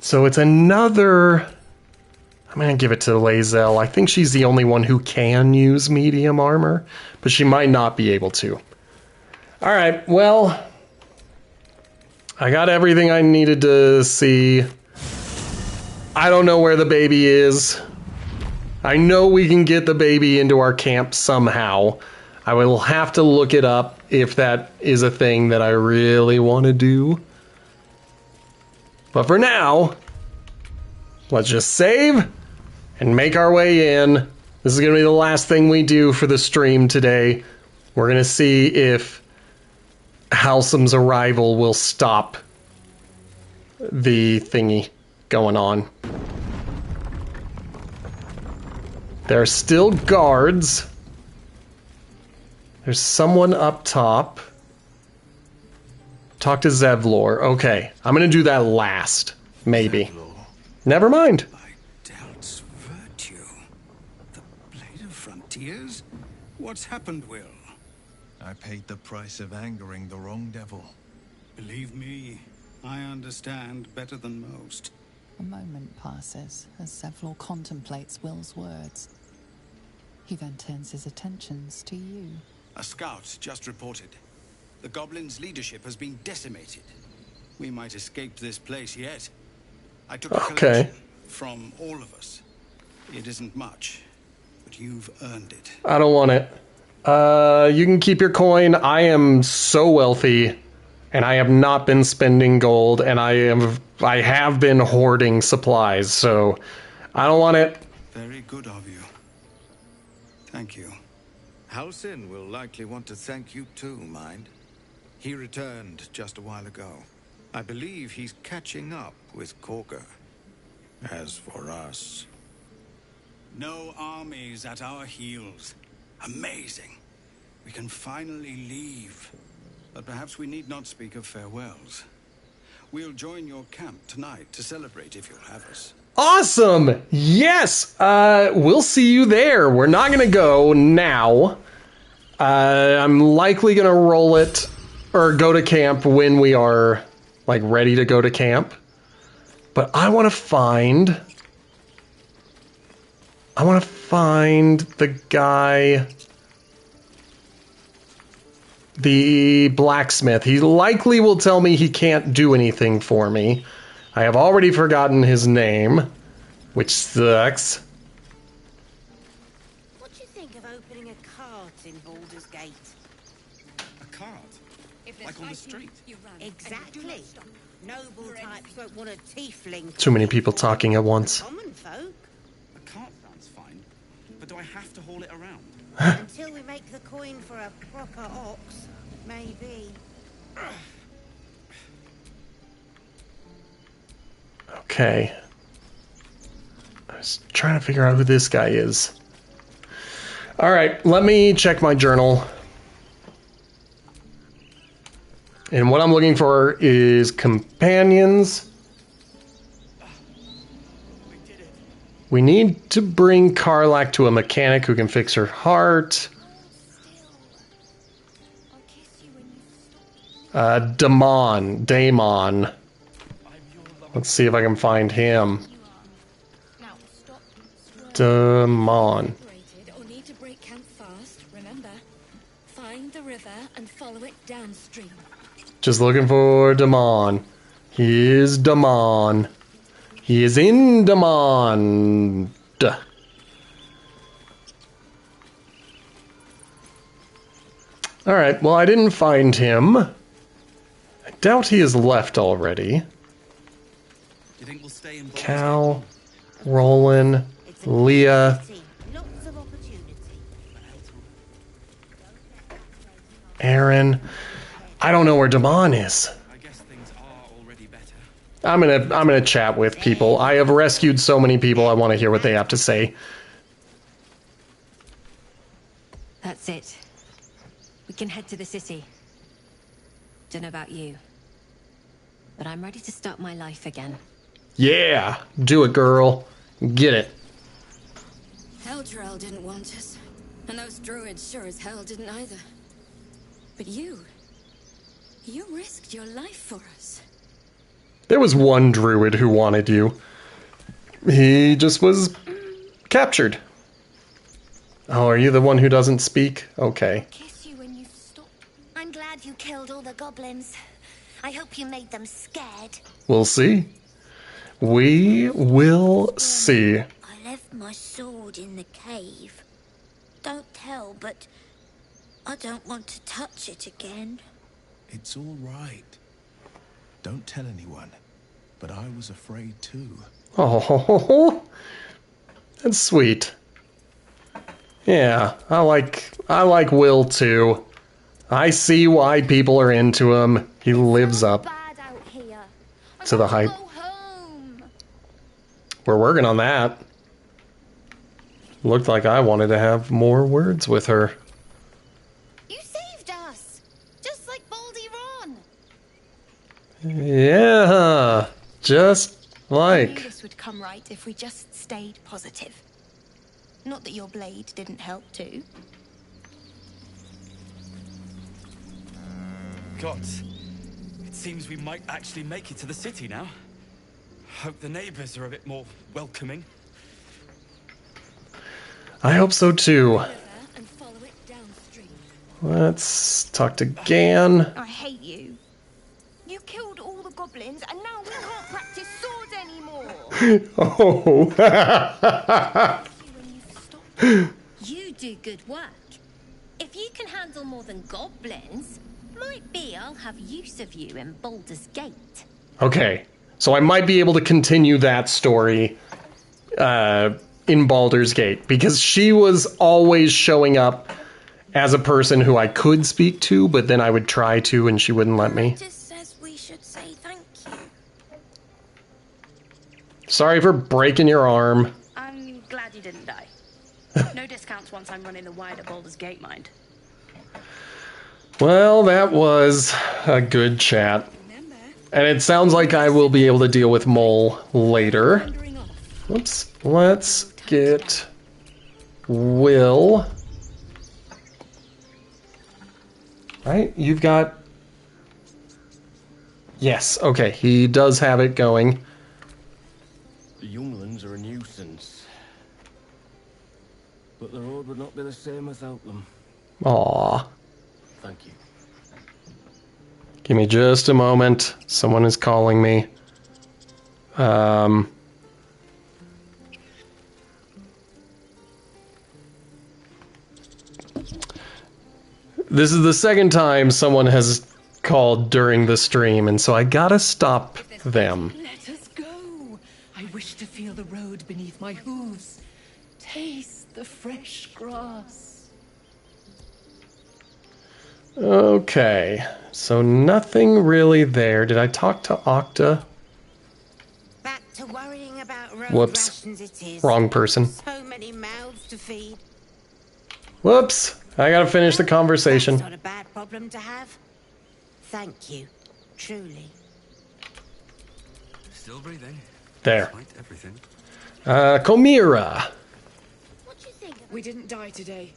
So it's another... I'm going to give it to Lae'zel. I think she's the only one who can use medium armor, but she might not be able to. Alright, well... I got everything I needed to see. I don't know where the baby is. I know we can get the baby into our camp somehow. I will have to look it up if that is a thing that I really want to do. But for now, let's just save and make our way in. This is going to be the last thing we do for the stream today. We're going to see if Halsam's arrival will stop the thingy going on. There are still guards. There's someone up top. Talk to Zevlor. Okay, I'm gonna do that last. Maybe. Zevlor. Never mind. By doubt's virtue. The Blade of Frontiers? What's happened, Will? I paid the price of angering the wrong devil. Believe me, I understand better than most. A moment passes as Zevlor contemplates Will's words. He then turns his attentions to you. A scout just reported. The goblins' leadership has been decimated. We might escape this place yet. I took a collection from all of us. It isn't much, but you've earned it. I don't want it. You can keep your coin. I am so wealthy, and I have not been spending gold, and I have been hoarding supplies, so I don't want it. Very good of you. Thank you. Halsin will likely want to thank you too, mind. He returned just a while ago. I believe he's catching up with Korga. As for us... No armies at our heels. Amazing. We can finally leave. But perhaps we need not speak of farewells. We'll join your camp tonight to celebrate if you'll have us. Awesome! Yes! We'll see you there. We're not gonna go now. I'm likely gonna roll it, or go to camp when we are, like, ready to go to camp. But I want to find the guy, the blacksmith. He likely will tell me he can't do anything for me. I have already forgotten his name, which sucks. What do you think of opening a cart in Baldur's Gate? A cart? Like on the street? Exactly. Noble types won't want a tiefling. Too many people talking at once. Common folk. A cart sounds fine, but do I have to haul it around? Until we make the coin for a proper ox, maybe. Okay. I was trying to figure out who this guy is. Alright, let me check my journal. And what I'm looking for is companions. We need to bring Karlak to a mechanic who can fix her heart. Damon. Let's see if I can find him. Damon. Or need to break camp fast. Remember, find the river and follow it downstream. Just looking for Damon. He is Damon. He is in Damon. Alright, well, I didn't find him. I doubt he has left already. Cal, Roland, Leah, Aaron. I don't know where Damon is. I'm gonna chat with people. I have rescued so many people. I want to hear what they have to say. That's it. We can head to the city. Don't know about you, but I'm ready to start my life again. Yeah, do it, girl. Get it. Eldrell didn't want us, and those druids sure as hell didn't either. But you risked your life for us. There was one druid who wanted you. He just was captured. Oh, are you the one who doesn't speak? Okay. Kiss you when you stop. I'm glad you killed all the goblins. I hope you made them scared. We'll see. We will see. I left my sword in the cave. Don't tell, but I don't want to touch it again. It's all right. Don't tell anyone. But I was afraid too. Oh, that's sweet. Yeah, I like Will too. I see why people are into him. He lives up to the hype. We're working on that. Looked like I wanted to have more words with her. You saved us, just like Baldy Ron. Yeah, just I knew like. this would come right if we just stayed positive. Not that your blade didn't help too. Gods, it seems we might actually make it to the city now. Hope the neighbors are a bit more welcoming. I hope so too. Let's talk to Gan. I hate you. You killed all the goblins, and now we can't practice swords anymore. Oh. You do good work. If you can handle more than goblins, might be I'll have use of you in Baldur's Gate. Okay, so I might be able to continue that story in Baldur's Gate, because she was always showing up as a person who I could speak to, but then I would try to and she wouldn't let me. Just says we should say thank you. Sorry for breaking your arm. I'm glad you didn't die. No discounts once I'm running the wide at Baldur's Gate, mind. Well, that was a good chat. And it sounds like I will be able to deal with Mole later. Whoops. Let's get Will. Right? You've got... Yes, okay. He does have it going. The younglings are a nuisance. But the road would not be the same without them. Aww. Thank you. Give me just a moment. Someone is calling me. This is the second time someone has called during the stream, and so I gotta stop them. Let us go. I wish to feel the road beneath my hooves. Taste the fresh grass. Okay, so nothing really there. Did I talk to Octa? Back to worrying about road Whoops. rations it is. Wrong person. So many mouths to feed. Whoops. I gotta finish the conversation. That's not a bad problem to have. Thank you. Truly. Still breathing. There. Despite everything. Komira. We didn't die today.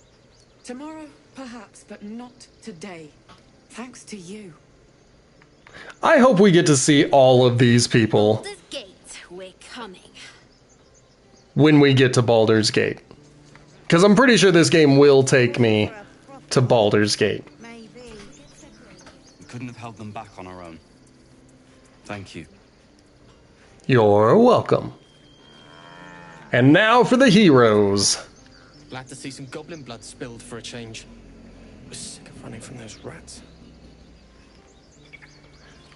Tomorrow, perhaps, but not today. Thanks to you. I hope we get to see all of these people Baldur's Gate, we're coming. when we get to Baldur's Gate. Because I'm pretty sure this game will take me to Baldur's Gate. We couldn't have held them back on our own. Thank you. You're welcome. And now for the heroes. Glad to see some goblin blood spilled for a change. I was sick of running from those rats.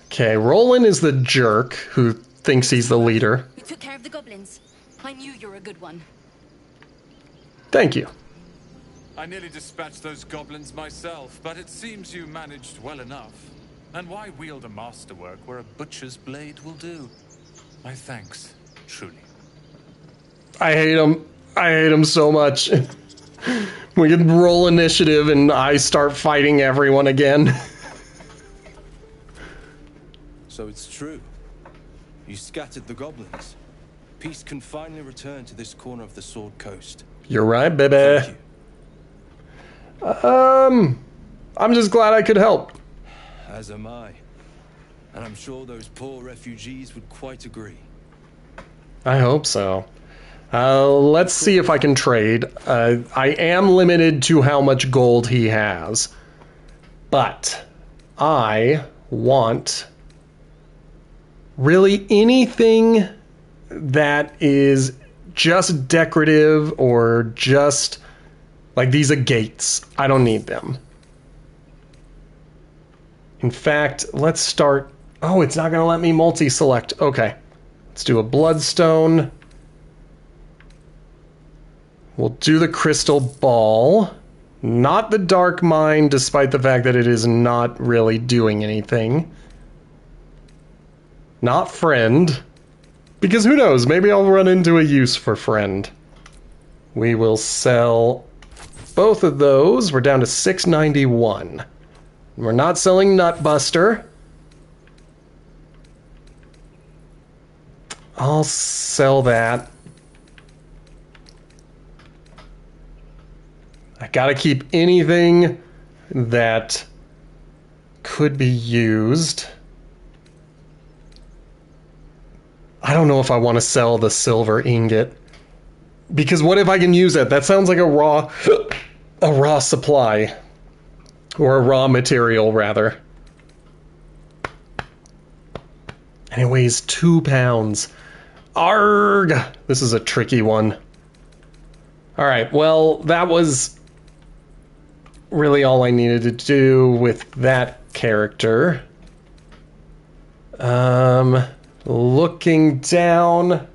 Okay, Roland is the jerk who thinks he's the leader. You took care of the goblins. I knew you were a good one. Thank you. I nearly dispatched those goblins myself, but it seems you managed well enough. And why wield a masterwork where a butcher's blade will do? My thanks, truly. I hate him. I hate him so much. We can roll initiative and I start fighting everyone again. So it's true. You scattered the goblins. Peace can finally return to this corner of the Sword Coast. You're right, baby. I'm just glad I could help. As am I. And I'm sure those poor refugees would quite agree. I hope so. Let's see if I can trade. I am limited to how much gold he has. But I want really anything that is just decorative or just like these are gates. I don't need them. In fact, let's start. Oh, it's not going to let me multi-select. Okay. Let's do a bloodstone. We'll do the crystal ball. Not the dark mine, despite the fact that it is not really doing anything. Not friend. Because who knows, maybe I'll run into a use for friend. We will sell both of those. We're down to 691. We're not selling Nutbuster. I'll sell that. I gotta keep anything that could be used. I don't know if I want to sell the silver ingot. Because what if I can use it? That sounds like a raw supply. Or a raw material, rather. And it weighs 2 pounds. Arg! This is a tricky one. Alright, well, that was really all I needed to do with that character. Looking down.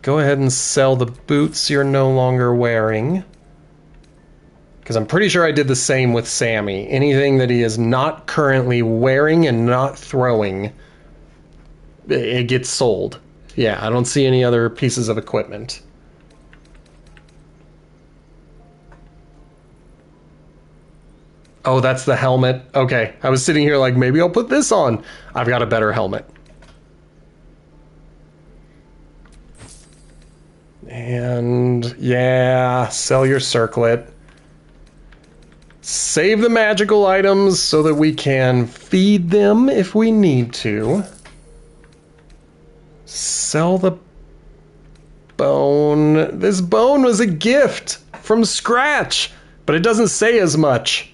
Go ahead and sell the boots you're no longer wearing. Because I'm pretty sure I did the same with Sammy. Anything that he is not currently wearing and not throwing, it gets sold. Yeah, I don't see any other pieces of equipment. Oh, that's the helmet. Okay, I was sitting here like, maybe I'll put this on. I've got a better helmet. And yeah, sell your circlet. Save the magical items so that we can feed them if we need to. Sell the bone. This bone was a gift from scratch, but it doesn't say as much.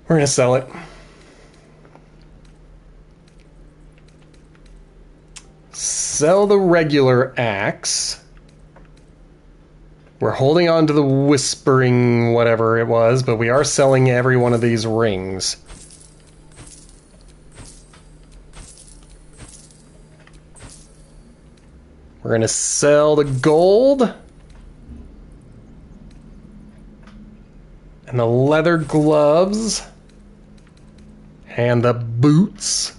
We're gonna sell it. Sell the regular axe. We're holding on to the whispering whatever it was, but we are selling every one of these rings. We're gonna sell the gold. And the leather gloves. And the boots.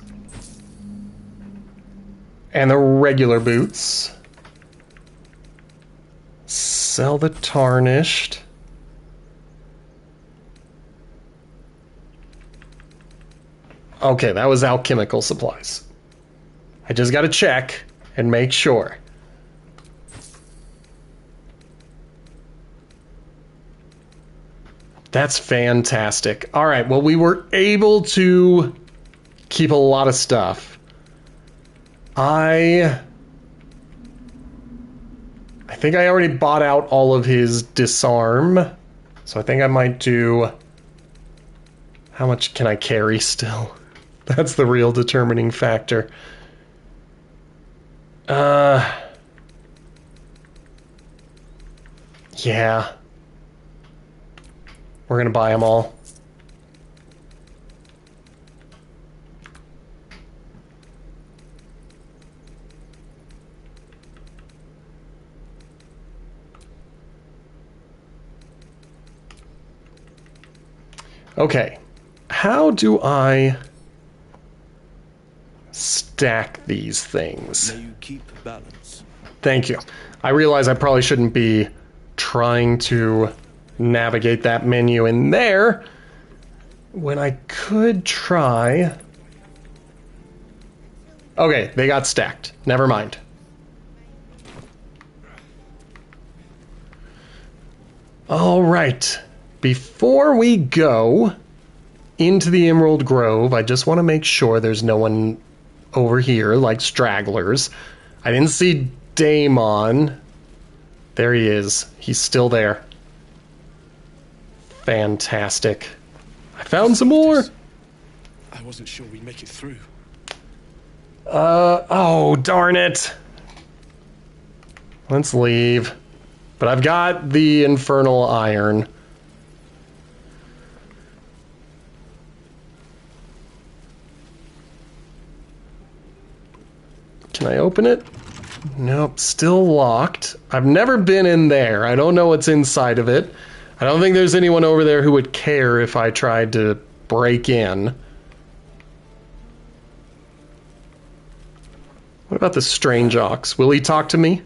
And the regular boots. Sell the tarnished. Okay, that was alchemical supplies. I just gotta check and make sure. That's fantastic. All right, well, we were able to keep a lot of stuff. I think I already bought out all of his disarm. So I think I might do... How much can I carry still? That's the real determining factor. Yeah. We're gonna buy them all. Okay. How do I stack these things? May you keep balance. Thank you. I realize I probably shouldn't be trying to navigate that menu in there when I could try. Okay, they got stacked. Never mind. All right. Before we go into the Emerald Grove, I just want to make sure there's no one over here, like stragglers. I didn't see Daemon. There he is. He's still there. Fantastic. I found some more. I wasn't sure we'd make it through. Oh, darn it. Let's leave. But I've got the Infernal Iron. Can I open it? Nope, still locked. I've never been in there. I don't know what's inside of it. I don't think there's anyone over there who would care if I tried to break in. What about the strange ox? Will he talk to me?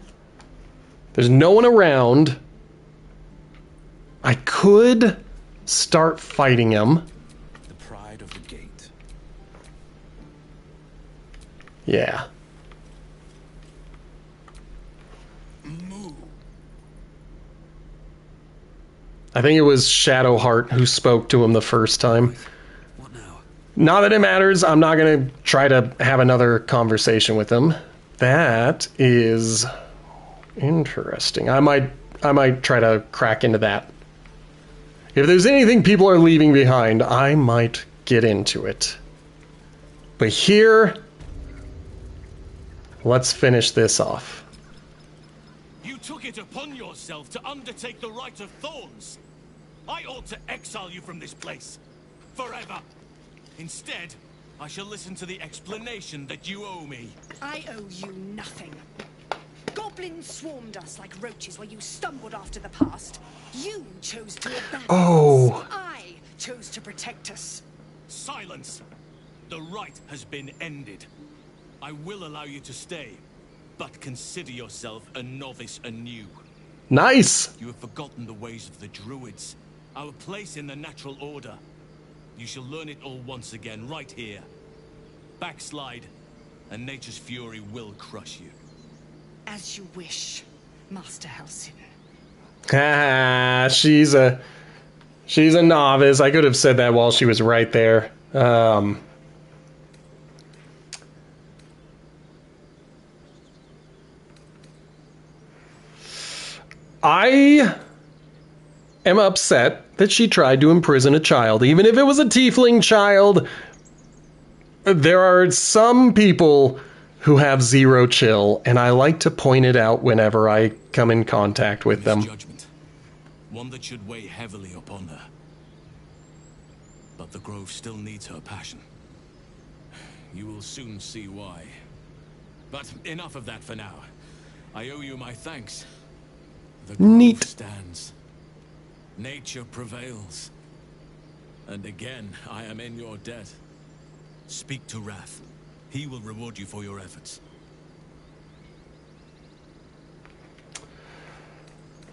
There's no one around. I could start fighting him. The pride of the gate. Yeah. I think it was Shadowheart who spoke to him the first time. What now? Not that it matters. I'm not going to try to have another conversation with him. That is interesting. I might try to crack into that. If there's anything people are leaving behind, I might get into it. But here, let's finish this off. You took it upon yourself to undertake the Rite of Thorns. I ought to exile you from this place. Forever. Instead, I shall listen to the explanation that you owe me. I owe you nothing. Goblins swarmed us like roaches while you stumbled after the past. You chose to abandon us. I chose to protect us. Silence! The rite has been ended. I will allow you to stay, but consider yourself a novice anew. Nice! You have forgotten the ways of the druids, our place in the natural order. You shall learn it all once again, right here. Backslide, and nature's fury will crush you. As you wish, Master Halsin. Ah, she's a novice. I could have said that while she was right there. I am upset that she tried to imprison a child, even if it was a tiefling child. There are some people who have zero chill, and I like to point it out whenever I come in contact with them. Judgment, one that should weigh heavily upon her. But the Grove still needs her passion. You will soon see why. But enough of that for now. I owe you my thanks. The Grove stands. Nature prevails. And again, I am in your debt. Speak to Wrath. He will reward you for your efforts.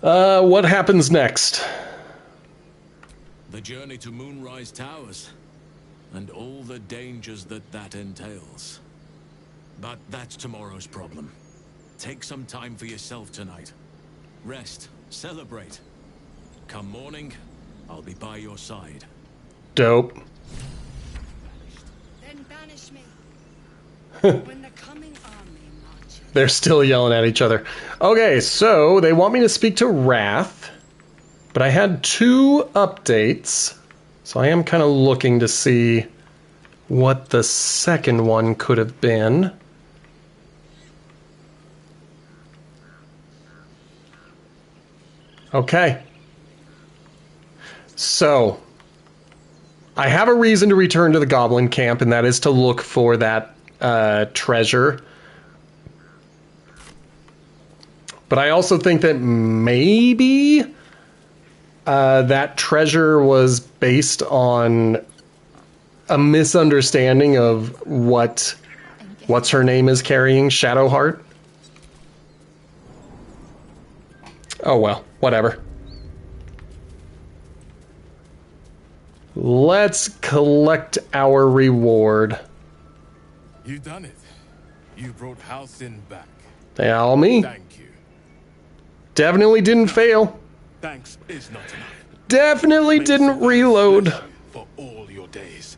What happens next? The journey to Moonrise Towers, and all the dangers that entails. But that's tomorrow's problem. Take some time for yourself tonight. Rest, celebrate. Come morning, I'll be by your side. Dope. Then banish me. When the coming army marches. They're still yelling at each other. Okay, so they want me to speak to Wrath, but I had 2 updates, so I am kind of looking to see what the second one could have been. Okay. So, I have a reason to return to the Goblin camp, and that is to look for that treasure. But I also think that maybe that treasure was based on a misunderstanding of what's her name is carrying, Shadowheart. Oh well, whatever. Let's collect our reward. You done it. You brought Halsin back. Yeah, all me. Thank you. Definitely didn't fail. Thanks is not enough. Definitely didn't reload. For all your days.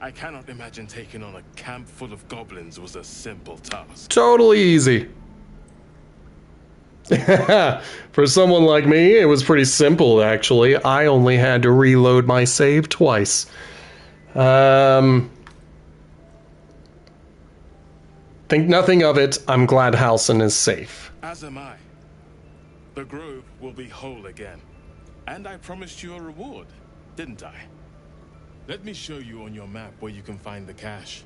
I cannot imagine taking on a camp full of goblins was a simple task. Totally easy. For someone like me, it was pretty simple, actually. I only had to reload my save twice. Think nothing of it. I'm glad Halsin is safe. As am I. The Grove will be whole again. And I promised you a reward, didn't I? Let me show you on your map where you can find the cache.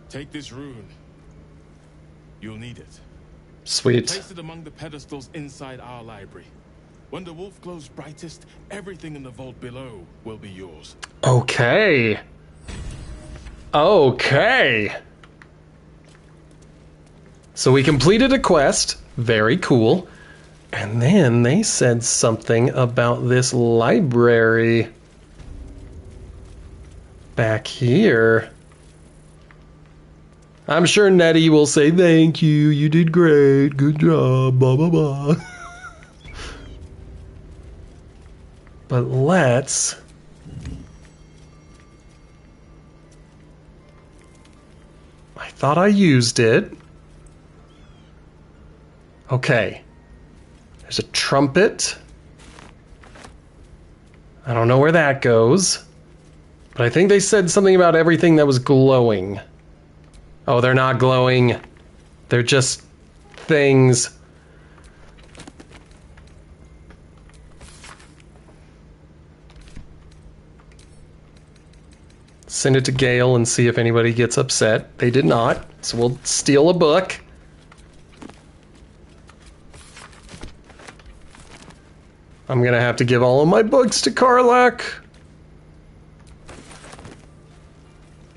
Take this rune. You'll need it. Sweet. Place it among the pedestals inside our library. When the wolf glows brightest, everything in the vault below will be yours. Okay. Okay. So we completed a quest. Very cool. And then they said something about this library back here. I'm sure Nettie will say, thank you, you did great, good job, blah, blah, blah. But let's... I thought I used it. Okay. There's a trumpet. I don't know where that goes. But I think they said something about everything that was glowing. Oh, they're not glowing. They're just things. Send it to Gale and see if anybody gets upset. They did not, so we'll steal a book. I'm gonna have to give all of my books to Karlach.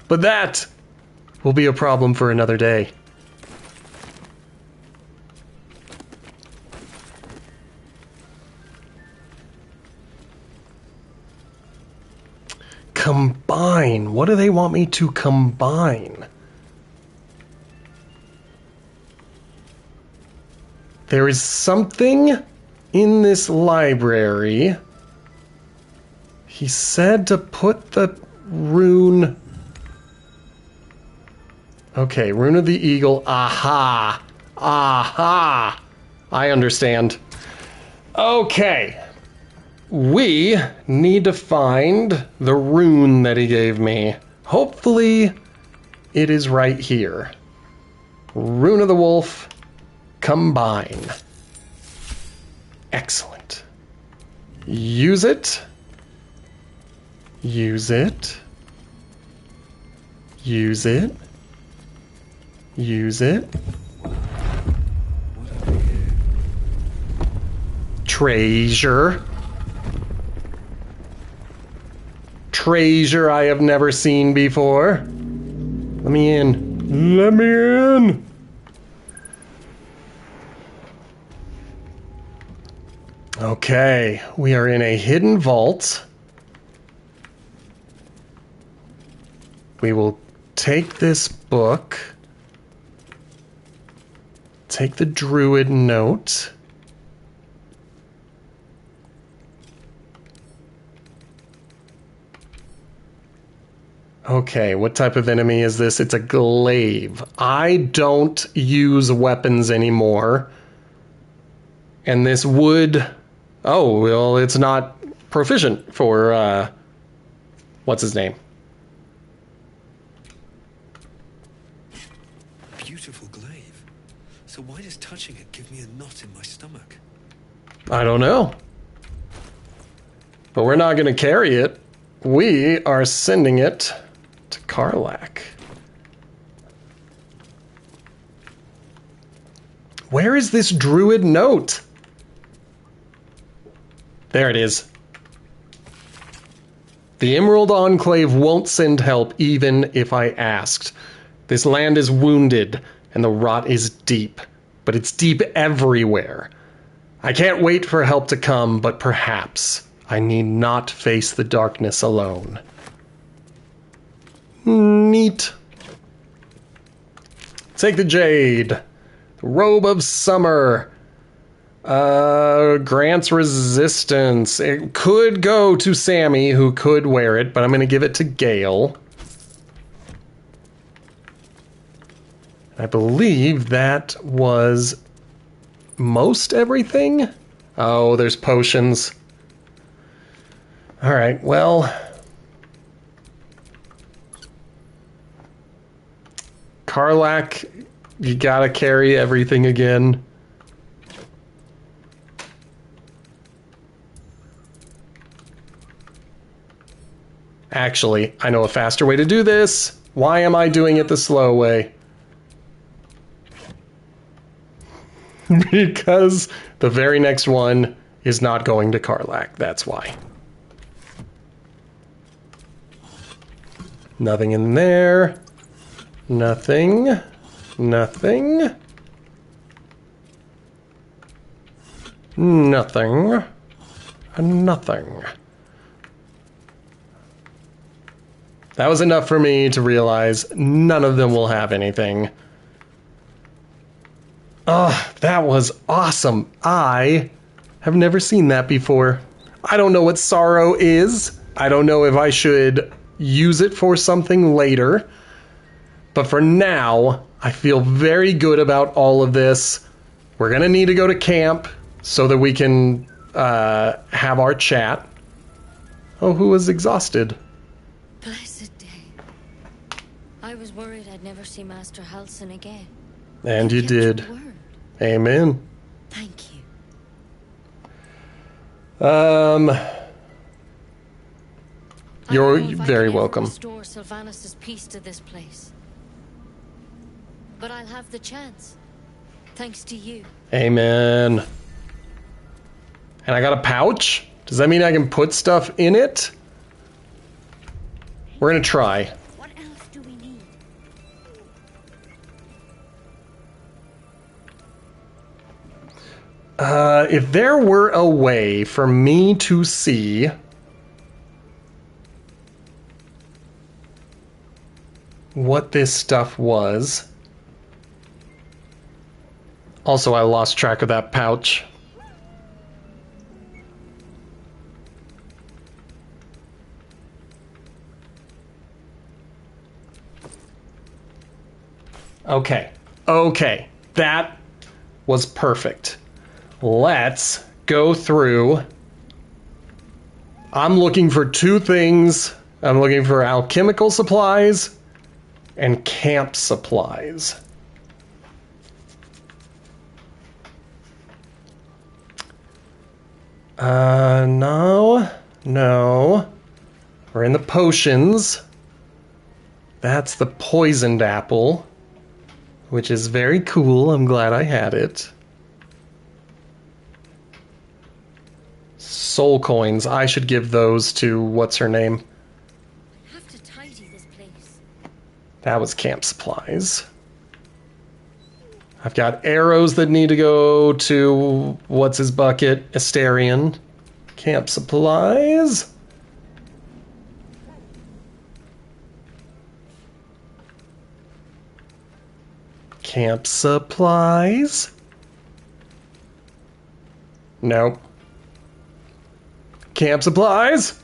But that will be a problem for another day. Combine. What do they want me to combine? There is something in this library. He said to put the rune... Okay, Rune of the Eagle. Aha! Aha! I understand. Okay. We need to find the rune that he gave me. Hopefully, it is right here. Rune of the Wolf. Combine. Excellent. Use it. Use it. Use it. Use it. Treasure. Treasure I have never seen before. Let me in. Let me in. Okay, we are in a hidden vault. We will take this book. Take the druid note. Okay, what type of enemy is this? It's a glaive. I don't use weapons anymore. And this would... Oh, well, it's not proficient for, what's his name? Beautiful glaive. So why does touching it give me a knot in my stomach? I don't know. But we're not going to carry it. We are sending it to Karlach. Where is this druid note? There it is. The Emerald Enclave won't send help even if I asked. This land is wounded and the rot is deep, but it's deep everywhere. I can't wait for help to come, but perhaps I need not face the darkness alone. Neat. Take the jade. Robe of Summer. Grants resistance. It could go to Sammy, who could wear it, but I'm going to give it to Gale. I believe that was most everything. Oh, there's potions. All right, well... Karlach, you gotta carry everything again. Actually, I know a faster way to do this. Why am I doing it the slow way? Because the very next one is not going to Karlach. That's why. Nothing in there. Nothing. Nothing. Nothing. Nothing. That was enough for me to realize none of them will have anything. Oh, that was awesome. I have never seen that before. I don't know what sorrow is. I don't know if I should use it for something later. But for now, I feel very good about all of this. We're going to need to go to camp so that we can have our chat. Oh, who was exhausted? Blessed day. I was worried I'd never see Master Halsin again. And you kept did. your word. Amen. Thank you. You're I don't know if I very can ever welcome. Restore Sylvanus' peace to this place. But I'll have the chance. Thanks to you. Amen. And I got a pouch? Does that mean I can put stuff in it? We're gonna try. What else do we need? If there were a way for me to see what this stuff was. Also, I lost track of that pouch. Okay, that was perfect. Let's go through. I'm looking for two things. I'm looking for alchemical supplies and camp supplies. No. We're in the potions. That's the poisoned apple, which is very cool. I'm glad I had it. Soul coins. I should give those to what's her name? I have to tidy this place. That was camp supplies. I've got arrows that need to go to what's his bucket? Asterion. Camp supplies. Camp supplies. Nope. Camp supplies.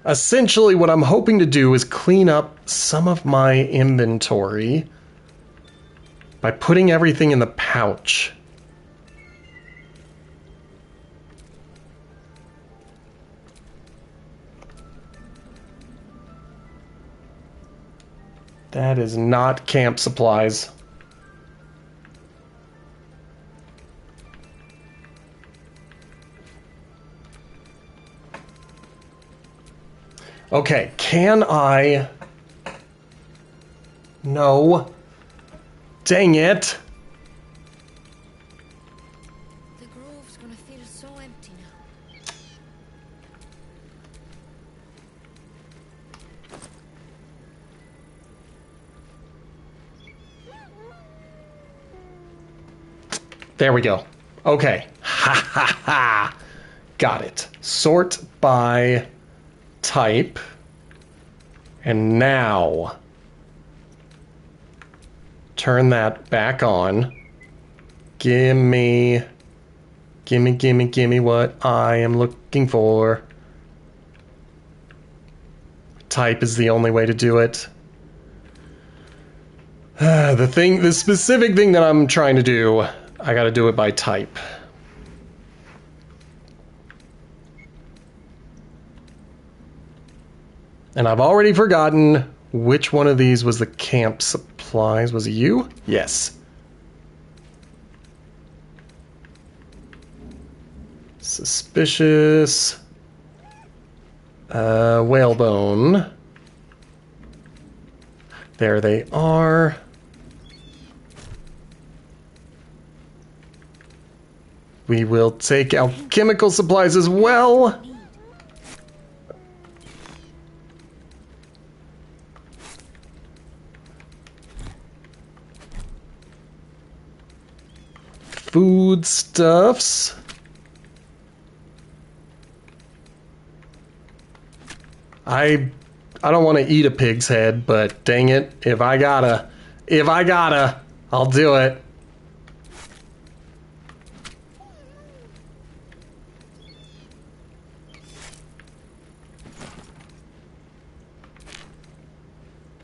Essentially, what I'm hoping to do is clean up some of my inventory by putting everything in the pouch. That is not camp supplies. Okay, can I... No. Dang it. The grove's gonna feel so empty now. There we go. Okay. Ha ha ha. Got it. Sort by type. And now turn that back on. Gimme what I am looking for. Type is the only way to do it. The specific thing that I'm trying to do, I gotta do it by type. And I've already forgotten which one of these was the camp supplies. Was it you? Yes. Suspicious. Whalebone. There they are. We will take alchemical supplies as well. Foodstuffs. I don't want to eat a pig's head, but dang it, if I gotta, I'll do it.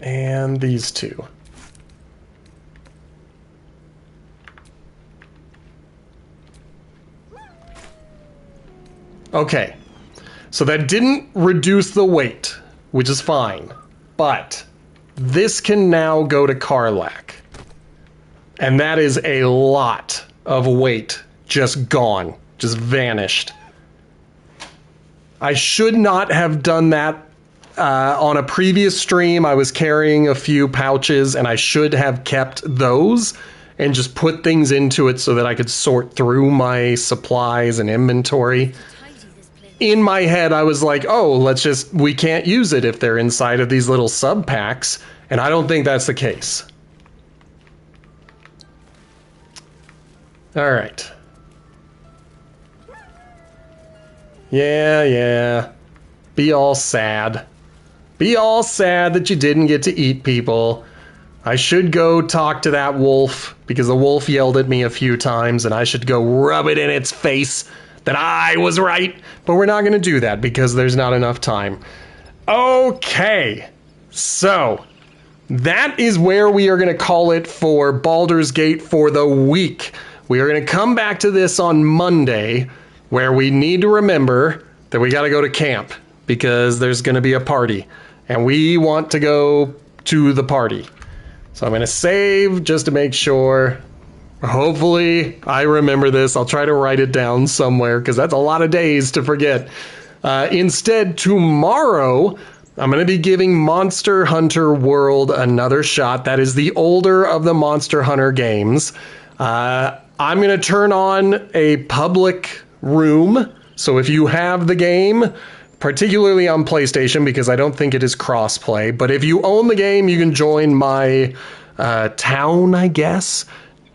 And these two. Okay. So that didn't reduce the weight, which is fine. But this can now go to Karlach. And that is a lot of weight just gone, just vanished. I should not have done that on a previous stream. I was carrying a few pouches and I should have kept those and just put things into it so that I could sort through my supplies and inventory. In my head, I was like, oh, we can't use it if they're inside of these little sub packs. And I don't think that's the case. All right. Yeah. Be all sad. Be all sad that you didn't get to eat people. I should go talk to that wolf because the wolf yelled at me a few times and I should go rub it in its face that I was right. But we're not going to do that because there's not enough time. Okay. So that is where we are going to call it for Baldur's Gate for the week. We are going to come back to this on Monday where we need to remember that we got to go to camp because there's going to be a party and we want to go to the party. So I'm going to save just to make sure. Hopefully I remember this. I'll try to write it down somewhere because that's a lot of days to forget. Instead, tomorrow, I'm going to be giving Monster Hunter World another shot. That is the older of the Monster Hunter games. I'm going to turn on a public room. So if you have the game, particularly on PlayStation, because I don't think it is crossplay, but if you own the game, you can join my town, I guess.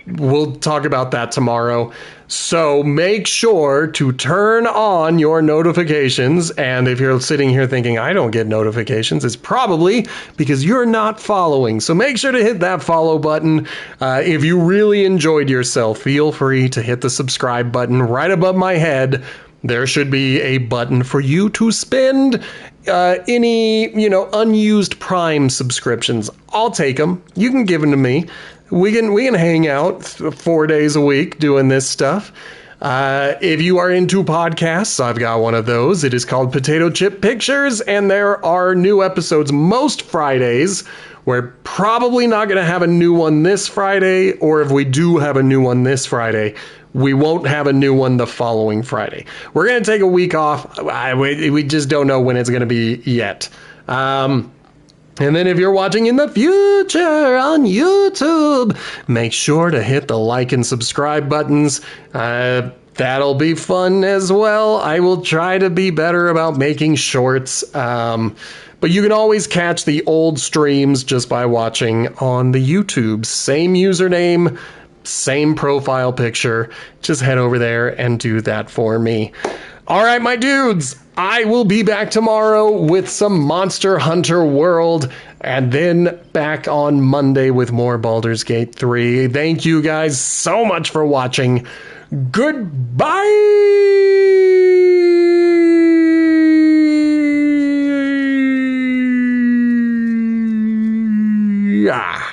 We'll talk about that tomorrow. So make sure to turn on your notifications. And if you're sitting here thinking, I don't get notifications, it's probably because you're not following. So make sure to hit that follow button. If you really enjoyed yourself, feel free to hit the subscribe button right above my head. There should be a button for you to spend any, unused Prime subscriptions. I'll take them. You can give them to me. We can hang out 4 days a week doing this stuff. If you are into podcasts, I've got one of those. It is called Potato Chip Pictures, and there are new episodes most Fridays. We're probably not going to have a new one this Friday, or if we do have a new one this Friday, we won't have a new one the following Friday. We're going to take a week off. We just don't know when it's going to be yet. And then if you're watching in the future on YouTube, make sure to hit the like and subscribe buttons. That'll be fun as well. I will try to be better about making shorts. But you can always catch the old streams just by watching on the YouTube. Same username, same profile picture. Just head over there and do that for me. All right, my dudes, I will be back tomorrow with some Monster Hunter World and then back on Monday with more Baldur's Gate 3. Thank you guys so much for watching. Goodbye! Yeah.